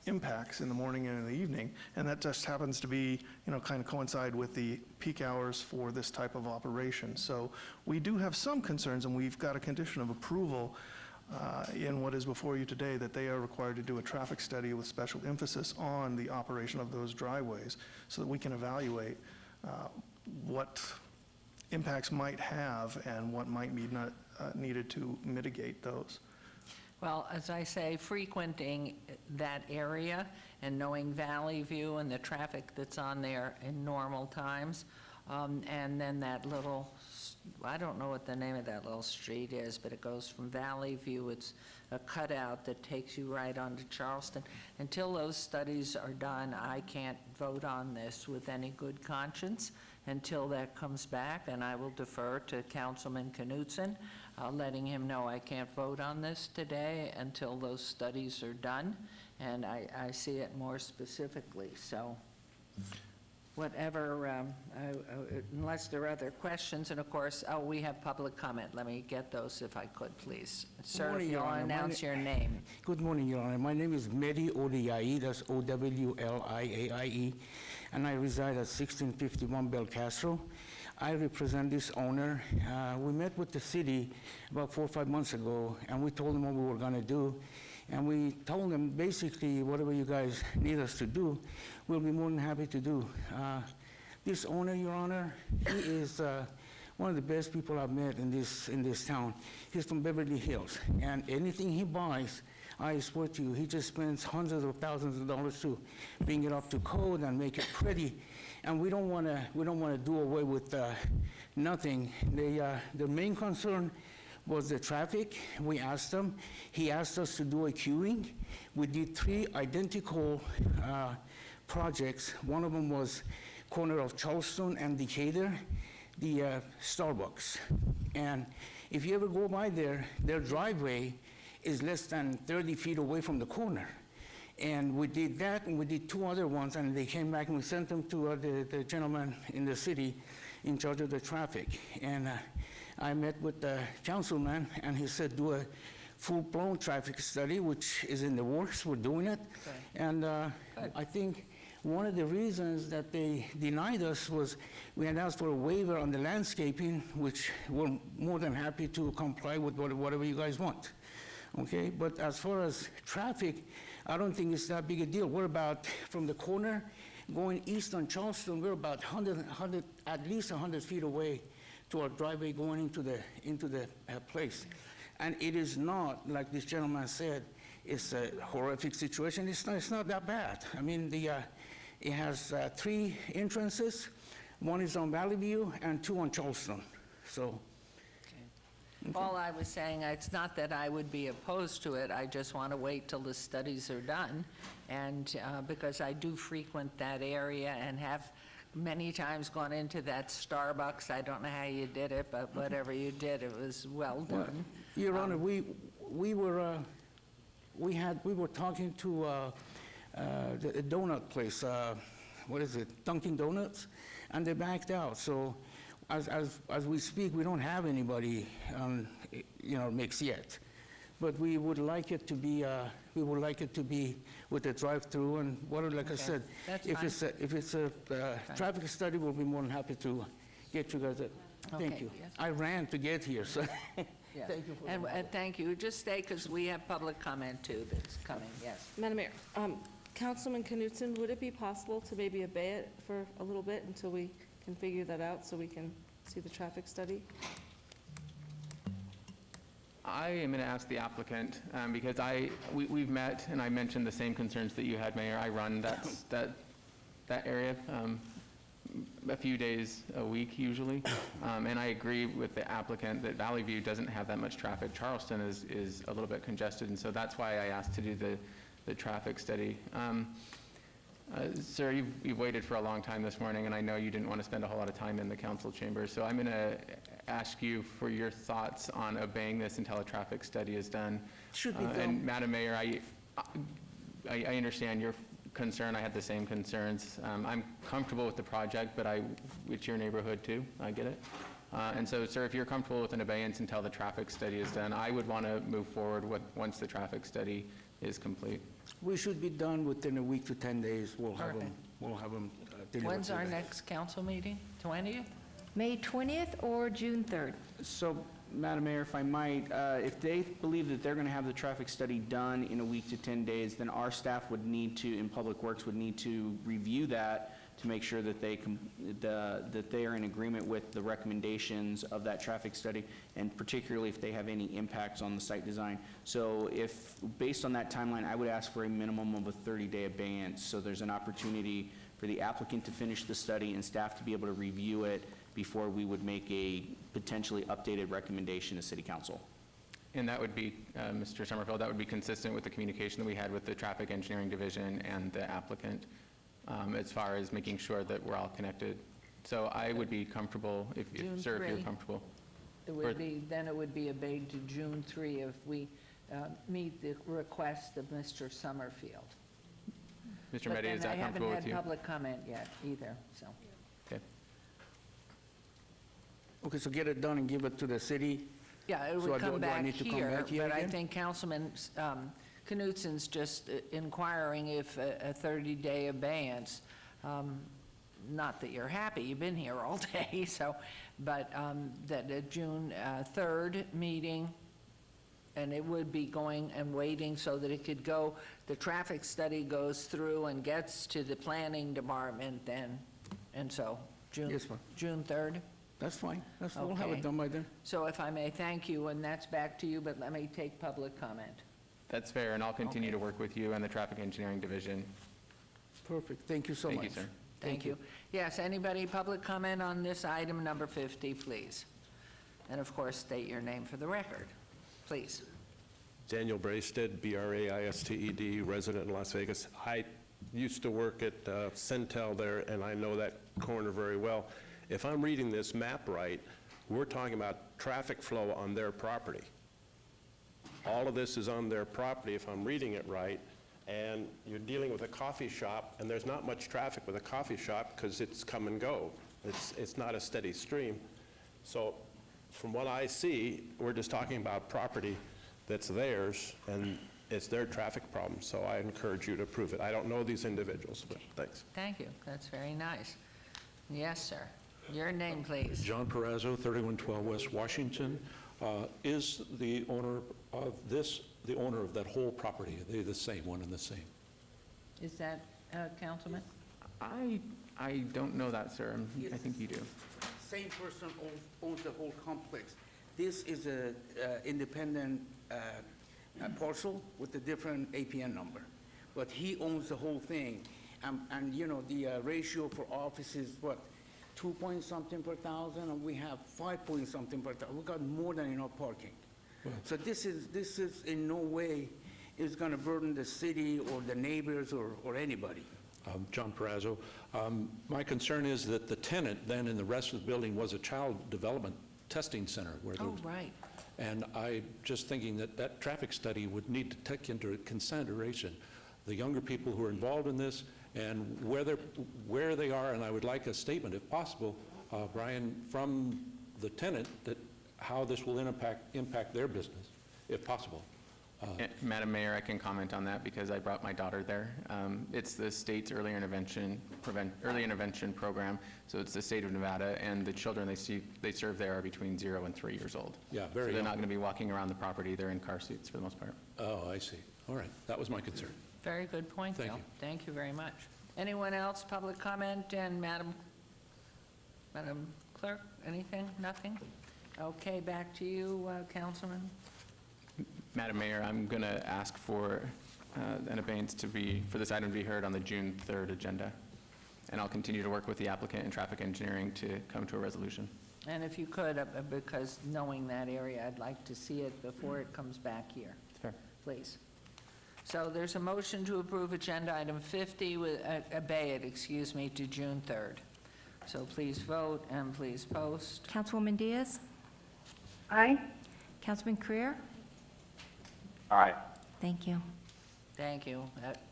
impacts in the morning and in the evening, and that just happens to be, kind of coincide with the peak hours for this type of operation. So we do have some concerns, and we've got a condition of approval in what is before you today, that they are required to do a traffic study with special emphasis on the operation of those driveways so that we can evaluate what impacts might have and what might be needed to mitigate those. Well, as I say, frequenting that area and knowing Valley View and the traffic that's on there in normal times, and then that little, I don't know what the name of that little street is, but it goes from Valley View. It's a cutout that takes you right onto Charleston. Until those studies are done, I can't vote on this with any good conscience until that comes back, and I will defer to Councilman Knutson, letting him know I can't vote on this today until those studies are done, and I see it more specifically. So whatever, unless there are other questions, and of course, we have public comment. Let me get those if I could, please. Sir, if you'll announce your name. Good morning, Your Honor. My name is Mehdi Odiaye, that's O-W-L-I-A-I-E, and I reside at 1651 Belcastro. I represent this owner. We met with the city about 4 or 5 months ago, and we told them what we were going to do. And we told them basically whatever you guys need us to do, we'll be more than happy to do. This owner, Your Honor, he is one of the best people I've met in this town. He's from Beverly Hills, and anything he buys, I swear to you, he just spends hundreds of thousands of dollars to bring it up to code and make it pretty. And we don't want to do away with nothing. The main concern was the traffic. We asked him. He asked us to do a queuing. We did 3 identical projects. One of them was corner of Charleston and Decatur, the Starbucks. And if you ever go by there, their driveway is less than 30 feet away from the corner. And we did that, and we did 2 other ones, and they came back, and we sent them to the gentleman in the city in charge of the traffic. And I met with the councilman, and he said, do a full-blown traffic study, which is in the works. We're doing it. Okay. And I think one of the reasons that they denied us was we had asked for a waiver on the landscaping, which we're more than happy to comply with whatever you guys want. Okay, but as far as traffic, I don't think it's that big a deal. We're about, from the corner going east on Charleston, we're about at least 100 feet away to our driveway going into the place. And it is not, like this gentleman said, it's a horrific situation. It's not that bad. I mean, it has 3 entrances. One is on Valley View and 2 on Charleston. So. All I was saying, it's not that I would be opposed to it, I just want to wait till the studies are done, and because I do frequent that area and have many times gone into that Starbucks. I don't know how you did it, but whatever you did, it was well done. Your Honor, we were talking to the donut place, what is it, Dunkin' Donuts, and they backed out. So as we speak, we don't have anybody, mix yet. But we would like it to be, with the drive-through and like I said, That's if it's a traffic study, we'll be more than happy to get you guys. Thank Okay, you. yes. I ran to get here, so. Yes. Thank you for And that. thank you. Just stay, because we have public comment too that's coming, yes. Madam Mayor, Councilman Knutson, would it be possible to maybe obey it for a little bit until we can figure that out so we can see the traffic study? I am going to ask the applicant, because we've met, and I mentioned the same concerns that you had, Mayor. I run that area a few days a week usually, and I agree with the applicant that Valley View doesn't have that much traffic. Charleston is a little bit congested, and so that's why I asked to do the traffic study. Sir, you've waited for a long time this morning, and I know you didn't want to spend a whole lot of time in the council chamber, so I'm going to ask you for your thoughts on obeying this until a traffic study is done. Should be done. And Madam Mayor, I understand your concern. I had the same concerns. I'm comfortable with the project, but it's your neighborhood too. I get it. And so, sir, if you're comfortable with an abeyance until the traffic study is done, I would want to move forward once the traffic study is complete. We should be done within a week to 10 days. We'll have Perfect. them delivered. When's our today. next council meeting? 20th? May 20th or June 3rd? So, Madam Mayor, if I might, if they believe that they're going to have the traffic study done in a week to 10 days, then our staff would need to, in Public Works, would need to review that to make sure that they are in agreement with the recommendations of that traffic study, and particularly if they have any impacts on the site design. So if, based on that timeline, I would ask for a minimum of a 30-day abeyance, so there's an opportunity for the applicant to finish the study and staff to be able to review it before we would make a potentially updated recommendation to City Council. And that would be, Mr. Summerfield, that would be consistent with the communication that we had with the Traffic Engineering Division and the applicant, as far as making sure that we're all connected. So I would be comfortable, sir, if you're 3. comfortable. It would be, then it would be obeyed to June 3 if we meet the request of Mr. Summerfield. Mr. Meddy, is that comfortable with But then I haven't you? had public comment yet either, so. Okay. Okay, so get it done and give it to the city? Yeah, it So would do come I back need to come here, back here but I again? think Councilman Knutson's just inquiring if a 30-day abeyance, not that you're happy, you've been here all day, so, but that a June 3rd meeting, and it would be going and waiting so that it could go, the traffic study goes through and gets to the planning department then, and so, Yes, ma'am. June 3rd? That's fine. We'll have Okay. it done by then. So if I may, thank you, and that's back to you, but let me take public comment. That's fair, and I'll continue to work with you and the Traffic Engineering Division. Perfect. Thank you so much. Thank you, sir. Thank you. Yes, anybody, public comment on this item number 50, please? And of course, state your name for the record, please. Daniel Braisted, B-R-A-I-S-T-E-D, resident in Las Vegas. I used to work at Centel there, and I know that corner very well. If I'm reading this map right, we're talking about traffic flow on their property. all of this is on their property, if I'm reading it right, and you're dealing with a coffee shop, and there's not much traffic with a coffee shop because it's come and go. It's not a steady stream. So from what I see, we're just talking about property that's theirs, and it's their traffic problem, so I encourage you to approve it. I don't know these individuals, but thanks. Thank you, that's very nice. Yes, sir. Your name, please. John Perazzo, 3112 West Washington. Is the owner of this, the owner of that whole property, are they the same, one and the same? Is that, Councilman? I don't know that, sir. I think you do. Same person owns the whole complex. This is a independent parcel with a different APN number, but he owns the whole thing. And you know, the ratio for office is what, 2 point something per thousand, and we have 5 point something per thousand. We got more than enough parking. So this is in no way is going to burden the city or the neighbors or anybody. John Perazzo. My concern is that the tenant then in the rest of the building was a child development testing center. Where there was, right. And I just thinking that that traffic study would need to take into consideration the younger people who are involved in this and where they are, and I would like a statement, if possible, Brian, from the tenant that how this will impact their business, if possible. Madam Mayor, I can comment on that because I brought my daughter there. It's the state's early intervention program, so it's the state of Nevada, and the children they serve there are between 0 and 3 years old. Yeah, So very they're not young. going to be walking around the property. They're in car seats for the most part. Oh, I see. All right, that was my concern. Very good point, Thank Bill. you. Thank you very much. Anyone else, public comment? And Madam Clerk, anything? Nothing? Okay, back to you, Councilman. Madam Mayor, I'm going to ask for an abeyance for this item to be heard on the June 3rd agenda. And I'll continue to work with the applicant and traffic engineering to come to a resolution. And if you could, because knowing that area, I'd like to see it before it comes back here. Fair. Please. So there's a motion to approve agenda item 50, obey it, to June 3rd. So please vote and please post. Councilwoman Diaz? Aye. Councilman Creer? Aye. Thank you. Thank you.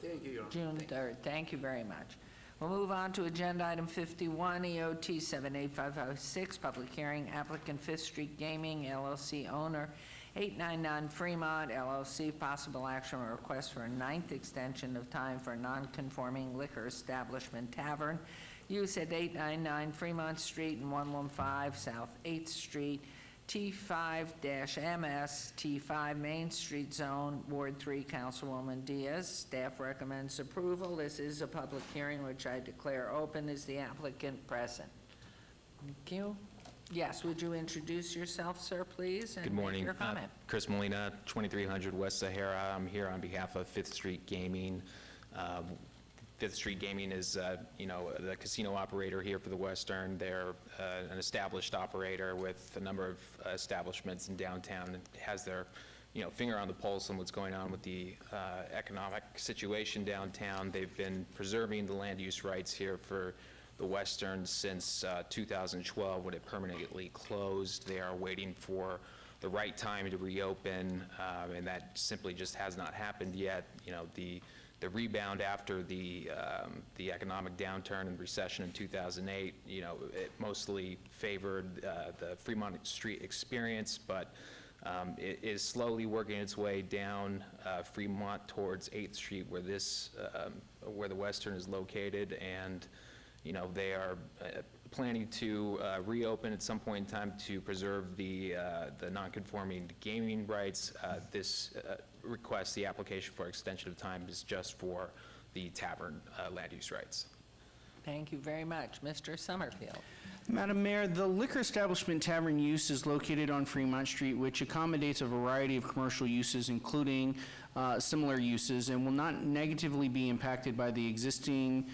Thank you, Your Honor. June 3rd. Thank you very much. We'll move on to agenda item 51, EOT 78556, public hearing, applicant Fifth Street Gaming, LLC owner, 899 Fremont, LLC, possible action or request for a 9th extension of time for a non-conforming liquor establishment tavern, use at 899 Fremont Street and 115 South 8th Street, T5-MS, T5 Main Street Zone, Ward 3, Councilwoman Diaz. Staff recommends approval. This is a public hearing, which I declare open. Is the applicant present? Thank you. Yes, would you introduce yourself, sir, please? And Good morning. Make your comment. Chris Molina, 2300 West Sahara. I'm here on behalf of Fifth Street Gaming. Fifth Street Gaming is, the casino operator here for the Western. They're an established operator with a number of establishments in downtown and has their, finger on the pulse on what's going on with the economic situation downtown. They've been preserving the land use rights here for the Western since 2012 when it permanently closed. They are waiting for the right time to reopen, and that simply just has not happened yet. The rebound after the economic downturn and recession in 2008, it mostly favored the Fremont Street experience, but it is slowly working its way down Fremont towards 8th Street, where where the Western is located, and they are planning to reopen at some point in time to preserve the non-conforming gaming rights. This request, the application for extension of time, is just for the tavern land use rights. Thank you very much. Mr. Summerfield. Madam Mayor, the liquor establishment tavern use is located on Fremont Street, which accommodates a variety of commercial uses, including similar uses, and will not negatively be impacted by the existing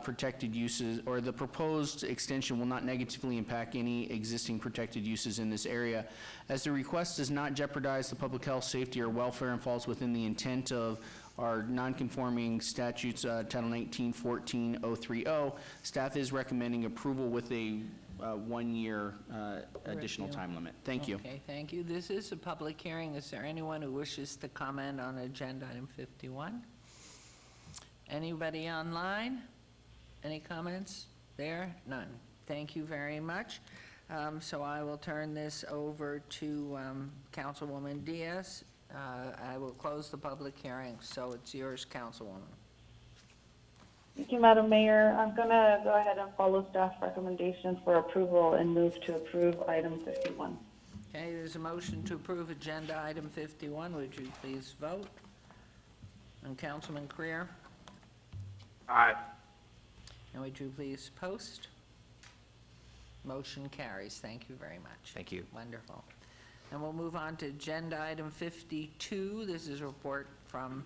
protected uses, or the proposed extension will not negatively impact any existing protected uses in this area, as the request does not jeopardize the public health, safety, or welfare and falls within the intent of our non-conforming statutes, Title 19, 14, 030. Staff is recommending approval with a 1-year additional Review. time limit. Thank you. Okay, thank you. This is a public hearing. Is there anyone who wishes to comment on agenda item 51? Anybody online? Any comments there? None. Thank you very much. So I will turn this over to Councilwoman Diaz. I will close the public hearing, so it's yours, Councilwoman. Thank you, Madam Mayor. I'm going to go ahead and follow staff recommendations for approval and move to approve item 51. Okay, there's a motion to approve agenda item 51. Would you please vote? And Councilman Creer? Aye. And would you please post? Motion carries. Thank you very much. Thank you. Wonderful. And we'll move on to agenda item 52. This is a report from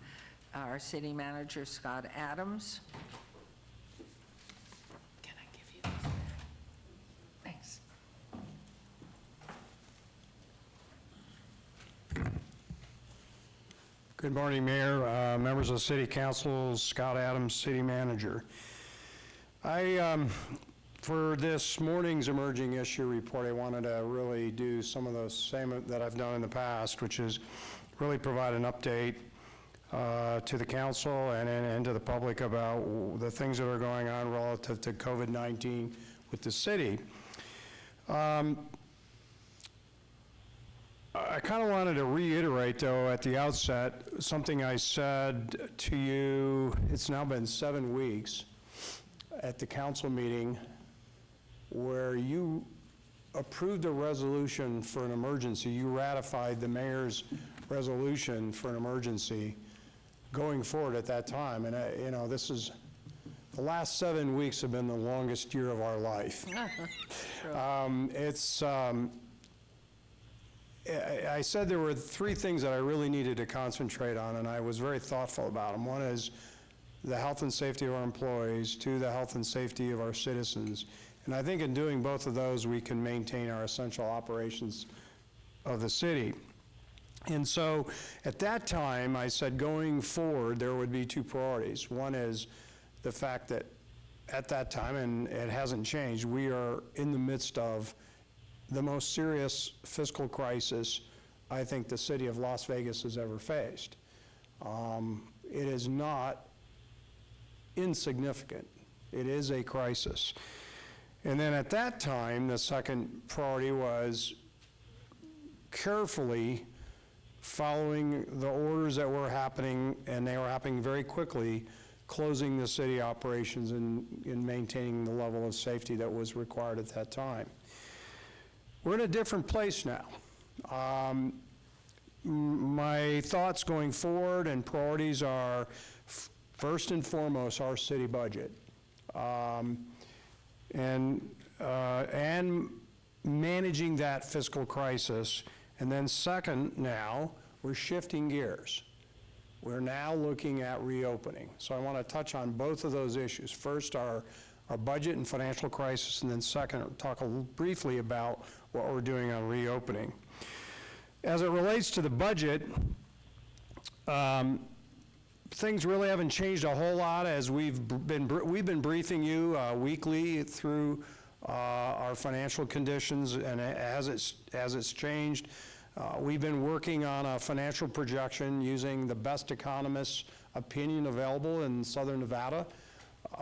our city manager, Scott Adams. Can I give you this? Thanks. Good morning, Mayor, members of the City Council, Scott Adams, City Manager. For this morning's emerging issue report, I wanted to really do some of the same that I've done in the past, which is really provide an update to the council and to the public about the things that are going on relative to COVID-19 with the city. I kind of wanted to reiterate, though, at the outset, something I said to you, it's now been 7 weeks, at the council meeting, where you approved a resolution for an emergency. You ratified the mayor's resolution for an emergency going forward at that time. And, you know, this is, the last 7 weeks have been the longest year of our life. I said there were 3 things that I really needed to concentrate on, and I was very thoughtful about them. One is the health and safety of our employees, 2, the health and safety of our citizens. And I think in doing both of those, we can maintain our essential operations of the city. And so at that time, I said going forward, there would be 2 priorities. One is the fact that at that time, and it hasn't changed, we are in the midst of the most serious fiscal crisis I think the city of Las Vegas has ever faced. It is not insignificant. It is a crisis. And then at that time, the second priority was carefully following the orders that were happening, and they were happening very quickly, closing the city operations and maintaining the level of safety that was required at that time. We're in a different place now. My thoughts going forward and priorities are, first and foremost, our city budget. And managing that fiscal crisis. And then second, now, we're shifting gears. We're now looking at reopening. So I want to touch on both of those issues. First, our budget and financial crisis, and then second, talk briefly about what we're doing on reopening. As it relates to the budget, things really haven't changed a whole lot as we've been briefing you weekly through our financial conditions, and as it's changed. We've been working on a financial projection using the best economists' opinion available in Southern Nevada,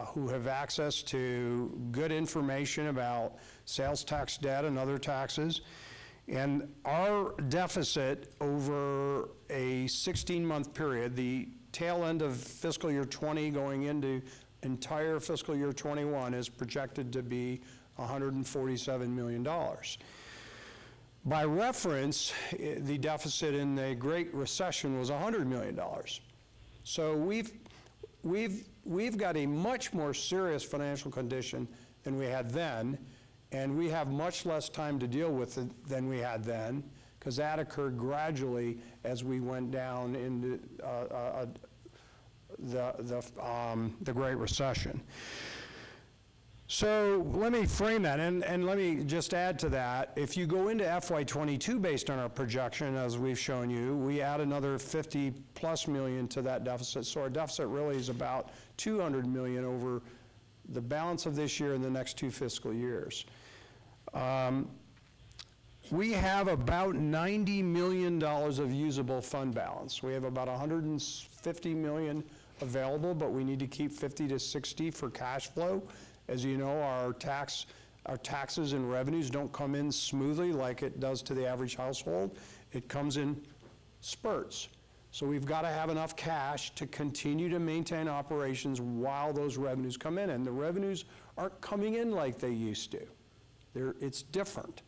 who have access to good information about sales tax debt and other taxes. And our deficit over a 16-month period, the tail end of fiscal year 20 going into entire fiscal year 21, is projected to be $147 million. By reference, the deficit in the Great Recession was $100 million. So we've got a much more serious financial condition than we had then, and we have much less time to deal with it than we had then, because that occurred gradually as we went down into the Great Recession. So let me frame that, and let me just add to that. If you go into FY22 based on our projection, as we've shown you, we add another 50+ million to that deficit. So our deficit really is about 200 million over the balance of this year and the next 2 fiscal years. We have about $90 million of usable fund balance. We have about $150 million available, but we need to keep 50 to 60 for cash flow. As you know, our taxes and revenues don't come in smoothly like it does to the average household. It comes in spurts. So we've got to have enough cash to continue to maintain operations while those revenues come in. And the revenues aren't coming in like they used to. It's different.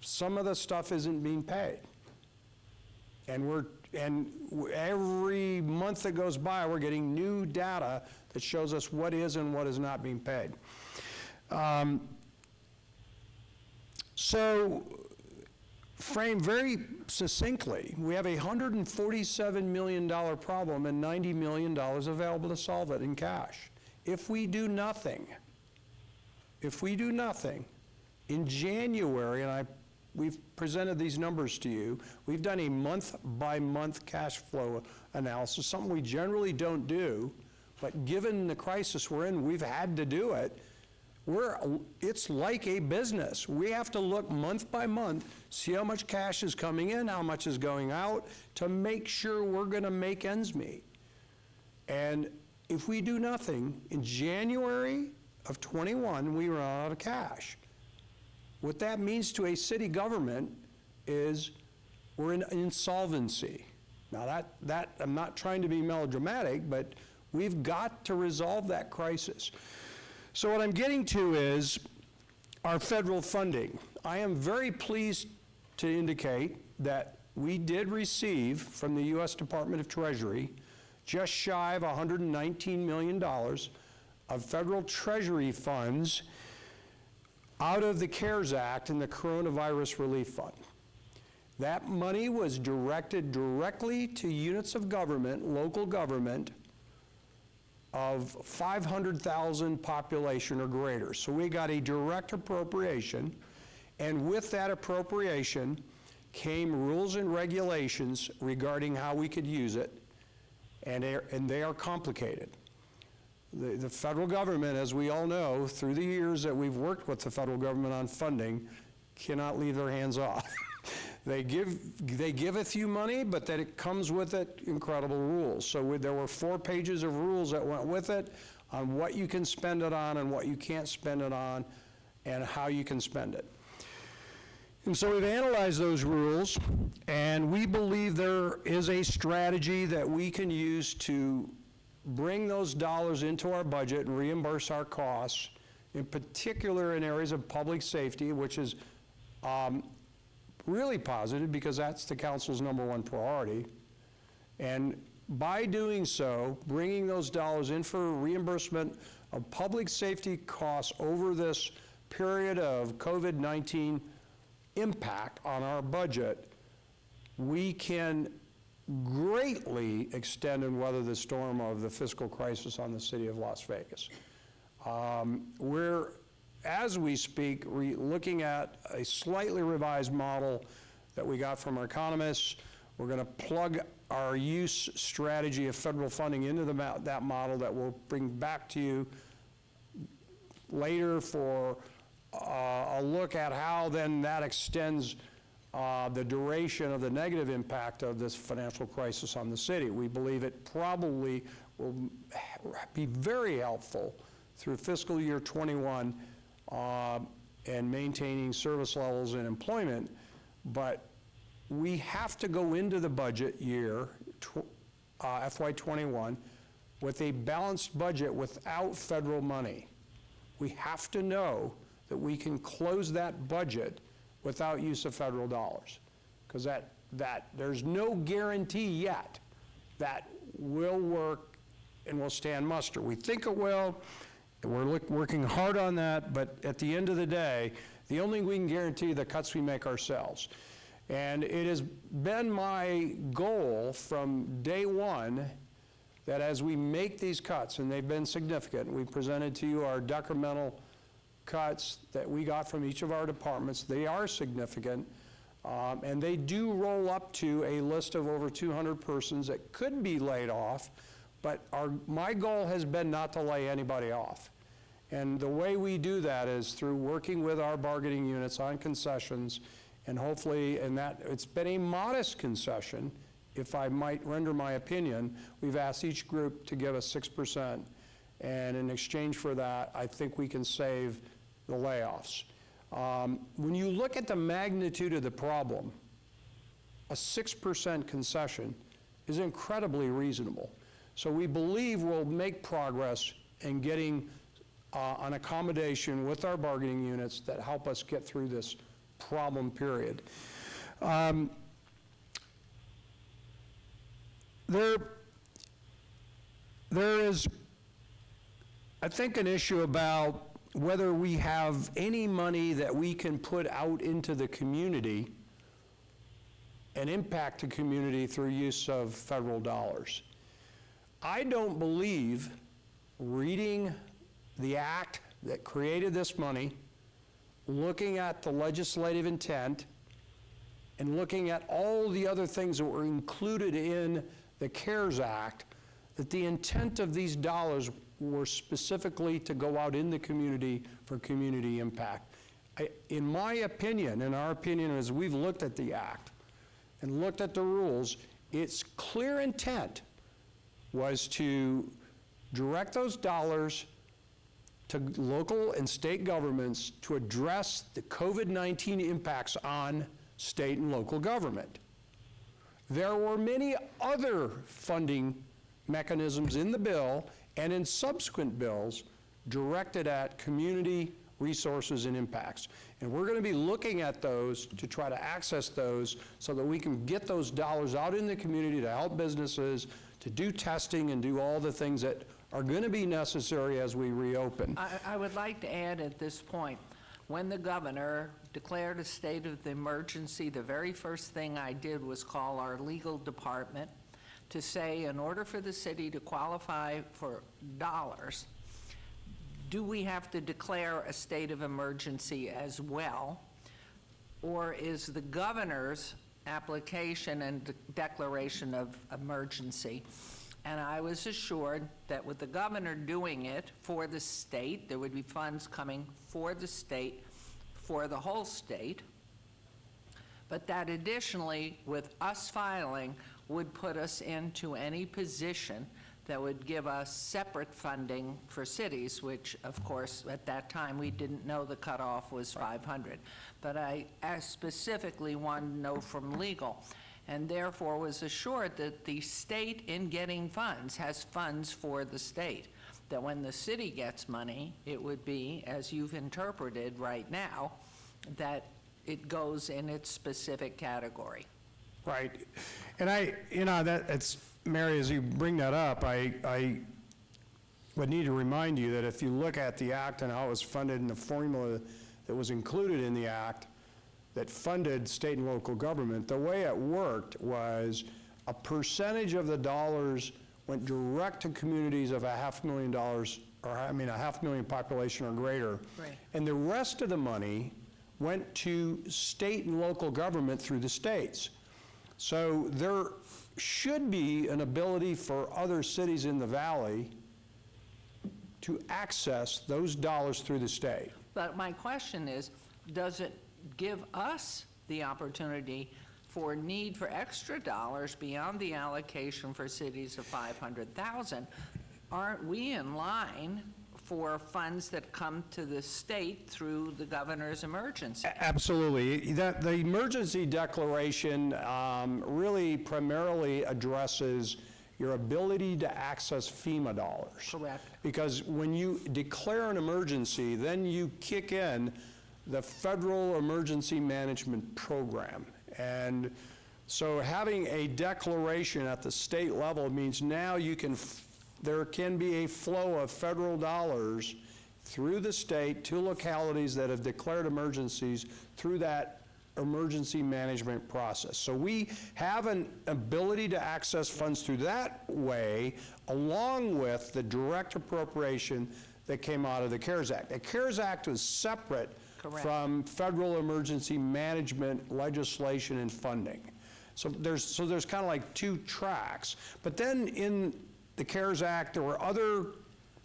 Some of the stuff isn't being paid. And every month that goes by, we're getting new data that shows us what is and what is not being paid. So, framed very succinctly, we have a $147 million problem and $90 million available to solve it in cash. If we do nothing, in January, and we've presented these numbers to you, we've done a month-by-month cash flow analysis, something we generally don't do, but given the crisis we're in, we've had to do it. It's like a business. We have to look month by month, see how much cash is coming in, how much is going out, to make sure we're going to make ends meet. And if we do nothing, in January of 21, we run out of cash. What that means to a city government is we're in insolvency. Now that I'm not trying to be melodramatic, but we've got to resolve that crisis. So what I'm getting to is our federal funding. I am very pleased to indicate that we did receive from the U.S. Department of Treasury just shy of $119 million of federal Treasury funds out of the CARES Act and the Coronavirus Relief Fund. That money was directed directly to units of government, local government, of 500,000 population or greater. So we got a direct appropriation, and with that appropriation came rules and regulations regarding how we could use it, and they are complicated. The federal government, as we all know, through the years that we've worked with the federal government on funding, cannot leave their hands off. They giveth you money, but that it comes with it incredible rules. So there were 4 pages of rules that went with it on what you can spend it on and what you can't spend it on and how you can spend it. And so we've analyzed those rules, and we believe there is a strategy that we can use to bring those dollars into our budget and reimburse our costs, in particular in areas of public safety, which is really positive because that's the council's #1 priority. And by doing so, bringing those dollars in for reimbursement of public safety costs over this period of COVID-19 impact on our budget, we can greatly extend and weather the storm of the fiscal crisis on the city of Las Vegas. We're, as we speak, looking at a slightly revised model that we got from our economists. We're going to plug our use strategy of federal funding into that model that we'll bring back to you later for a look at how then that extends the duration of the negative impact of this financial crisis on the city. We believe it probably will be very helpful through fiscal year 21 and maintaining service levels and employment, but we have to go into the budget year, FY21, with a balanced budget without federal money. We have to know that we can close that budget without use of federal dollars, because there's no guarantee yet that will work and will stand muster. We think it will. We're working hard on that, but at the end of the day, the only thing we can guarantee are the cuts we make ourselves. And it has been my goal from day one that as we make these cuts, and they've been significant, we presented to you our decremental cuts that we got from each of our departments. They are significant, and they do roll up to a list of over 200 persons that could be laid off, but my goal has been not to lay anybody off. And the way we do that is through working with our bargaining units on concessions, and hopefully, and that, it's been a modest concession, if I might render my opinion. We've asked each group to give us 6%, and in exchange for that, I think we can save the layoffs. When you look at the magnitude of the problem, a 6% concession is incredibly reasonable. So we believe we'll make progress in getting an accommodation with our bargaining units that help us get through this problem period. There is, I think, an issue about whether we have any money that we can put out into the community and impact the community through use of federal dollars. I don't believe, reading the act that created this money, looking at the legislative intent, and looking at all the other things that were included in the CARES Act, that the intent of these dollars were specifically to go out in the community for community impact. In my opinion, in our opinion, as we've looked at the act and looked at the rules, its clear intent was to direct those dollars to local and state governments to address the COVID-19 impacts on state and local government. There were many other funding mechanisms in the bill and in subsequent bills directed at community resources and impacts. And we're going to be looking at those to try to access those so that we can get those dollars out in the community to help businesses, to do testing and do all the things that are going to be necessary as we reopen. I would like to add at this point, when the governor declared a state of the emergency, the very first thing I did was call our legal department to say, in order for the city to qualify for dollars, do we have to declare a state of emergency as well? Or is the governor's application and declaration of emergency? And I was assured that with the governor doing it for the state, there would be funds coming for the state, for the whole state, but that additionally, with us filing, would put us into any position that would give us separate funding for cities, which, of course, at that time, we didn't know the cutoff was 500. But I specifically wanted to know from legal, and therefore was assured that the state, in getting funds, has funds for the state. That when the city gets money, it would be, as you've interpreted right now, that it goes in its specific category. Right. And it's, Mary, as you bring that up, I would need to remind you that if you look at the act and how it was funded and the formula that was included in the act that funded state and local government, the way it worked was a percentage of the dollars went direct to communities of $500,000, or a 500,000 population or greater. Right. And the rest of the money went to state and local government through the states. So there should be an ability for other cities in the valley to access those dollars through the state. But my question is, does it give us the opportunity for need for extra dollars beyond the allocation for cities of 500,000? Aren't we in line for funds that come to the state through the governor's emergency? Absolutely. The emergency declaration really primarily addresses your ability to access FEMA dollars. Correct. Because when you declare an emergency, then you kick in the Federal Emergency Management Program. And so having a declaration at the state level means now there can be a flow of federal dollars through the state to localities that have declared emergencies through that emergency management process. So we have an ability to access funds through that way, along with the direct appropriation that came out of the CARES Act. The CARES Act was separate Correct. from federal emergency management legislation and funding. So there's kind of like two tracks. But then in the CARES Act, there were other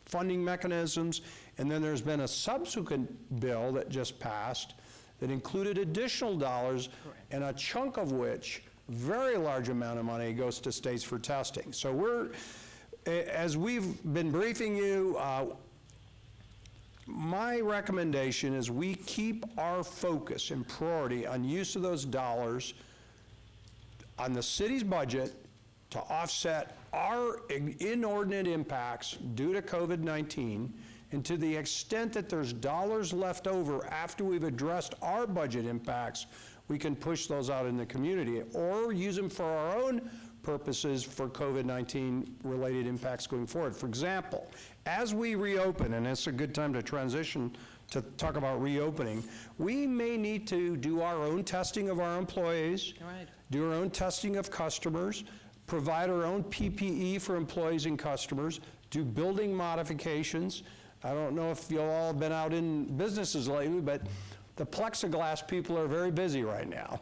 funding mechanisms, and then there's been a subsequent bill that just passed that included additional dollars, and a chunk of which, very large amount of money, goes to states for testing. So as we've been briefing you, my recommendation is we keep our focus and priority on use of those dollars on the city's budget to offset our inordinate impacts due to COVID-19, and to the extent that there's dollars left over after we've addressed our budget impacts, we can push those out in the community or use them for our own purposes for COVID-19 related impacts going forward. For example, as we reopen, and it's a good time to transition to talk about reopening, we may need to do our own testing of our employees, do our own testing of customers, provide our own PPE for employees and customers, do building modifications. I don't know if you all have been out in businesses lately, but the plexiglass people are very busy right now.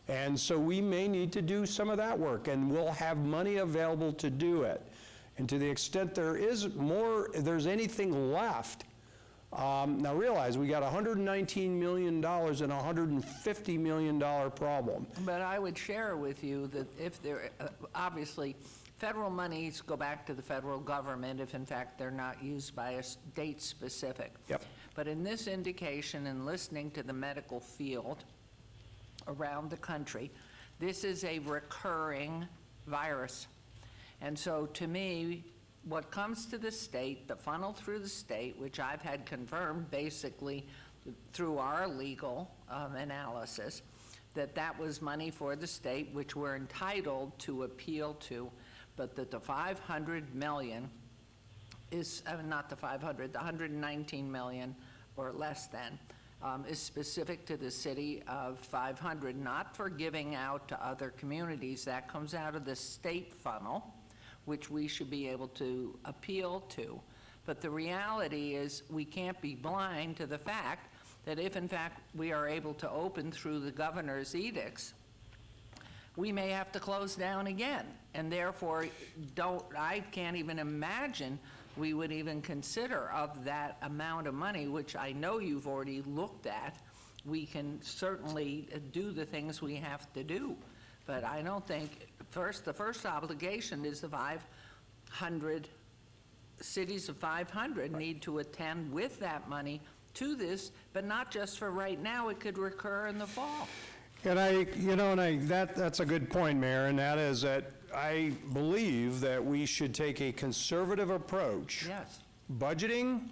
And so we may need to do some of that work, and we'll have money available to do it. And to the extent there's anything left, now realize we got $119 million and $150 million problem. But I would share with you that if there, obviously, federal monies go back to the federal government if in fact they're not used by a state specific. Yep. But in this indication and listening to the medical field around the country, this is a recurring virus. And so to me, what comes to the state, the funnel through the state, which I've had confirmed basically through our legal analysis, that was money for the state, which we're entitled to appeal to, but that the 500 million is, not the 500, the 119 million or less than, is specific to the city of 500, not for giving out to other communities. That comes out of the state funnel, which we should be able to appeal to. But the reality is we can't be blind to the fact that if in fact we are able to open through the governor's edicts, we may have to close down again. And therefore, I can't even imagine we would even consider of that amount of money, which I know you've already looked at. We can certainly do the things we have to do. But I don't think, the first obligation is the 500, cities of 500 need to attend with that money to this, but not just for right now, it could recur in the fall. And that's a good point, Mayor, and that is that I believe that we should take a conservative approach. Yes. Budgeting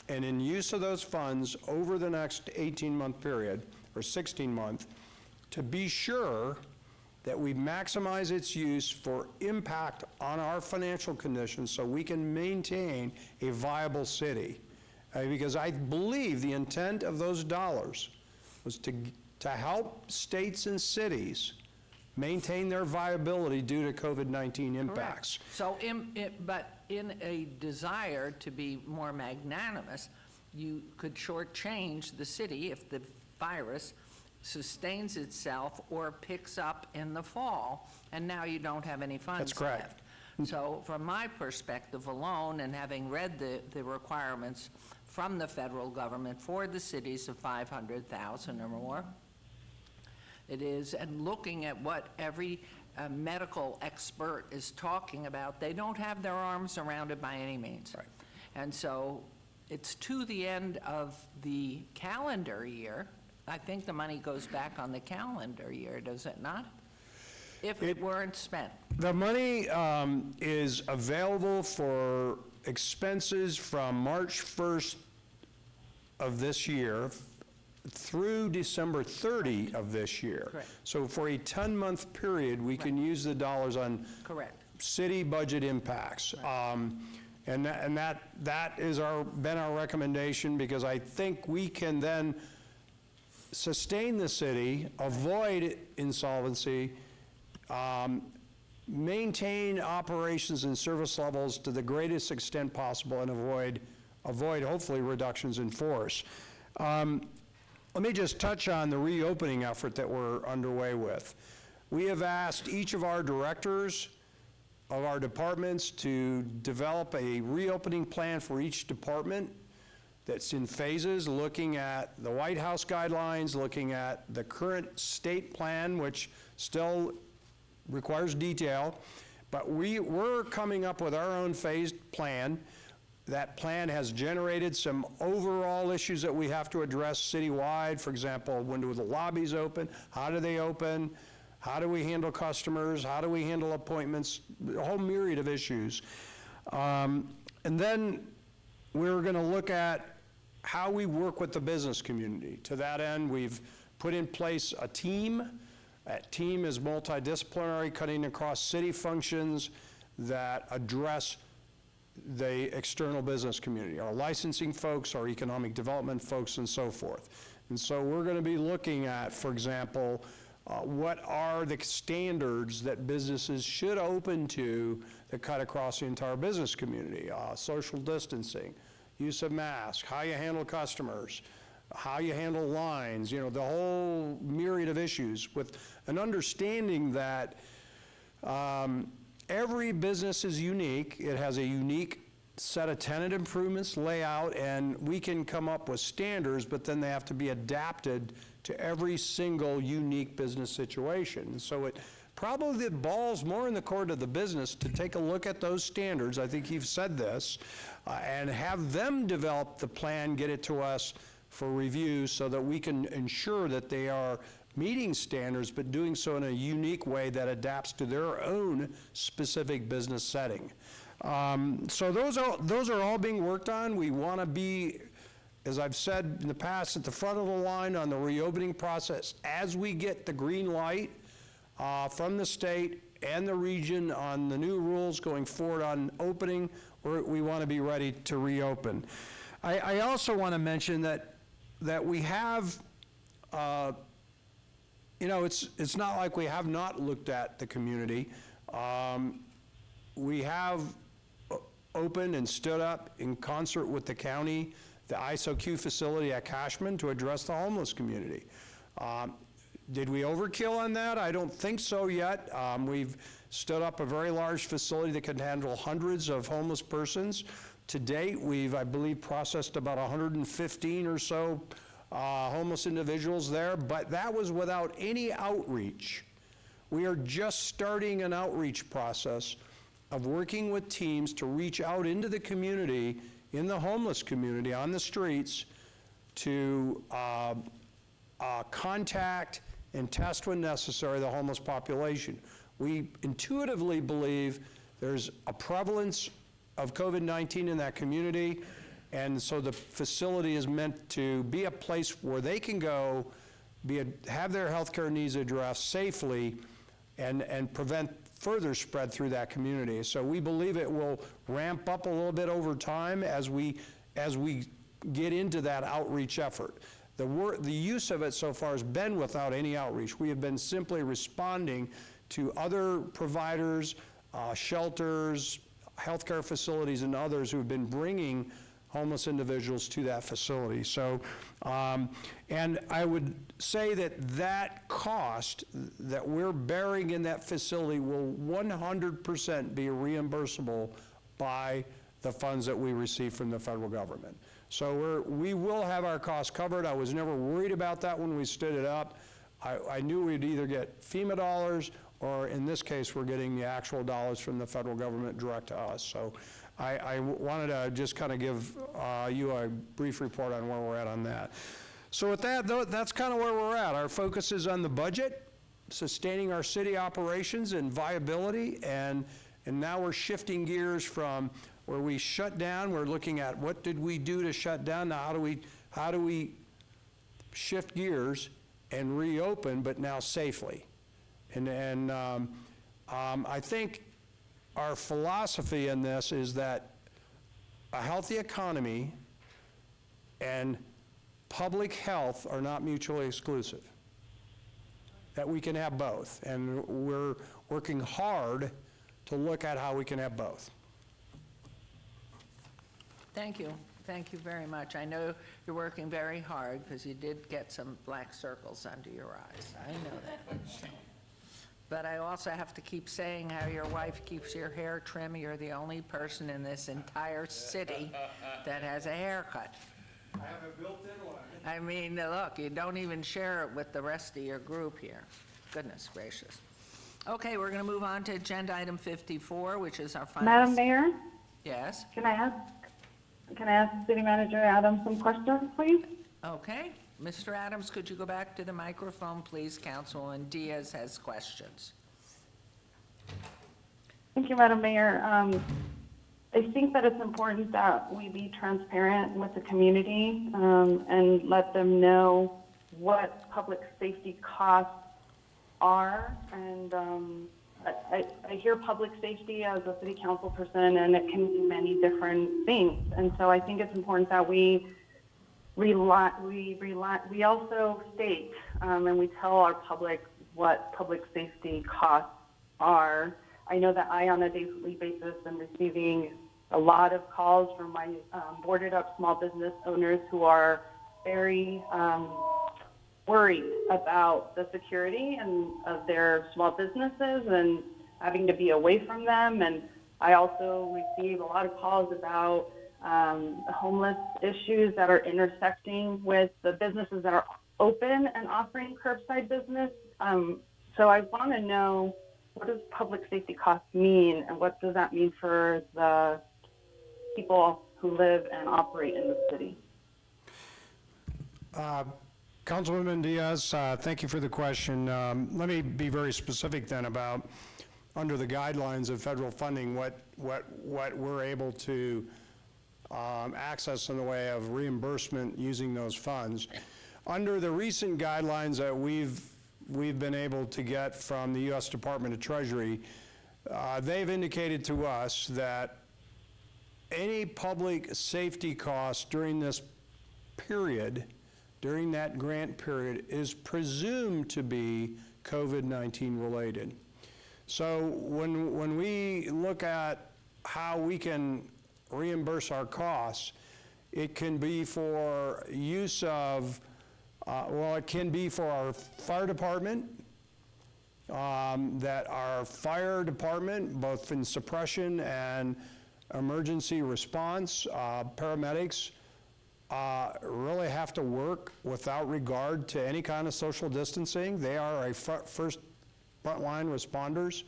and in use of those funds over the next 18-month period, or 16-month, to be sure that we maximize its use for impact on our financial conditions so we can maintain a viable city. Because I believe the intent of those dollars was to help states and cities maintain their viability due to COVID-19 impacts. Correct. So, but in a desire to be more magnanimous, you could shortchange the city if the virus sustains itself or picks up in the fall, and now you don't have any funds That's correct. left. So from my perspective alone, and having read the requirements from the federal government for the cities of 500,000 or more, it is, and looking at what every medical expert is talking about, they don't have their arms around it by any means. Right. And so it's to the end of the calendar year. I think the money goes back on the calendar year, does it not? If it weren't spent. The money is available for expenses from March 1st of this year through December 30 of this year. Correct. So for a 10-month period, we can use the dollars on Correct. city budget impacts. And that is been our recommendation, because I think we can then sustain the city, avoid insolvency, maintain operations and service levels to the greatest extent possible, and avoid hopefully reductions in force. Let me just touch on the reopening effort that we're underway with. We have asked each of our directors of our departments to develop a reopening plan for each department that's in phases, looking at the White House guidelines, looking at the current state plan, which still requires detail, but we're coming up with our own phased plan. That plan has generated some overall issues that we have to address citywide. For example, when do the lobbies open? How do they open? How do we handle customers? How do we handle appointments? A whole myriad of issues. And then we're going to look at how we work with the business community. To that end, we've put in place a team. That team is multidisciplinary, cutting across city functions that address the external business community, our licensing folks, our economic development folks, and so forth. And so we're going to be looking at, for example, what are the standards that businesses should open to that cut across the entire business community? Social distancing, use of masks, how you handle customers, how you handle lines, the whole myriad of issues, with an understanding that every business is unique. It has a unique set of tenant improvements, layout, and we can come up with standards, but then they have to be adapted to every single unique business situation. So it probably the ball's more in the court of the business to take a look at those standards, I think you've said this, and have them develop the plan, get it to us for review so that we can ensure that they are meeting standards, but doing so in a unique way that adapts to their own specific business setting. So those are all being worked on. We want to be, as I've said in the past, at the front of the line on the reopening process. As we get the green light from the state and the region on the new rules going forward on opening, we want to be ready to reopen. I also want to mention that we have, it's not like we have not looked at the community. We have opened and stood up in concert with the county, the ISOQ facility at Cashman to address the homeless community. Did we overkill on that? I don't think so yet. We've stood up a very large facility that can handle hundreds of homeless persons. To date, we've, I believe, processed about 115 or so homeless individuals there, but that was without any outreach. We are just starting an outreach process of working with teams to reach out into the community, in the homeless community, on the streets, to contact and test when necessary the homeless population. We intuitively believe there's a prevalence of COVID-19 in that community, and so the facility is meant to be a place where they can go, have their healthcare needs addressed safely, and prevent further spread through that community. So we believe it will ramp up a little bit over time as we get into that outreach effort. The use of it so far has been without any outreach. We have been simply responding to other providers, shelters, healthcare facilities, and others who have been bringing homeless individuals to that facility. So, and I would say that cost that we're bearing in that facility will 100% be reimbursable by the funds that we receive from the federal government. So we will have our costs covered. I was never worried about that when we stood it up. I knew we'd either get FEMA dollars, or in this case, we're getting the actual dollars from the federal government direct to us. So I wanted to just kind of give you a brief report on where we're at on that. So with that, that's kind of where we're at. Our focus is on the budget, sustaining our city operations and viability, and now we're shifting gears from where we shut down. We're looking at what did we do to shut down. Now how do we shift gears and reopen, but now safely? And I think our philosophy in this is that a healthy economy and public health are not mutually exclusive, that we can have both. And we're working hard to look at how we can have both. Thank you. Thank you very much. I know you're working very hard because you did get some black circles under your eyes. I know that. But I also have to keep saying how your wife keeps your hair trim. You're the only person in this entire city that has a haircut. I have a built-in one. I mean, look, you don't even share it with the rest of your group here. Goodness gracious. Okay, we're going to move on to agenda item 54, which is our final... Madam Mayor, Yes? can I ask City Manager Adams some questions, please? Okay. Mr. Adams, could you go back to the microphone, please? Councilwoman Diaz has questions. Thank you, Madam Mayor. I think that it's important that we be transparent with the community and let them know what public safety costs are. And I hear public safety as a city council person, and it can mean many different things. And so I think it's important that we also state and we tell our public what public safety costs are. I know that I, on a daily basis, am receiving a lot of calls from my boarded up small business owners who are very worried about the security of their small businesses and having to be away from them. And I also receive a lot of calls about homeless issues that are intersecting with the businesses that are open and offering curbside business. So I want to know, what does public safety costs mean, and what does that mean for the people who live and operate in the city? Councilwoman Diaz, thank you for the question. Let me be very specific then about, under the guidelines of federal funding, what we're able to access in the way of reimbursement using those funds. Under the recent guidelines that we've been able to get from the U.S. Department of Treasury, they've indicated to us that any public safety costs during this period, during that grant period, is presumed to be COVID-19 related. So when we look at how we can reimburse our costs, it can be for use of, it can be for our fire department, that our fire department, both in suppression and emergency response, paramedics, really have to work without regard to any kind of social distancing. They are a first frontline responders,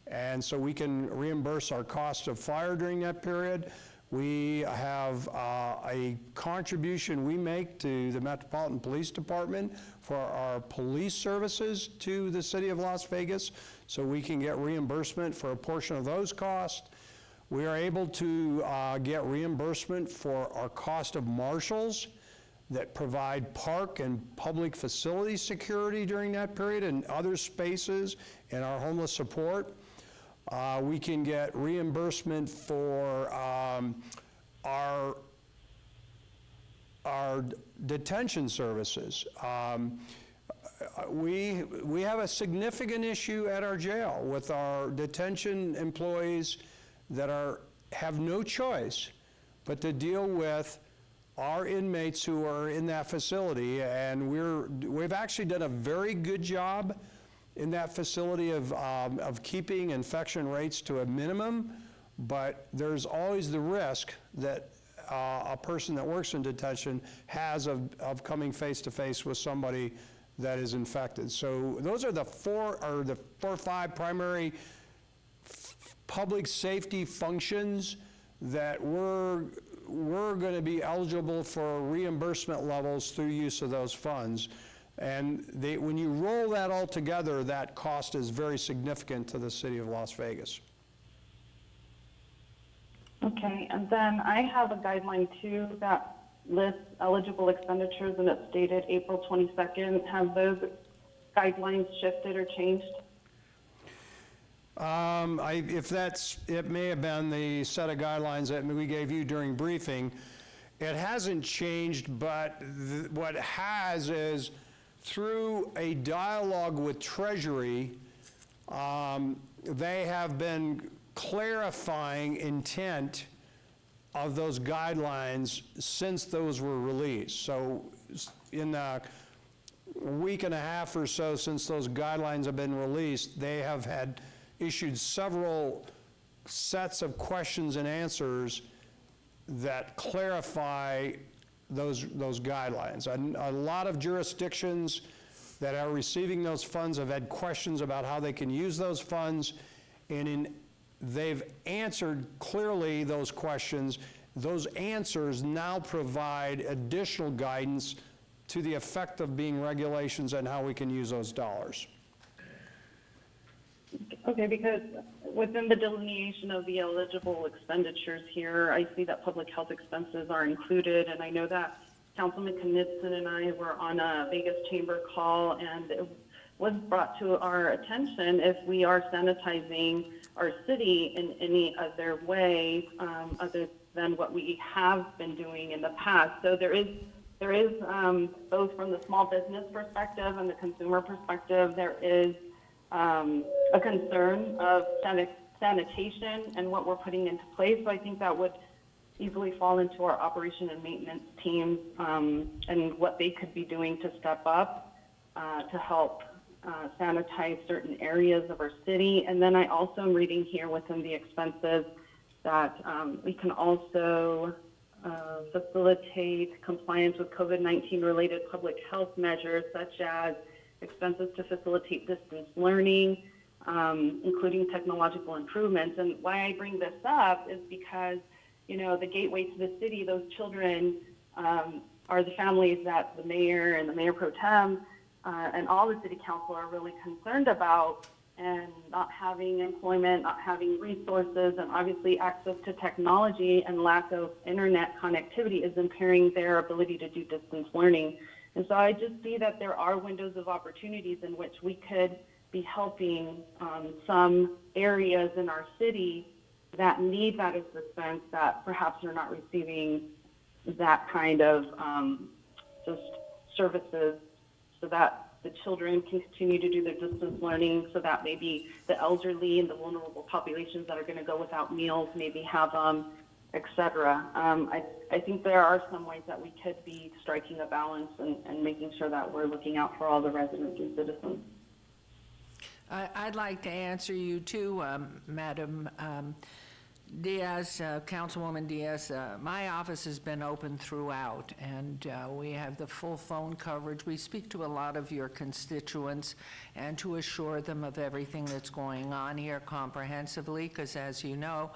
and so we can reimburse our cost of fire during that period. We have a contribution we make to the Metropolitan Police Department for our police services to the city of Las Vegas, so we can get reimbursement for a portion of those costs. We are able to get reimbursement for our cost of marshals that provide park and public facility security during that period and other spaces in our homeless support. We can get reimbursement for our detention services. We have a significant issue at our jail with our detention employees that have no choice but to deal with our inmates who are in that facility, and we've actually done a very good job in that facility of keeping infection rates to a minimum, but there's always the risk that a person that works in detention has of coming face to face with somebody that is infected. So those are the four or five primary public safety functions that we're going to be eligible for reimbursement levels through use of those funds. And when you roll that all together, that cost is very significant to the city of Las Vegas. Okay, and then I have a guideline too that lists eligible expenditures, and it's dated April 22nd. Have those guidelines shifted or changed? It may have been the set of guidelines that we gave you during briefing. It hasn't changed, but what has is, through a dialogue with Treasury, they have been clarifying intent of those guidelines since those were released. So in the week and a half or so since those guidelines have been released, they have had issued several sets of questions and answers that clarify those guidelines. A lot of jurisdictions that are receiving those funds have had questions about how they can use those funds, and they've answered clearly those questions. Those answers now provide additional guidance to the effect of being regulations and how we can use those dollars. Okay, because within the delineation of the eligible expenditures here, I see that public health expenses are included, and I know that Councilman Knudsen and I were on a Vegas Chamber call, and it was brought to our attention if we are sanitizing our city in any other way other than what we have been doing in the past. So there is both from the small business perspective and the consumer perspective, there is a concern of sanitation and what we're putting into place. So I think that would easily fall into our operation and maintenance teams and what they could be doing to step up to help sanitize certain areas of our city. And then I also am reading here within the expenses that we can also facilitate compliance with COVID-19 related public health measures, such as expenses to facilitate distance learning, including technological improvements. And why I bring this up is because, you know, the gateway to the city, those children are the families that the mayor and the mayor pro tem and all the city council are really concerned about, and not having employment, not having resources, and obviously access to technology and lack of internet connectivity is impairing their ability to do distance learning. And so I just see that there are windows of opportunities in which we could be helping some areas in our city that need that assistance that perhaps are not receiving that kind of just services, so that the children can continue to do their distance learning, so that maybe the elderly and the vulnerable populations that are going to go without meals maybe have them, et cetera. I think there are some ways that we could be striking a balance and making sure that we're looking out for all the residents and citizens. I'd like to answer you too, Madam Diaz, Councilwoman Diaz. My office has been open throughout, and we have the full phone coverage. We speak to a lot of your constituents and to assure them of everything that's going on here comprehensively, because as you know,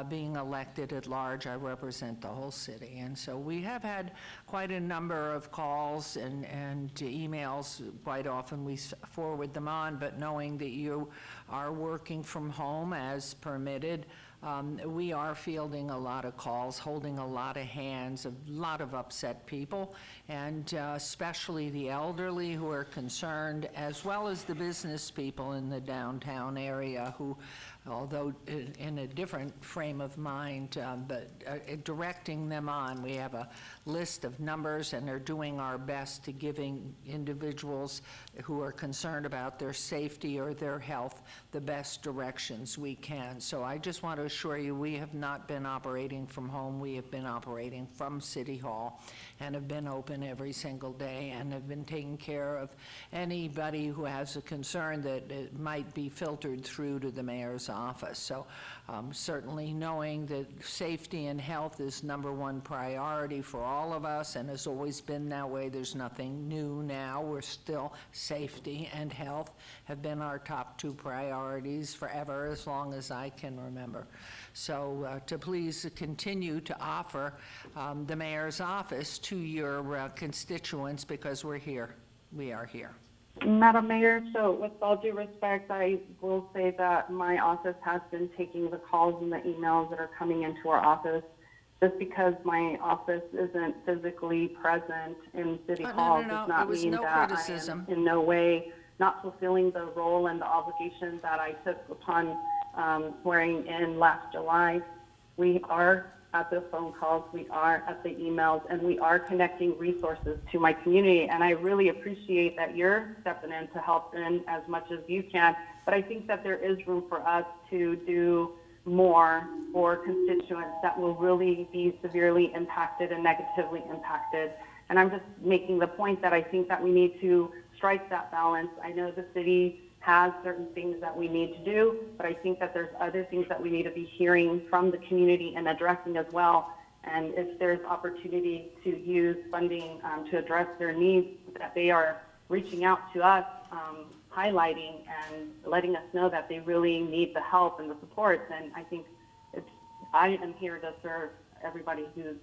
being elected at large, I represent the whole city. And so we have had quite a number of calls and emails. Quite often we forward them on, but knowing that you are working from home as permitted, we are fielding a lot of calls, holding a lot of hands, a lot of upset people, and especially the elderly who are concerned, as well as the business people in the downtown area who, although in a different frame of mind, but directing them on. We have a list of numbers, and are doing our best to giving individuals who are concerned about their safety or their health the best directions we can. So I just want to assure you, we have not been operating from home. We have been operating from City Hall and have been open every single day, and have been taking care of anybody who has a concern that it might be filtered through to the mayor's office. So certainly knowing that safety and health is #1 priority for all of us, and has always been that way. There's nothing new now. We're still, safety and health have been our top 2 priorities forever, as long as I can remember. So to please continue to offer the mayor's office to your constituents, because we're here. We are here. Madam Mayor, so with all due respect, I will say that my office has been taking the calls and the emails that are coming into our office. Just because my office isn't physically present in City Hall does not mean that I am in no way not fulfilling the role and the obligation that I took upon swearing in last July. We are at the phone calls, we are at the emails, and we are connecting resources to my community. And I really appreciate that you're stepping in to help in as much as you can. But I think that there is room for us to do more for constituents that will really be severely impacted and negatively impacted. And I'm just making the point that I think that we need to strike that balance. I know the city has certain things that we need to do, but I think that there's other things that we need to be hearing from the community and addressing as well. And if there's opportunity to use funding to address their needs, that they are reaching out to us, highlighting and letting us know that they really need the help and the support, then I think I am here to serve everybody who's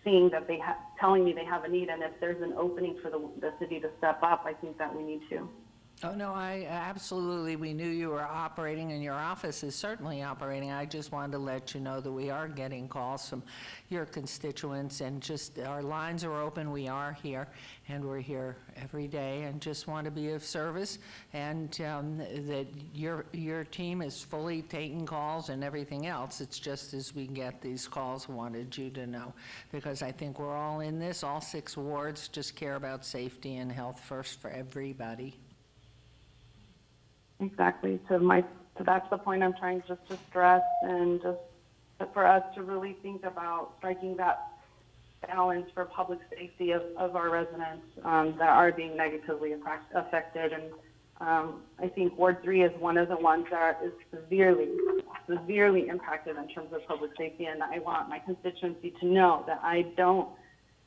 seeing that telling me they have a need, and if there's an opening for the city to step up, I think that we need to. Oh, no, absolutely, we knew you were operating, and your office is certainly operating. I just wanted to let you know that we are getting calls from your constituents, and just our lines are open. We are here, and we're here every day, and just want to be of service, and that your team is fully taking calls and everything else. It's just as we get these calls, wanted you to know, because I think we're all in this, all 6 wards just care about safety and health first for everybody. Exactly. So that's the point I'm trying just to stress, and just for us to really think about striking that balance for public safety of our residents that are being negatively affected. And I think Ward 3 is one of the ones that is severely impacted in terms of public safety, and I want my constituency to know that I don't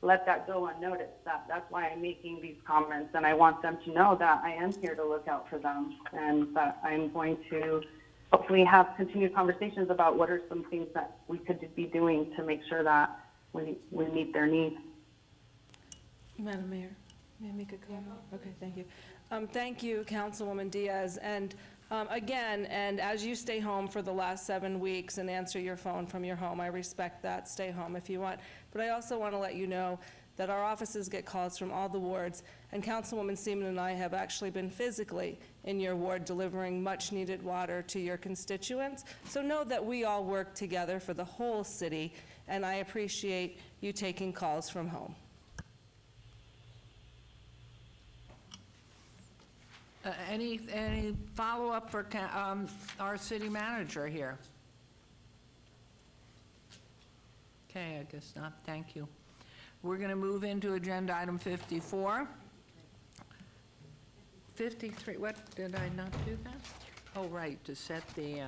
let that go unnoticed. That's why I'm making these comments, and I want them to know that I am here to look out for them, and that I'm going to hopefully have continued conversations about what are some things that we could be doing to make sure that we meet their needs. Madam Mayor, may I make a comment? Okay, thank you. Thank you, Councilwoman Diaz. And again, and as you stay home for the last 7 weeks and answer your phone from your home, I respect that. Stay home if you want. But I also want to let you know that our offices get calls from all the wards, and Councilwoman Seaman and I have actually been physically in your ward delivering much-needed water to your constituents. So know that we all work together for the whole city, and I appreciate you taking calls from home. Any follow-up for our city manager here? Okay, I guess not. Thank you. We're going to move into agenda item 54. 53, what, did I not do that? Oh, right, to set the,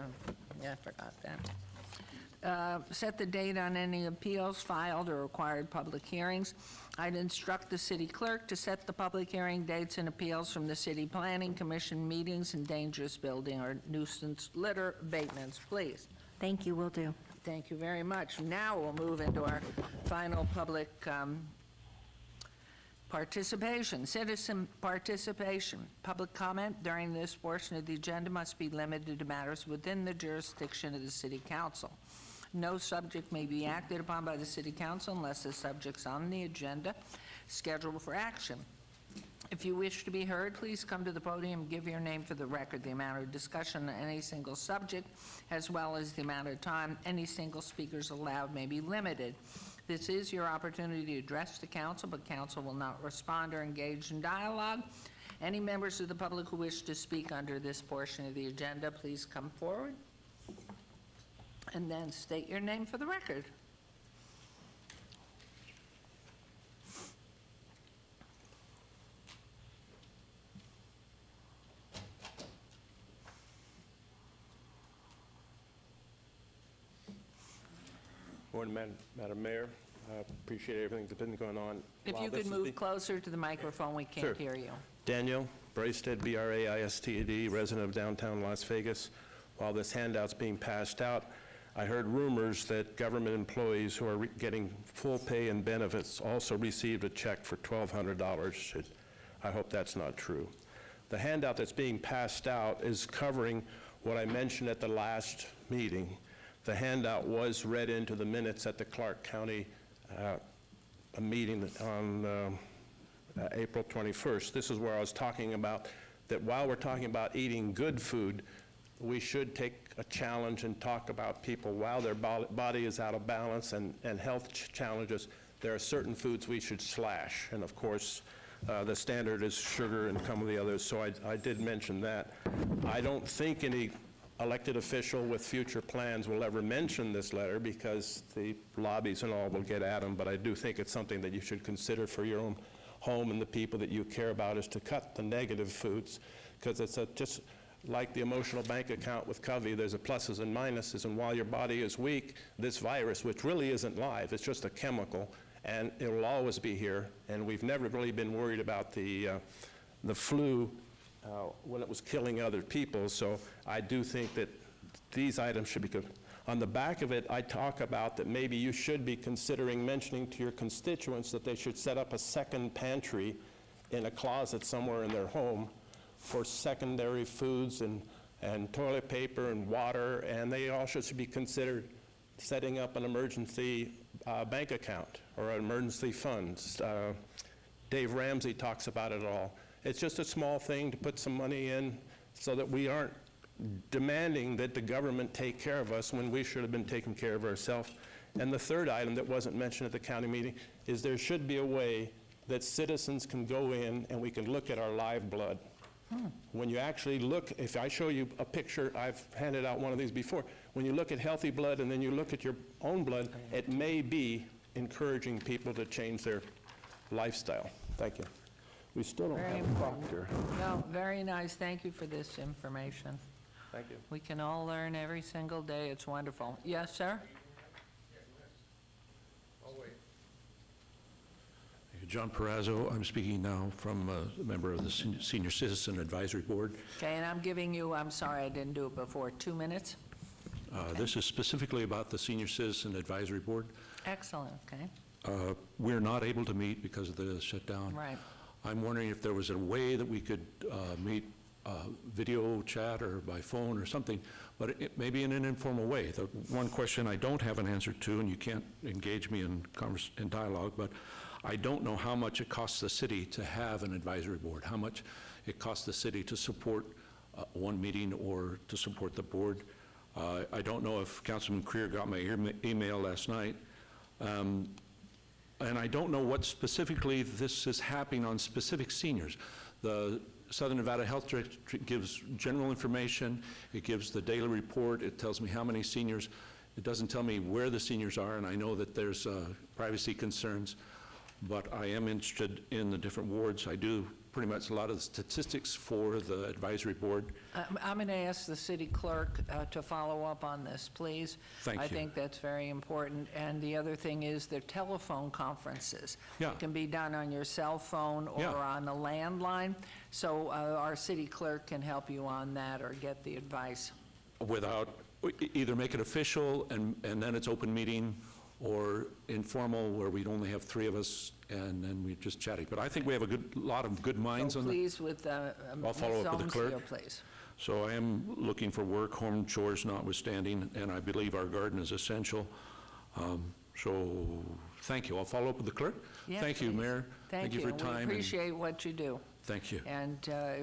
yeah, I forgot that. Set the date on any appeals filed or required public hearings. I'd instruct the city clerk to set the public hearing dates and appeals from the City Planning Commission meetings and dangerous building or nuisance litter abatements, please. Thank you, will do. Thank you very much. Now we'll move into our final public participation, citizen participation. Public comment during this portion of the agenda must be limited to matters within the jurisdiction of the City Council. No subject may be acted upon by the City Council unless the subject's on the agenda scheduled for action. If you wish to be heard, please come to the podium and give your name for the record. The amount of discussion on any single subject, as well as the amount of time any single speakers allowed, may be limited. This is your opportunity to address the council, but council will not respond or engage in dialogue. Any members of the public who wish to speak under this portion of the agenda, please come forward and then state your name for the record. Morning, Madam Mayor. I appreciate everything that's been going on. If While you this could is move the- closer to the microphone, we can't Sure. hear you. Daniel Braisted, B-R-A-I-S-T-E-D, resident of downtown Las Vegas. While this handout's being passed out, I heard rumors that government employees who are getting full pay and benefits also received a check for $1,200. I hope that's not true. The handout that's being passed out is covering what I mentioned at the last meeting. The handout was read into the minutes at the Clark County meeting on April 21st. This is where I was talking about that while we're talking about eating good food, we should take a challenge and talk about people while their body is out of balance and health challenges. There are certain foods we should slash, and of course, the standard is sugar and some of the others, so I did mention that. I don't think any elected official with future plans will ever mention this letter because the lobbies and all will get at them, but I do think it's something that you should consider for your own home and the people that you care about is to cut the negative foods, because it's just like the emotional bank account with Covey, there's a pluses and minuses, and while your body is weak, this virus, which really isn't live, it's just a chemical, and it will always be here, and we've never really been worried about the flu when it was killing other people, so I do think that these items should be good. On the back of it, I talk about that maybe you should be considering mentioning to your constituents that they should set up a second pantry in a closet somewhere in their home for secondary foods and toilet paper and water, and they also should be considered setting up an emergency bank account or emergency funds. Dave Ramsey talks about it all. It's just a small thing to put some money in so that we aren't demanding that the government take care of us when we should have been taking care of ourselves. And the third item that wasn't mentioned at the county meeting is there should be a way that citizens can go in and we can look at our live blood. When you actually look, if I show you a picture, I've handed out one of these before, when you look at healthy blood and then you look at your own blood, it may be encouraging people to change their lifestyle. Thank you. We still don't Very have a proctor. No, very nice. Thank you for this information. Thank you. We can all learn every single day. It's wonderful. Yes, sir? John Perazzo, I'm speaking now from a member of the Senior Citizen Advisory Board. Okay, and I'm giving you, I'm sorry I didn't do it before, 2 minutes? This is specifically about the Senior Citizen Advisory Board. Excellent, okay. We're not able to meet because of the shutdown. Right. I'm wondering if there was a way that we could meet video chat or by phone or something, but maybe in an informal way. The one question I don't have an answer to, and you can't engage me in dialogue, but I don't know how much it costs the city to have an advisory board, how much it costs the city to support one meeting or to support the board. I don't know if Councilman Creer got my email last night. And I don't know what specifically this is happening on specific seniors. The Southern Nevada Health District gives general information. It gives the daily report. It tells me how many seniors. It doesn't tell me where the seniors are, and I know that there's privacy concerns, but I am interested in the different wards. I do pretty much a lot of the statistics for the advisory board. I'm going to ask the city clerk to follow up on this, please. Thank you. I think that's very important. And the other thing is the telephone conferences. Yeah. It can be done on your cell phone or Yeah. on a landline. So our city clerk can help you on that or get the advice. Without, either make it official and then it's open meeting, or informal where we'd only have 3 of us and then we're just chatting. But I think we have a lot of good minds So on that. please, with I'll follow Ms. up with the Holmes clerk. here, please. So I am looking for work, home chores notwithstanding, and I believe our garden is essential. So thank you. I'll follow up with the clerk. Yes, Thank you, please. Mayor. Thank you for your We time. and appreciate what you do. Thank you. And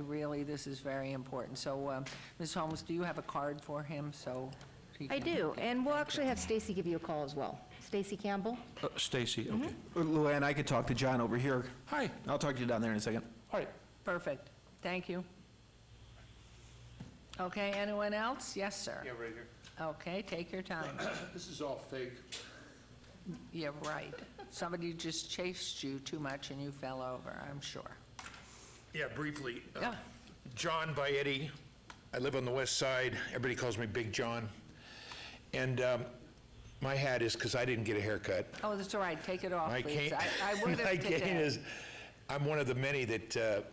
really, this is very important. So, Ms. Holmes, do you have a card for him? So he I can- do, and we'll actually have Stacy give you a call as well. Stacy Campbell? Stacy, okay. Luann, I could talk to John over here. Hi. I'll talk to you down there in a second. All right. Perfect. Thank you. Okay, anyone else? Yes, sir. Yeah, right here. Okay, take your time. This is all fake. Yeah, right. Somebody just chased you too much and you fell over, I'm sure. Yeah, briefly. Yeah. John Bayetti. I live on the west side. Everybody calls me Big John. And my hat is because I didn't get a haircut. Oh, that's all right. Take it off, My please. cane, I would my have cane today. is, I'm one of the many that,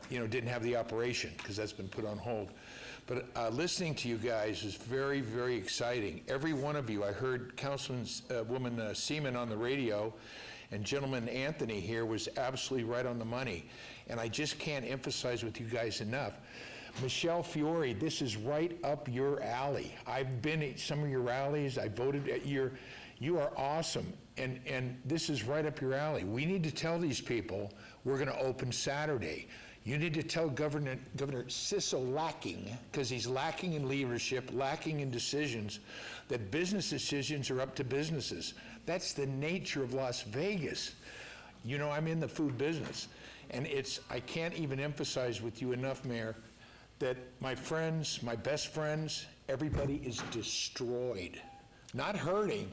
didn't have the operation because that's been put on hold. But listening to you guys is very, very exciting. Every one of you, I heard Councilwoman Seaman on the radio, and Gentleman Anthony here was absolutely right on the money. And I just can't emphasize with you guys enough. Michelle Fiore, this is right up your alley. I've been at some of your rallies. I voted at you are awesome. And this is right up your alley. We need to tell these people we're going to open Saturday. You need to tell Governor Sisolak, because he's lacking in leadership, lacking in decisions, that business decisions are up to businesses. That's the nature of Las Vegas. You know, I'm in the food business. And I can't even emphasize with you enough, Mayor, that my friends, my best friends, everybody is destroyed. not hurting.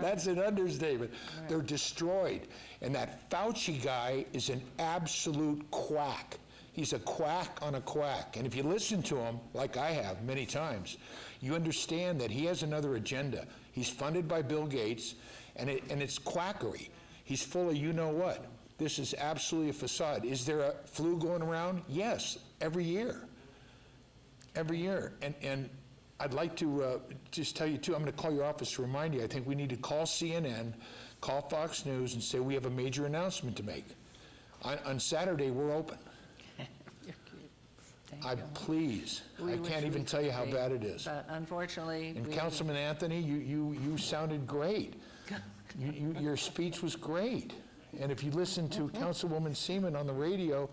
That's an understatement. They're destroyed. And that Fauci guy is an absolute quack. He's a quack on a quack. And if you listen to him, like I have many times, you understand that he has another agenda. He's funded by Bill Gates, and it's quackery. He's full of you-know-what. This is absolutely a facade. Is there a flu going around? Yes, every year. Every year. And I'd like to just tell you, too, I'm going to call your office to remind you, I think we need to call CNN, call Fox News, and say we have a major announcement to make. On Saturday, we're open. Please. I can't even tell you how bad it is. But unfortunately... And Councilman Anthony, you sounded great. Your speech was great. And if you listen to Councilwoman Seaman on the radio,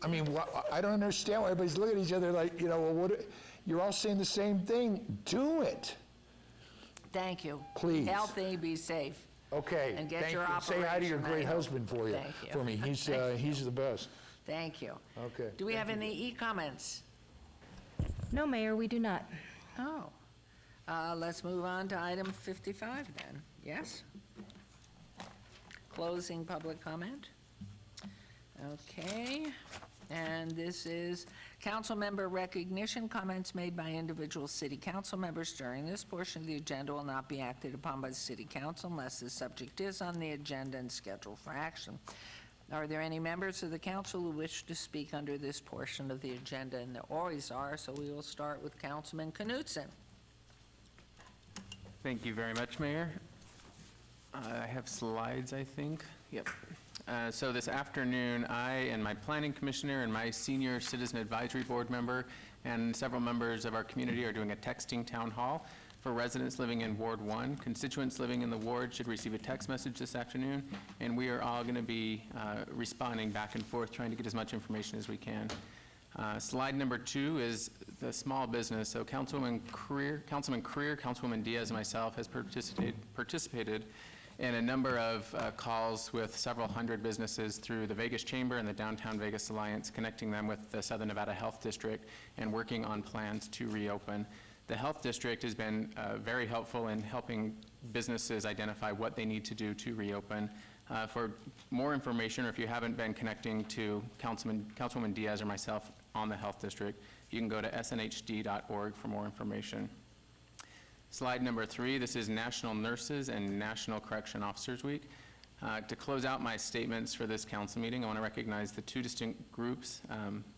I mean, I don't understand why everybody's looking at each other like, well, what? You're all saying the same thing. Do it. Thank you. Please. Healthy, be safe. Okay. And get thank your you. Say hi to your operation, great I hope. husband for me. He's the best. Thank you. Okay. Do we have any e-comments? No, Mayor, we do not. Oh. Let's move on to item 55 then. Yes? Closing public comment. Okay. And this is council member recognition. Comments made by individual city council members during this portion of the agenda will not be acted upon by the city council unless the subject is on the agenda and scheduled for action. Are there any members of the council who wish to speak under this portion of the agenda? And there always are, so we will start with Councilman Knutson. Thank you very much, Mayor. I have slides, I think. Yep. So this afternoon, I and my planning commissioner and my senior citizen advisory board member and several members of our community are doing a texting town hall for residents living in Ward 1. Constituents living in the ward should receive a text message this afternoon, and we are all going to be responding back and forth, trying to get as much information as we can. Slide number 2 is the small business. So Councilman Creer, Councilwoman Diaz, and myself has participated in a number of calls with several hundred businesses through the Vegas Chamber and the Downtown Vegas Alliance, connecting them with the Southern Nevada Health District and working on plans to reopen. The Health District has been very helpful in helping businesses identify what they need to do to reopen. For more information, or if you haven't been connecting to Councilwoman Diaz or myself on the Health District, you can go to snhd.org for more information. Slide number 3, this is National Nurses and National Correction Officers Week. To close out my statements for this council meeting, I want to recognize the 2 distinct groups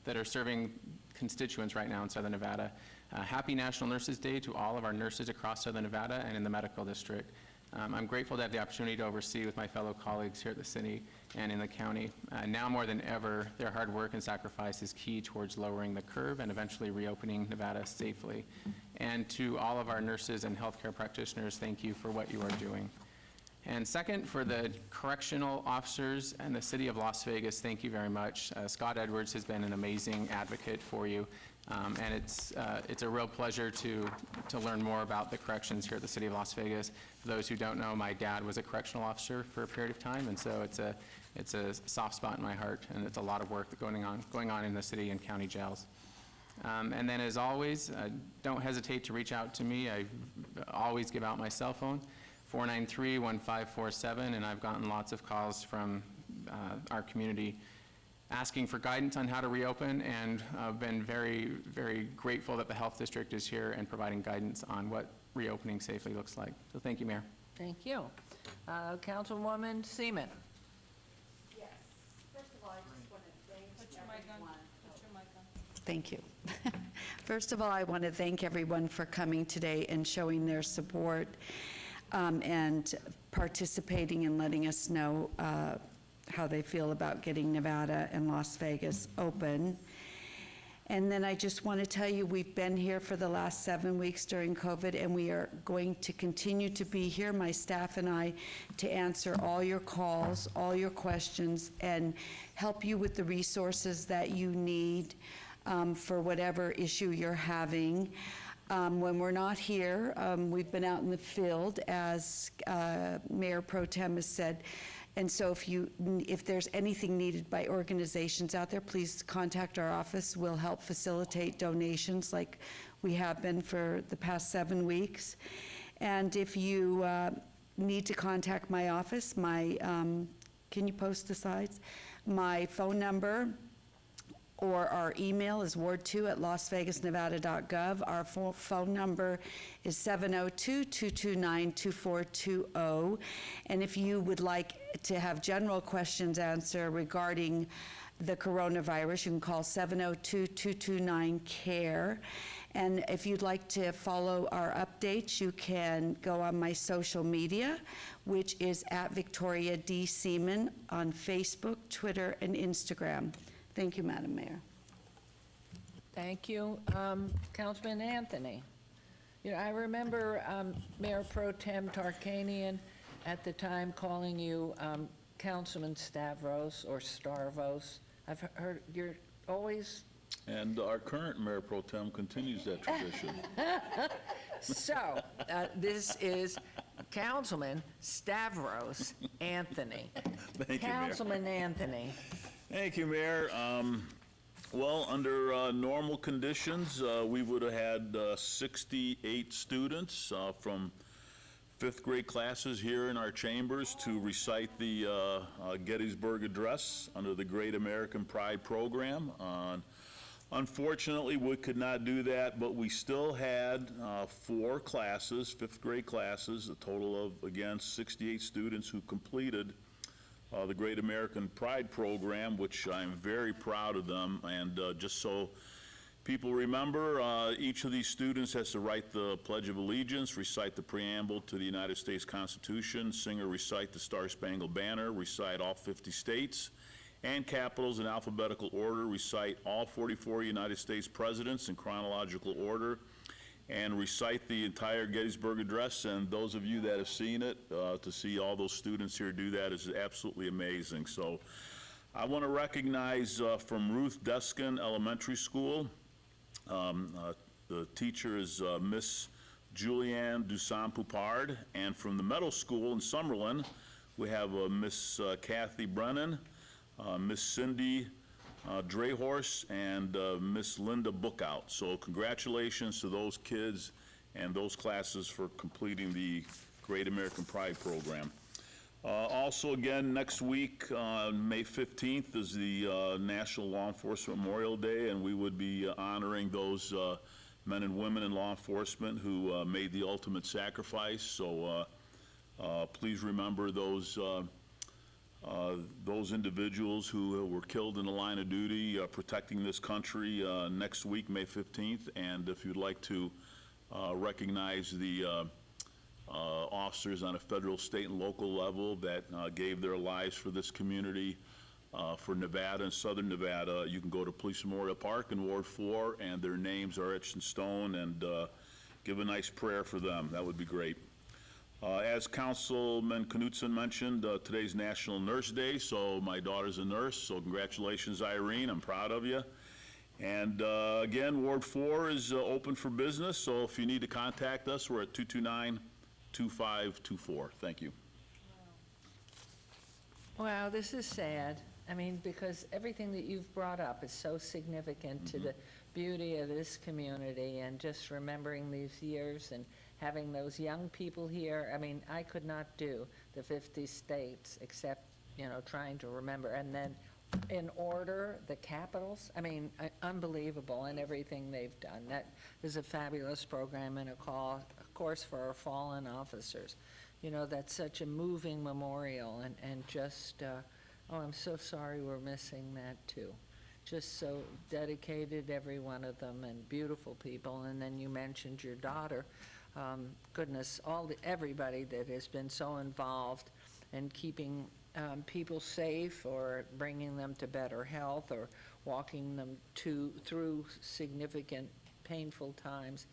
that are serving constituents right now in Southern Nevada. Happy National Nurses Day to all of our nurses across Southern Nevada and in the medical district. I'm grateful to have the opportunity to oversee with my fellow colleagues here at the city and in the county. Now more than ever, their hard work and sacrifice is key towards lowering the curve and eventually reopening Nevada safely. And to all of our nurses and healthcare practitioners, thank you for what you are doing. And second, for the correctional officers and the city of Las Vegas, thank you very much. Scott Edwards has been an amazing advocate for you. And it's a real pleasure to learn more about the corrections here at the city of Las Vegas. For those who don't know, my dad was a correctional officer for a period of time, and so it's a soft spot in my heart, and it's a lot of work going on in the city and county jails. And then, as always, don't hesitate to reach out to me. I always give out my cell phone, 493-1547, and I've gotten lots of calls from our community asking for guidance on how to reopen, and I've been very, very grateful that the Health District is here and providing guidance on what reopening safely looks like. So thank you, Mayor. Thank you. Councilwoman Seaman. Yes. First of all, I just want to thank everyone. Put your mic on. Thank you. First of all, I want to thank everyone for coming today and showing their support and participating and letting us know how they feel about getting Nevada and Las Vegas open. And then I just want to tell you, we've been here for the last 7 weeks during COVID, and we are going to continue to be here, my staff and I, to answer all your calls, all your questions, and help you with the resources that you need for whatever issue you're having. When we're not here, we've been out in the field, as Mayor Pro Tem has said. And so if there's anything needed by organizations out there, please contact our office. We'll help facilitate donations like We have been for the past 7 weeks. And if you need to contact my office, can you post the slides? My phone number or our email is ward2@lasvegasnevada.gov. Our phone number is 702-229-2420. And if you would like to have general questions answered regarding the coronavirus, you can call 702-229-CARE. And if you'd like to follow our updates, you can go on my social media, which is @Victoria D. Seaman on Facebook, Twitter, and Instagram. Thank you, Madam Mayor. Thank you. Councilman Anthony. You know, I remember Mayor Pro Tem Tarkanian at the time calling you Councilman Stavros or Starvos. I've heard you're always... And our current Mayor Pro Tem continues that tradition. So, this is Councilman Stavros Anthony. Thank you, Mayor. Councilman Anthony. Thank you, Mayor. Well, under normal conditions, we would have had 68 students from fifth grade classes here in our chambers to recite the Gettysburg Address under the Great American Pride Program. Unfortunately, we could not do that, but we still had 4 classes, fifth grade classes, a total of, again, 68 students who completed the Great American Pride Program, which I'm very proud of them. And just so people remember, each of these students has to write the Pledge of Allegiance, recite the preamble to the United States Constitution, sing or recite the Star-Spangled Banner, recite all 50 states and capitals in alphabetical order, recite all 44 United States presidents in chronological order, and recite the entire Gettysburg Address. And those of you that have seen it, to see all those students here do that is absolutely amazing. So I want to recognize from Ruth Deskin Elementary School, the teacher is Miss Julianne Dusan-Poupard, and from the Middle School in Summerlin, we have Miss Kathy Brennan, Miss Cindy Drehorst, and Miss Linda Bookout. So congratulations to those kids and those classes for completing the Great American Pride Program. Also, again, next week, May 15th, is the National Law Enforcement Memorial Day, and we would be honoring those men and women in law enforcement who made the ultimate sacrifice. So please remember those individuals who were killed in the line of duty protecting this country next week, May 15th. And if you'd like to recognize the officers on a federal, state, and local level that gave their lives for this community, for Nevada and Southern Nevada, you can go to Police Memorial Park in Ward 4, and their names are etched in stone, and give a nice prayer for them. That would be great. As Councilman Knutson mentioned, today's National Nurse Day, so my daughter's a nurse, so congratulations, Irene. I'm proud of you. And again, Ward 4 is open for business, so if you need to contact us, we're at 229-2524. Thank you. Wow, this is sad. I mean, because everything that you've brought up is so significant to the beauty of this community, and just remembering these years and having those young people here. I mean, I could not do the 50 states except, you know, trying to remember. And then in order, the capitals, I mean, unbelievable in everything they've done. That is a fabulous program, and a call, of course, for our fallen officers. You know, that's such a moving memorial, and just, oh, I'm so sorry we're missing that too. Just so dedicated, every one of them, and beautiful people. And then you mentioned your daughter. Goodness, everybody that has been so involved in keeping people safe, or bringing them to better health, or walking them through significant, painful times.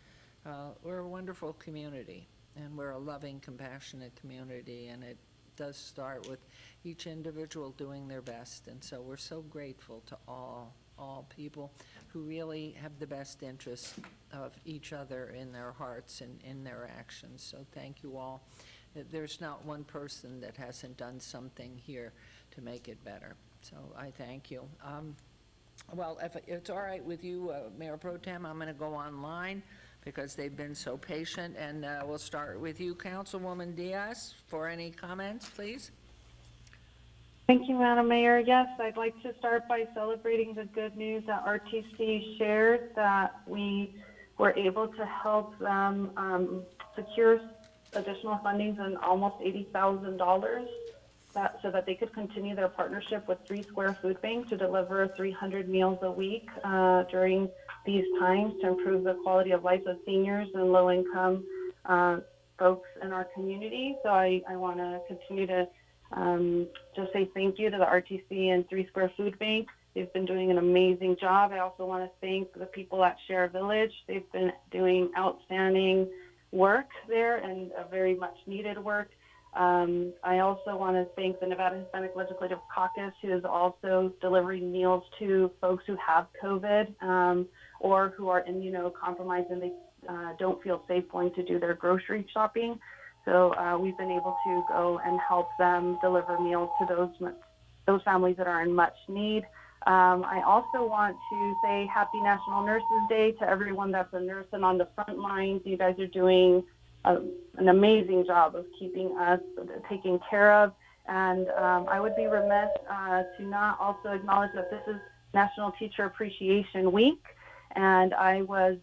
We're a wonderful community, and we're a loving, compassionate community, and it does start with each individual doing their best. And so we're so grateful to all people who really have the best interests of each other in their hearts and in their actions. So thank you all. There's not one person that hasn't done something here to make it better. So I thank you. Well, if it's all right with you, Mayor Pro Tem, I'm going to go online because they've been so patient, and we'll start with you, Councilwoman Diaz, for any comments, please. Thank you, Madam Mayor. Yes, I'd like to start by celebrating the good news that RTC shared, that we were able to help them secure additional fundings in almost $80,000 so that they could continue their partnership with 3 Square Food Bank to deliver 300 meals a week during these times to improve the quality of life of seniors and low-income folks in our community. So I want to continue to just say thank you to the RTC and 3 Square Food Bank. They've been doing an amazing job. I also want to thank the people at Share Village. They've been doing outstanding work there and a very much needed work. I also want to thank the Nevada Hispanic Legislative Caucus, who is also delivering meals to folks who have COVID or who are immunocompromised and they don't feel safe going to do their grocery shopping. So we've been able to go and help them deliver meals to those families that are in much need. I also want to say Happy National Nurses Day to everyone that's a nurse and on the front lines. You guys are doing an amazing job of keeping us taken care of. And I would be remiss to not also acknowledge that this is National Teacher Appreciation Week. And I was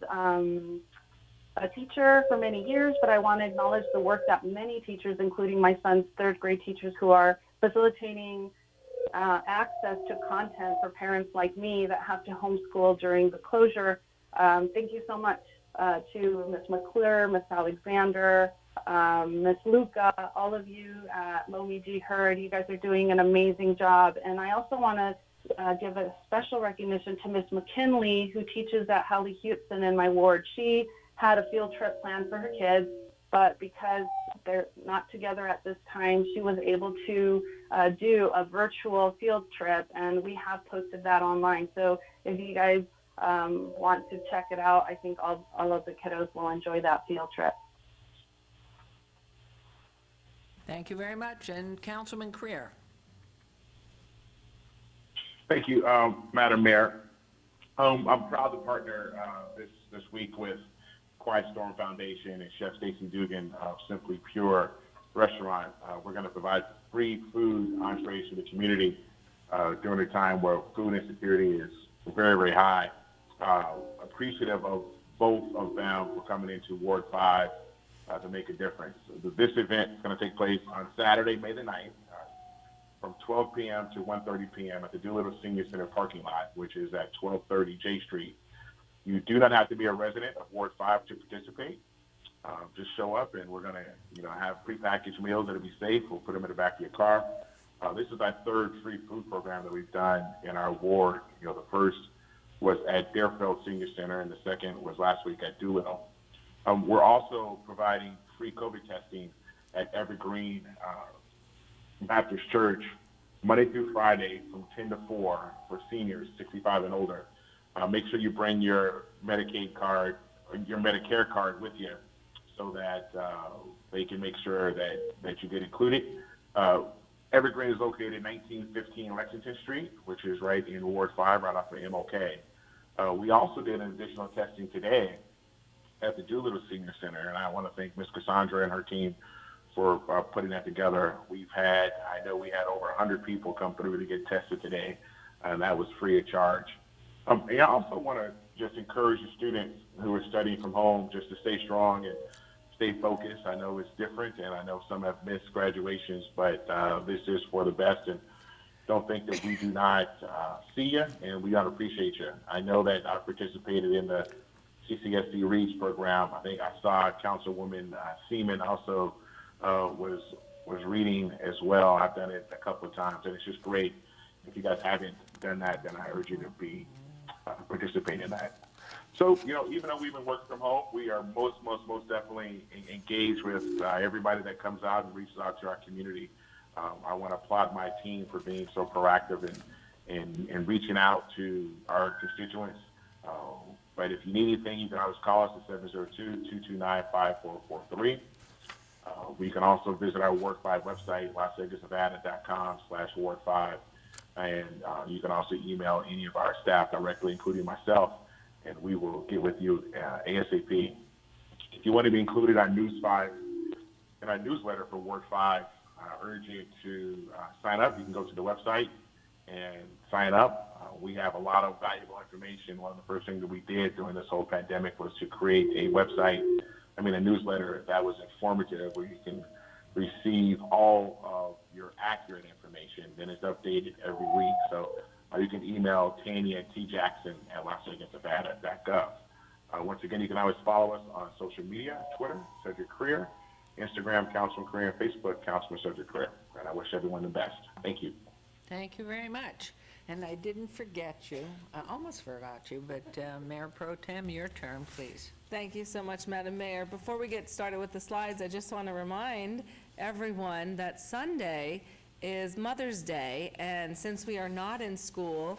a teacher for many years, but I want to acknowledge the work that many teachers, including my son's third grade teachers, who are facilitating access to content for parents like me that have to homeschool during the closure. Thank you so much to Ms. McClure, Ms. Alexander, Ms. Luca, all of you at Lomi G. Hurd. You guys are doing an amazing job. And I also want to give a special recognition to Ms. McKinley, who teaches at Hallie Houston in my ward. She had a field trip planned for her kids, but because they're not together at this time, she was able to do a virtual field trip, and we have posted that online. So if you guys want to check it out, I think all of the kiddos will enjoy that field trip. Thank you very much. And Councilman Creer. Thank you, Madam Mayor. I'm proud to partner this week with Quiet Storm Foundation and Chef Stacy Dugan of Simply Pure Restaurant. We're going to provide free food entrees to the community during a time where food insecurity is very, very high. Appreciative of both of them for coming into Ward 5 to make a difference. This event is going to take place on Saturday, May the 9th, from 12 p.m. to 1:30 p.m. at the Doolittle Senior Center parking lot, which is at 1230 J Street. You do not have to be a resident of Ward 5 to participate. Just show up, and we're going to, have prepackaged meals that'll be safe. We'll put them in the back of your car. This is our third free food program that we've done in our ward. The first was at Deerfield Senior Center, and the second was last week at Doolittle. We're also providing free COVID testing at Evergreen Baptist Church Monday through Friday from 10 to 4 for seniors 65 and older. Make sure you bring your Medicaid card or your Medicare card with you so that they can make sure that you get included. Evergreen is located at 1915 Lexington Street, which is right in Ward 5, right off of MLK. We also did an additional testing today at the Doolittle Senior Center, and I want to thank Ms. Cassandra and her team for putting that together. I know we had over 100 people come through to get tested today, and that was free of charge. And I also want to just encourage the students who are studying from home just to stay strong and stay focused. I know it's different, and I know some have missed graduations, but this is for the best. And don't think that we do not see you, and we don't appreciate you. I know that I participated in the CCSD Reads program. I think I saw Councilwoman Seaman also was reading as well. I've done it a couple of times, and it's just great. If you guys haven't done that, then I urge you to be participate in that. So, even though we've been working from home, we are most definitely engaged with everybody that comes out and reaches out to our community. I want to applaud my team for being so proactive in reaching out to our constituents. But if you need anything, you can always call us at 702-229-5443. We can also visit our Ward 5 website, LasVegasNevada.com/Ward 5. And you can also email any of our staff directly, including myself, and we will get with you ASAP. If you want to be included in our newsletter for Ward 5, I urge you to sign up. You can go to the website and sign up. We have a lot of valuable information. One of the first things that we did during this whole pandemic was to create a newsletter that was informative, where you can receive all of your accurate information. Then it's updated every week. So you can email Tanya at tjackson@lasvegasnevada.gov. Once again, you can always follow us on social media, Twitter, Cedric Career, Instagram, Councilman Career, and Facebook, Councilman Cedric Career. And I wish everyone the best. Thank you. Thank you very much. And I didn't forget you, I almost forgot you, but Mayor Pro Tem, your turn, please. Thank you so much, Madam Mayor. Before we get started with the slides, I just want to remind everyone that Sunday is Mother's Day, and since we are not in school,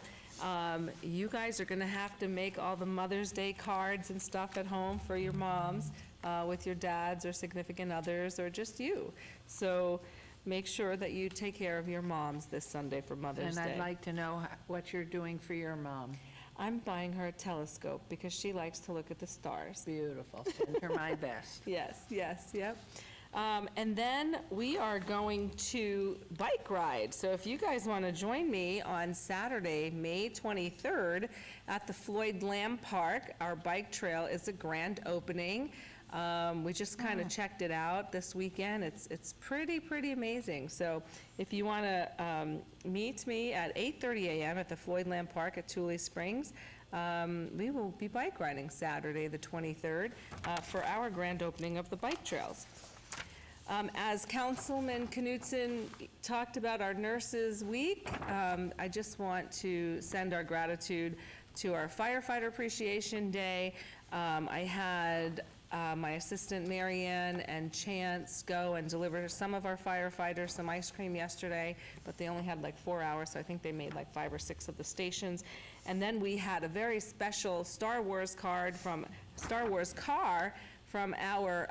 you guys are going to have to make all the Mother's Day cards and stuff at home for your moms, with your dads or significant others, or just you. So make sure that you take care of your moms this Sunday for Mother's Day. And I'd like to know what you're doing for your mom. I'm buying her a telescope because she likes to look at the stars. Beautiful. Send her my best. Yes, yep. And then we are going to bike ride. So if you guys want to join me on Saturday, May 23rd at the Floyd Lamb Park, our bike trail is a grand opening. We just kind of checked it out this weekend. It's pretty amazing. So if you want to meet me at 8:30 a.m. at the Floyd Lamb Park at Tule Springs, we will be bike riding Saturday the 23rd for our grand opening of the bike trails. As Councilman Knutson talked about our Nurses Week, I just want to send our gratitude to our Firefighter Appreciation Day. I had my assistant Marianne and Chance go and deliver some of our firefighters some ice cream yesterday, but they only had like 4 hours, so I think they made like 5 or 6 of the stations. And then we had a very special Star Wars car from our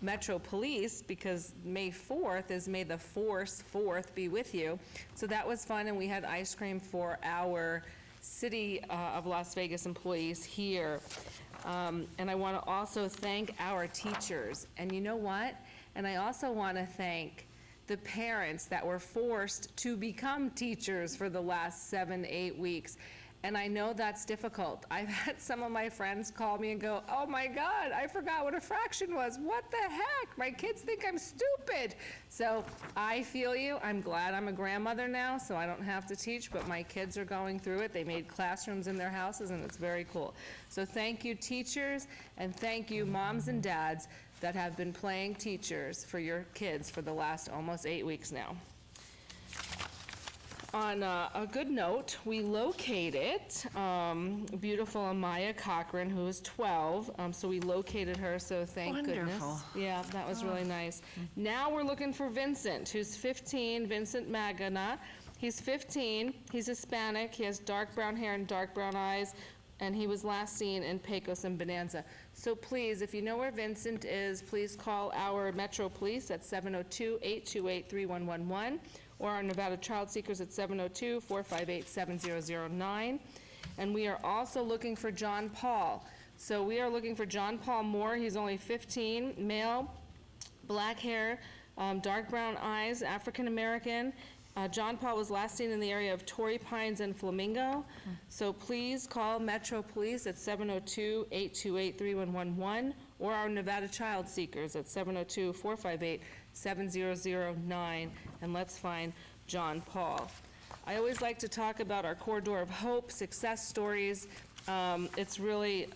Metro Police, because May 4th is May the Force 4th be with you. So that was fun, and we had ice cream for our City of Las Vegas employees here. And I want to also thank our teachers. And you know what? And I also want to thank the parents that were forced to become teachers for the last 7-8 weeks. And I know that's difficult. I've had some of my friends call me and go, oh my God, I forgot what a fraction was. What the heck? My kids think I'm stupid. So I feel you. I'm glad I'm a grandmother now, so I don't have to teach, but my kids are going through it. They made classrooms in their houses, and it's very cool. So thank you, teachers, and thank you, moms and dads that have been playing teachers for your kids for the last almost 8 weeks now. On a good note, we located beautiful Amaya Cochran, who is 12. So we located her, so thank goodness. Wonderful. Yeah, that was really nice. Now we're looking for Vincent, who's 15, Vincent Magana. He's 15, he's Hispanic, he has dark brown hair and dark brown eyes, and he was last seen in Pecos and Bonanza. So please, if you know where Vincent is, please call our Metro Police at 702-828-3111. or our Nevada Child Seekers at 702-458-7009. And we are also looking for John Paul. So we are looking for John Paul Moore. He's only 15, male, black hair, dark brown eyes, African American. John Paul was last seen in the area of Torrey Pines and Flamingo. So please call Metro Police at 702-828-3111 or our Nevada Child Seekers at 702-458-7009, and let's find John Paul. I always like to talk about our Corridor of Hope success stories. It's really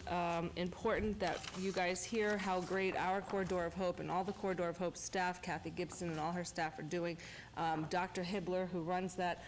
important that you guys hear how great our Corridor of Hope and all the Corridor of Hope staff, Kathy Gibson and all her staff, are doing. Dr. Hibbler, who runs that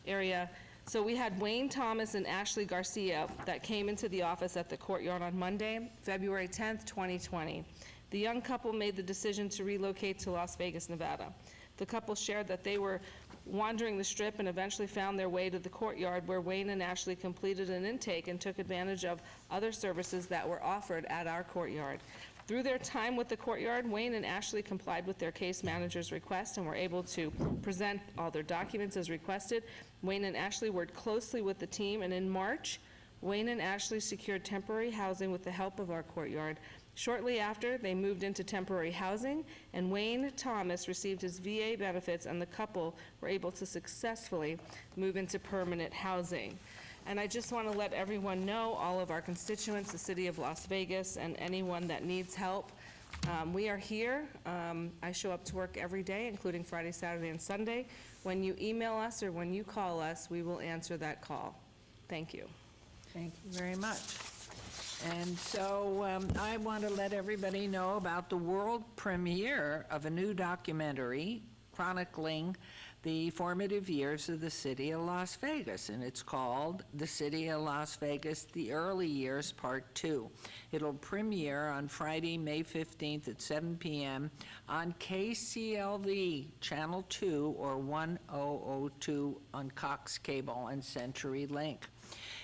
area. So we had Wayne Thomas and Ashley Garcia that came into the office at the courtyard on Monday, February 10th, 2020. The young couple made the decision to relocate to Las Vegas, Nevada. The couple shared that they were wandering the Strip and eventually found their way to the courtyard, where Wayne and Ashley completed an intake and took advantage of other services that were offered at our courtyard. Through their time with the courtyard, Wayne and Ashley complied with their case manager's request and were able to present all their documents as requested. Wayne and Ashley worked closely with the team, and in March, Wayne and Ashley secured temporary housing with the help of our courtyard. Shortly after, they moved into temporary housing, and Wayne Thomas received his VA benefits, and the couple were able to successfully move into permanent housing. And I just want to let everyone know, all of our constituents, the city of Las Vegas, and anyone that needs help, we are here. I show up to work every day, including Friday, Saturday, and Sunday. When you email us or when you call us, we will answer that call. Thank you. Thank you very much. And so I want to let everybody know about the world premiere of a new documentary chronicling the formative years of the city of Las Vegas, and it's called The City of Las Vegas, The Early Years, Part 2. It'll premiere on Friday, May 15th at 7 p.m. on KCLV Channel 2 or 1002 on Cox Cable and CenturyLink.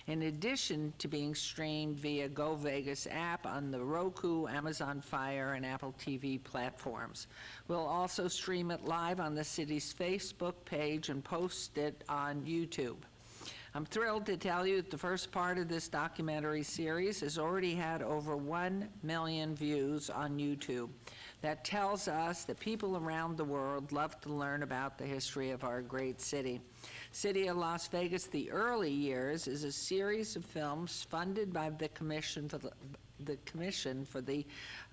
In addition to being streamed via Go Vegas app on the Roku, Amazon Fire, and Apple TV platforms. We'll also stream it live on the city's Facebook page and post it on YouTube. I'm thrilled to tell you that the first part of this documentary series has already had over 1 million views on YouTube. That tells us that people around the world love to learn about the history of our great city. City of Las Vegas, The Early Years is a series of films funded by the Commission for the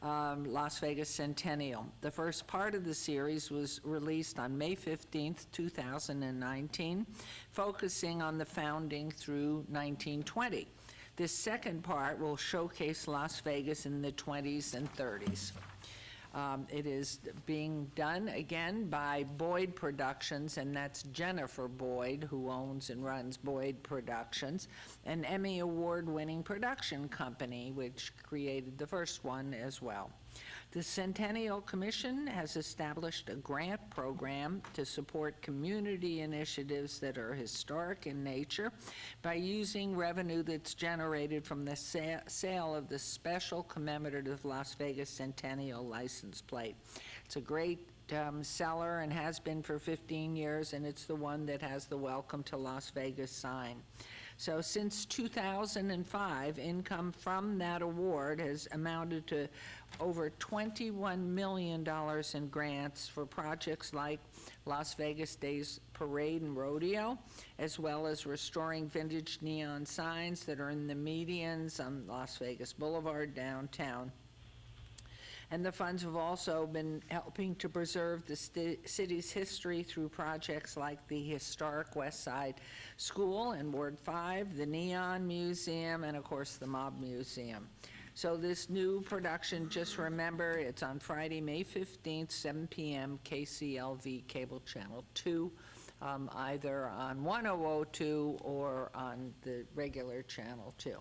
Las Vegas Centennial. The first part of the series was released on May 15th, 2019, focusing on the founding through 1920. This second part will showcase Las Vegas in the 20s and 30s. It is being done again by Boyd Productions, and that's Jennifer Boyd, who owns and runs Boyd Productions, an Emmy Award-winning production company, which created the first one as well. The Centennial Commission has established a grant program to support community initiatives that are historic in nature by using revenue that's generated from the sale of the special commemorative Las Vegas Centennial license plate. It's a great seller and has been for 15 years, and it's the one that has the Welcome to Las Vegas sign. So since 2005, income from that award has amounted to over $21 million in grants for projects like Las Vegas Days Parade and Rodeo, as well as restoring vintage neon signs that are in the medians on Las Vegas Boulevard downtown. And the funds have also been helping to preserve the city's history through projects like the historic West Side School in Ward 5, the Neon Museum, and of course the Mob Museum. So this new production, just remember, it's on Friday, May 15th, 7 p.m., KCLV Cable Channel 2, either on 1002 or on the regular Channel 2.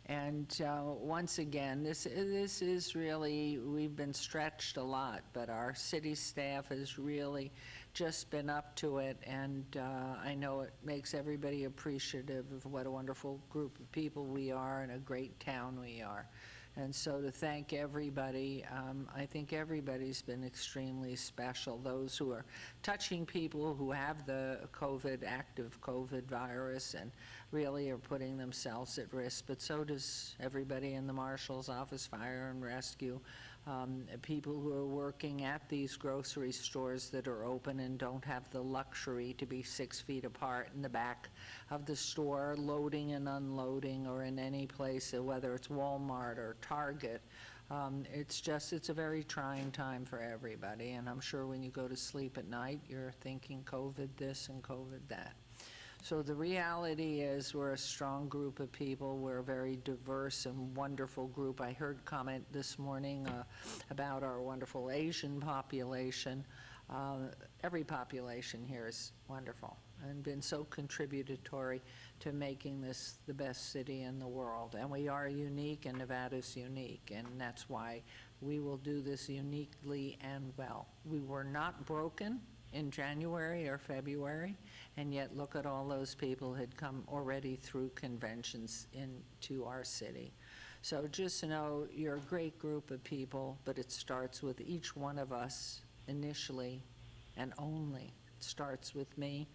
And once again, this is really, we've been stretched a lot, but our city staff has really just been up to it, and I know it makes everybody appreciative of what a wonderful group of people we are and a great town we are. And so to thank everybody, I think everybody's been extremely special. Those who are touching people who have the active COVID virus and really are putting themselves at risk, but so does everybody in the Marshal's Office, Fire and Rescue, people who are working at these grocery stores that are open and don't have the luxury to be 6 feet apart in the back of the store, loading and unloading, or in any place, whether it's Walmart or Target. It's a very trying time for everybody, and I'm sure when you go to sleep at night, you're thinking COVID this and COVID that. So the reality is we're a strong group of people. We're a very diverse and wonderful group. I heard comment this morning about our wonderful Asian population. Every population here is wonderful and been so contributory to making this the best city in the world. And we are unique, and Nevada's unique, and that's why we will do this uniquely and well. We were not broken in January or February, and yet look at all those people had come already through conventions into our city. So just know you're a great group of people, but it starts with each one of us initially and only. It starts with me.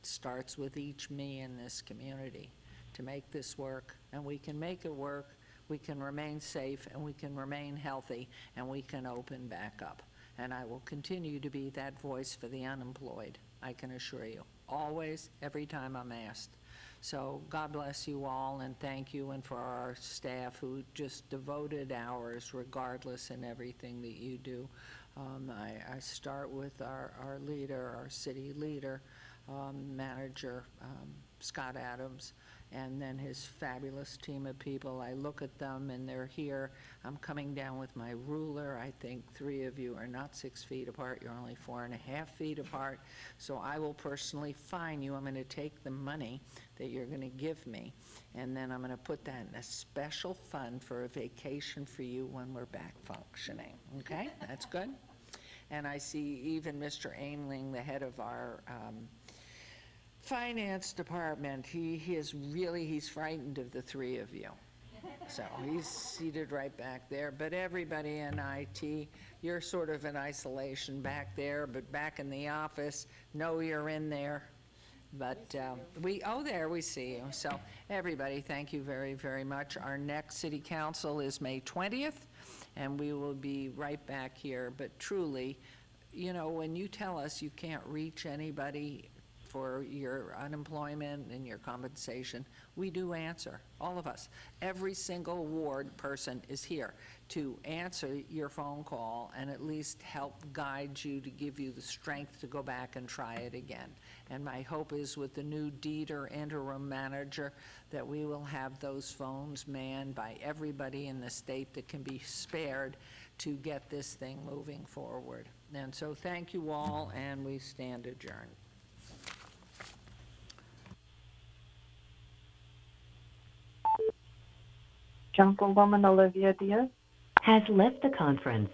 It starts with each me in this community to make this work. And we can make it work, we can remain safe, and we can remain healthy, and we can open back up. And I will continue to be that voice for the unemployed, I can assure you, always, every time I'm asked. So God bless you all, and thank you, and for our staff who just devoted hours regardless in everything that you do. I start with our leader, our city leader, manager, Scott Adams, and then his fabulous team of people. I look at them and they're here. I'm coming down with my ruler. I think 3 of you are not 6 feet apart. You're only 4.5 feet apart. So I will personally fine you. I'm going to take the money that you're going to give me, and then I'm going to put that in a special fund for a vacation for you when we're back functioning. Okay? That's good? And I see even Mr. Aimling, the head of our finance department, he's frightened of the 3 of you. So he's seated right back there. But everybody in IT, you're sort of in isolation back there, but back in the office, know you're in there. But there we see you. So everybody, thank you very, very much. Our next city council is May 20th, and we will be right back here. But truly, you know, when you tell us you can't reach anybody for your unemployment and your compensation, we do answer, all of us. Every single ward person is here to answer your phone call and at least help guide you to give you the strength to go back and try it again. And my hope is with the new deed or interim manager that we will have those phones manned by everybody in the state that can be spared to get this thing moving forward. And so thank you all, and we stand adjourned. Councilwoman Olivia Diaz has left the conference.